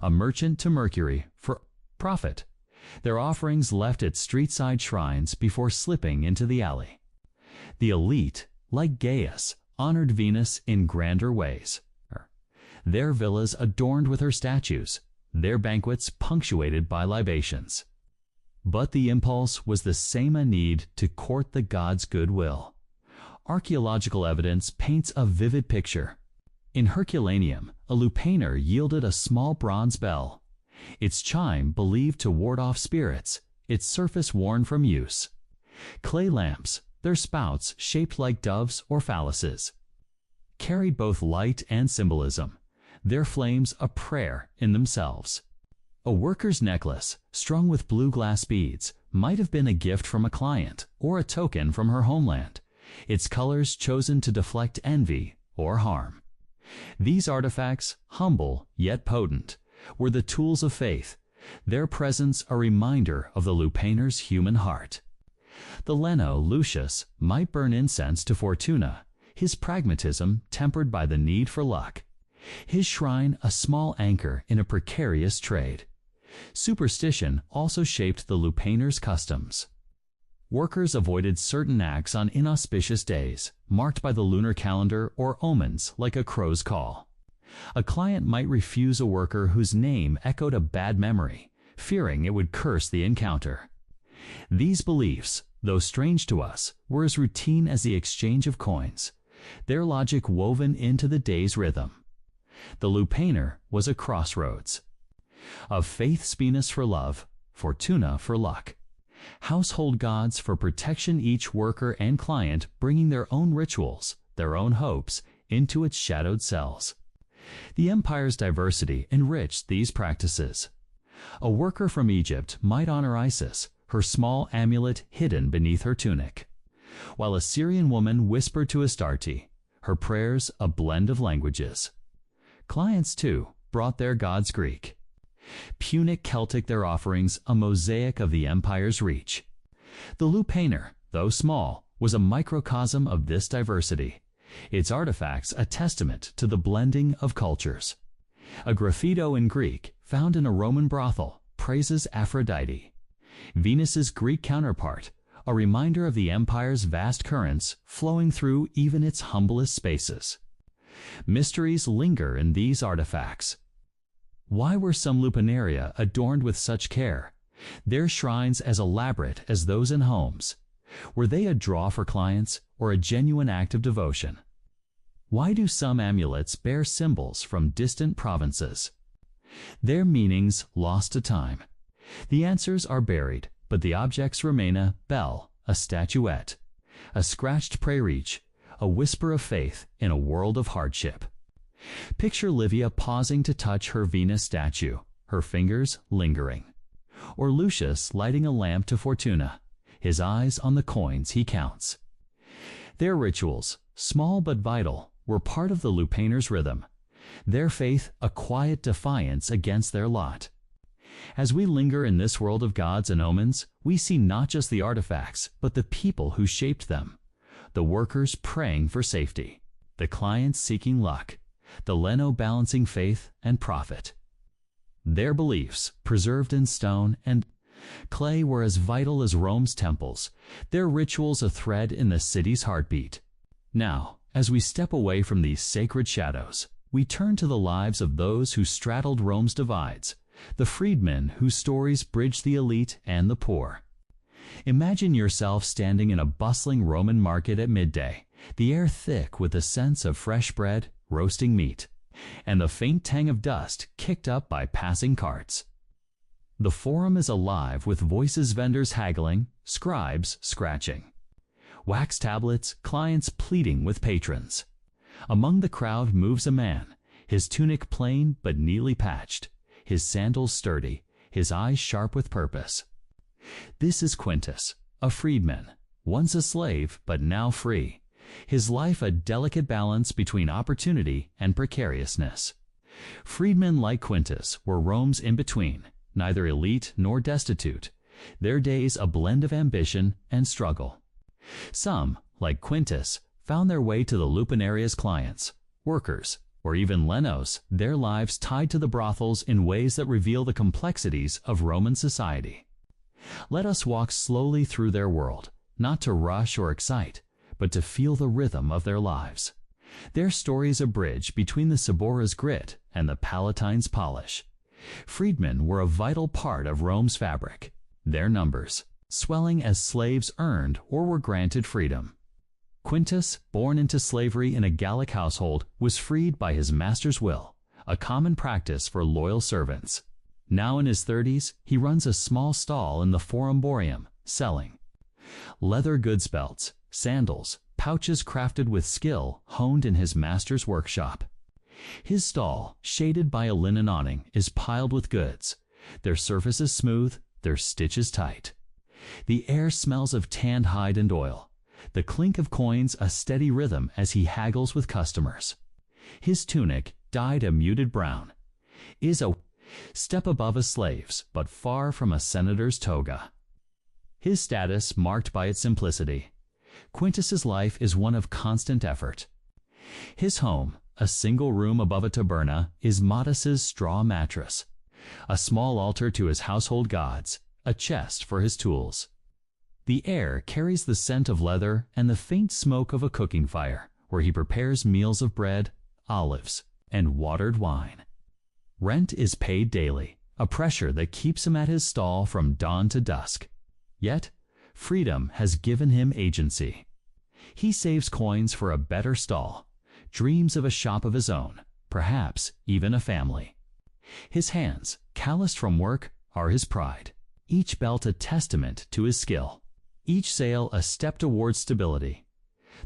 a merchant to Mercury for profit, their offerings left at street-side shrines before slipping into the alley. The elite, like Gaius, honored Venus in grander ways, their villas adorned with her statues, their banquets punctuated by libations. But the impulse was the same, a need to court the gods' goodwill. Archaeological evidence paints a vivid picture. In Herculaneum, a lupanar yielded a small bronze bell, its chime believed to ward off spirits, its surface worn from use. Clay lamps, their spouts shaped like doves or phalluses, carried both light and symbolism, their flames a prayer in themselves. A worker's necklace, strung with blue glass beads, might have been a gift from a client or a token from her homeland, its colors chosen to deflect envy or harm. These artifacts, humble yet potent, were the tools of faith, their presence a reminder of the lupanar's human heart. The Leno Lucius might burn incense to Fortuna, his pragmatism tempered by the need for luck, his shrine a small anchor in a precarious trade. Superstition also shaped the lupanar's customs. Workers avoided certain acts on inauspicious days, marked by the lunar calendar or omens like a crow's call. A client might refuse a worker whose name echoed a bad memory, fearing it would curse the encounter. These beliefs, though strange to us, were as routine as the exchange of coins, their logic woven into the day's rhythm. The lupanar was a crossroads. Of faith's Venus for love, Fortuna for luck. Household gods for protection, each worker and client bringing their own rituals, their own hopes, into its shadowed cells. The empire's diversity enriched these practices. A worker from Egypt might honor Isis, her small amulet hidden beneath her tunic, while a Syrian woman whispered to Astarte, her prayers a blend of languages. Clients, too, brought their gods Greek. Punic Celtic, their offerings a mosaic of the empire's reach. The lupanar, though small, was a microcosm of this diversity, its artifacts a testament to the blending of cultures. A graffito in Greek, found in a Roman brothel, praises Aphrodite, Venus's Greek counterpart, a reminder of the empire's vast currents flowing through even its humblest spaces. Mysteries linger in these artifacts. Why were some lupanaria adorned with such care, their shrines as elaborate as those in homes? Were they a draw for clients or a genuine act of devotion? Why do some amulets bear symbols from distant provinces? Their meanings lost to time. The answers are buried, but the objects remain: a bell, a statuette, a scratched prayer-reach, a whisper of faith in a world of hardship. Picture Livia pausing to touch her Venus statue, her fingers lingering. Or Lucius lighting a lamp to Fortuna, his eyes on the coins he counts. Their rituals, small but vital, were part of the lupanar's rhythm, their faith a quiet defiance against their lot. As we linger in this world of gods and omens, we see not just the artifacts, but the people who shaped them. The workers praying for safety, the clients seeking luck, the Leno balancing faith and profit. Their beliefs, preserved in stone and clay, were as vital as Rome's temples, their rituals a thread in the city's heartbeat, Now, as we step away from these sacred shadows, we turn to the lives of those who straddled Rome's divides, the freedmen whose stories bridge the elite and the poor. Imagine yourself standing in a bustling Roman market at midday, the air thick with the scents of fresh bread, roasting meat, and the faint tang of dust kicked up by passing carts. The forum is alive with voices, vendors haggling, scribes scratching, wax tablets, clients pleading with patrons. Among the crowd moves a man, his tunic plain but neatly patched, his sandals sturdy, his eyes sharp with purpose. This is Quintus, a freedman, once a slave but now free, his life a delicate balance between opportunity and precariousness. Freedmen like Quintus were Rome's in-between, neither elite nor destitute, their days a blend of ambition and struggle. Some, like Quintus, found their way to the Lupinaria's clients, workers, or even lenos, their lives tied to the brothels in ways that reveal the complexities of Roman society. Let us walk slowly through their world, not to rush or excite, but to feel the rhythm of their lives. Their story is a bridge between the Sabora's grit and the Palatine's polish. Freedmen were a vital part of Rome's fabric, their numbers swelling as slaves earned or were granted freedom. Quintus, born into slavery in a Gallic household, was freed by his master's will, a common practice for loyal servants. Now in his 30s, he runs a small stall in the Forum Boarium, selling leather goods belts, sandals, pouches crafted with skill honed in his master's workshop. His stall, shaded by a linen awning, is piled with goods, their surfaces smooth, their stitches tight. The air smells of tanned hide and oil, the clink of coins a steady rhythm as he haggles with customers. His tunic, dyed a muted brown, is a step above a slave's, but far from a senator's toga. His status marked by its simplicity. Quintus's life is one of constant effort. His home, a single room above a taberna, is Modus's straw mattress, a small altar to his household gods, a chest for his tools. The air carries the scent of leather and the faint smoke of a cooking fire, where he prepares meals of bread, olives, and watered wine. Rent is paid daily, a pressure that keeps him at his stall from dawn to dusk. Yet, freedom has given him agency. He saves coins for a better stall, dreams of a shop of his own, perhaps even a family. His hands, calloused from work, are his pride, each belt a testament to his skill, each sail a step towards stability.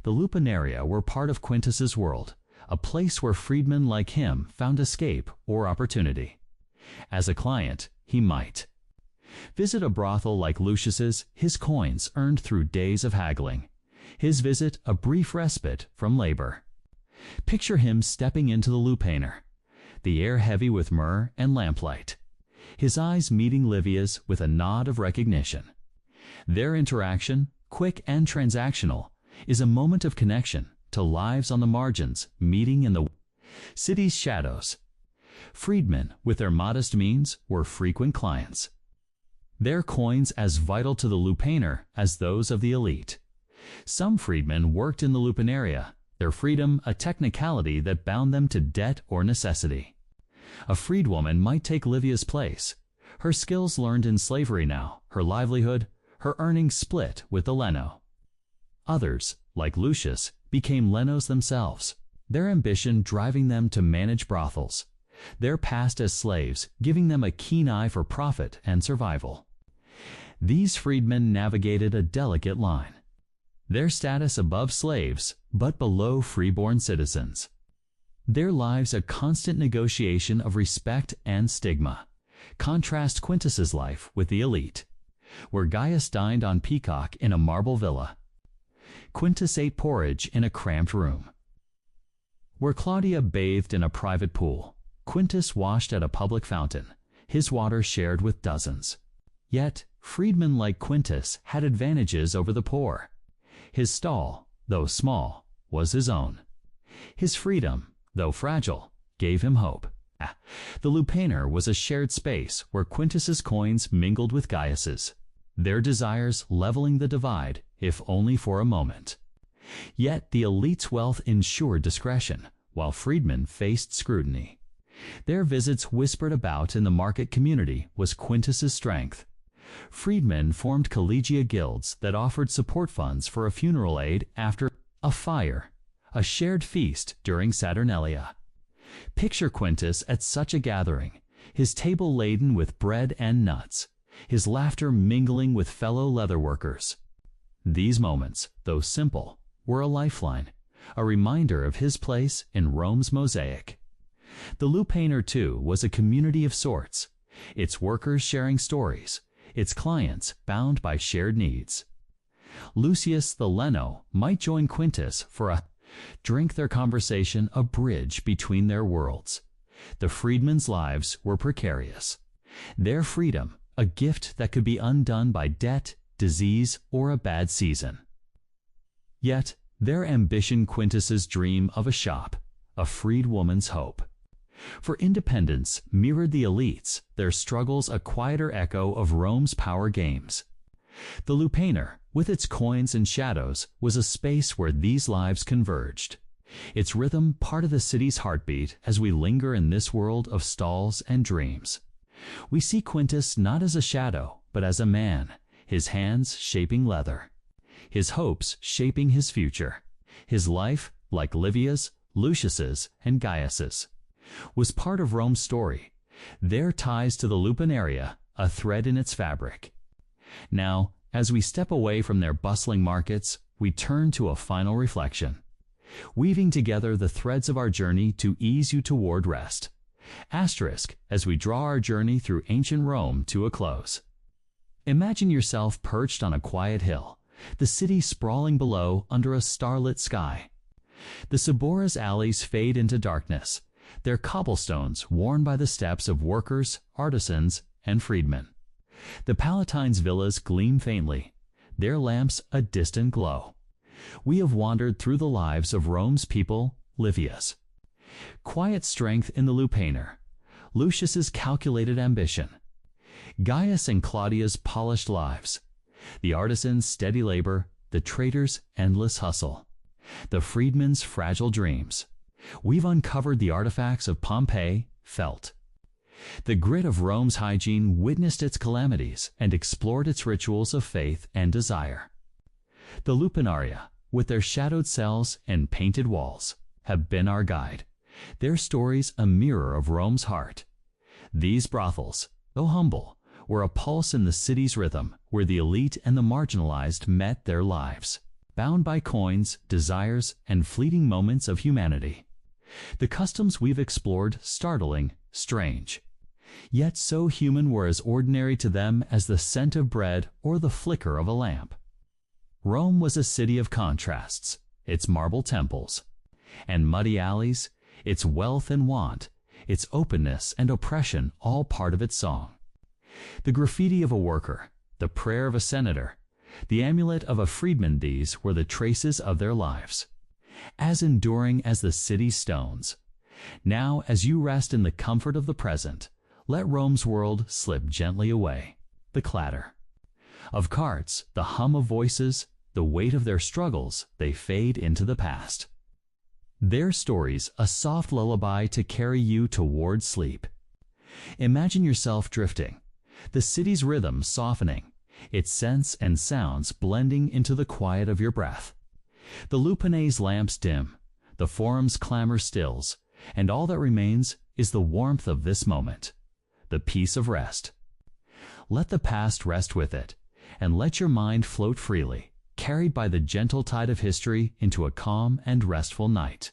The Lupinaria were part of Quintus's world, a place where freedmen like him found escape or opportunity. As a client, he might visit a brothel like Lucius's, his coins earned through days of haggling, his visit a brief respite from labor. Picture him stepping into the lupanar, the air heavy with myrrh and lamplight, his eyes meeting Livia's with a nod of recognition. Their interaction, quick and transactional, is a moment of connection to lives on the margins meeting in the city's shadows. Freedmen, with their modest means, were frequent clients, their coins as vital to the lupanar as those of the elite. Some freedmen worked in the lupinaria, their freedom a technicality that bound them to debt or necessity. A freedwoman might take Livia's place, her skills learned in slavery now, her livelihood, her earnings split with the leno. Others, like Lucius, became lenos themselves, their ambition driving them to manage brothels, their past as slaves giving them a keen eye for profit and survival. These freedmen navigated a delicate line, their status above slaves but below freeborn citizens. Their lives a constant negotiation of respect and stigma. Contrast Quintus's life with the elite, where Gaius dined on peacock in a marble villa. Quintus ate porridge in a cramped room. Where Claudia bathed in a private pool, Quintus washed at a public fountain, his water shared with dozens. Yet, freedmen like Quintus had advantages over the poor. His stall, though small, was his own. His freedom, though fragile, gave him hope. The lupanar was a shared space where Quintus's coins mingled with Gaius's, their desires leveling the divide, if only for a moment. Yet the elite's wealth ensured discretion, while freedmen faced scrutiny. Their visits whispered about in the market community was Quintus's strength. Freedmen formed collegiate guilds that offered support funds for a funeral aid after a fire, a shared feast during Saturnalia. Picture Quintus at such a gathering, his table laden with bread and nuts, his laughter mingling with fellow leatherworkers. These moments, though simple, were a lifeline, a reminder of his place in Rome's mosaic. The Lupanar, too, was a community of sorts, its workers sharing stories, its clients bound by shared needs. Lucius the Leno might join Quintus for a drink, their conversation a bridge between their worlds. The freedmen's lives were precarious, their freedom a gift that could be undone by debt, disease, or a bad season. Yet their ambition Quintus's dream of a shop, a freed woman's hope. For independence mirrored the elites, their struggles a quieter echo of Rome's power games. The Lupanar, with its coins and shadows, was a space where these lives converged, its rhythm part of the city's heartbeat as we linger in this world of stalls and dreams. We see Quintus not as a shadow, but as a man, his hands shaping leather, his hopes shaping his future. His life, like Livia's, Lucius's, and Gaius's, was part of Rome's story, their ties to the Lupanaria a thread in its fabric. Now, as we step away from their bustling markets, we turn to a final reflection, weaving together the threads of our journey to ease you toward rest. Asterisk as we draw our journey through ancient Rome to a close. Imagine yourself perched on a quiet hill, the city sprawling below under a starlit sky. The Suburra's alleys fade into darkness, their cobblestones worn by the steps of workers, artisans, and freedmen. The Palatine's villas gleam faintly, their lamps a distant glow. We have wandered through the lives of Rome's people, Livia's. Quiet strength in the Lupanar, Lucius's calculated ambition, Gaius and Claudia's polished lives, the artisan's steady labor, the trader's endless hustle, the freedman's fragile dreams. We've uncovered the artifacts of Pompeii, felt. The grit of Rome's hygiene witnessed its calamities and explored its rituals of faith and desire. The Lupanaria, with their shadowed cells and painted walls, have been our guide, their stories a mirror of Rome's heart. These brothels, though humble, were a pulse in the city's rhythm where the elite and the marginalized met their lives, bound by coins, desires, and fleeting moments of humanity. The customs we've explored startling, strange, yet so human were as ordinary to them as the scent of bread or the flicker of a lamp. Rome was a city of contrasts, its marble temples and muddy alleys, its wealth and want, its openness and oppression all part of its song. The graffiti of a worker, the prayer of a senator, the amulet of a freedman, these were the traces of their lives, as enduring as the city's stones. Now, as you rest in the comfort of the present, let Rome's world slip gently away. The clatter of carts, the hum of voices, the weight of their struggles, they fade into the past. Their stories a soft lullaby to carry you toward sleep. Imagine yourself drifting, the city's rhythm softening, its scents and sounds blending into the quiet of your breath. The Lupane's lamps dim, the forum's clamor stills, and all that remains is the warmth of this moment, the peace of rest. Let the past rest with it, and let your mind float freely, carried by the gentle tide of history into a calm and restful night.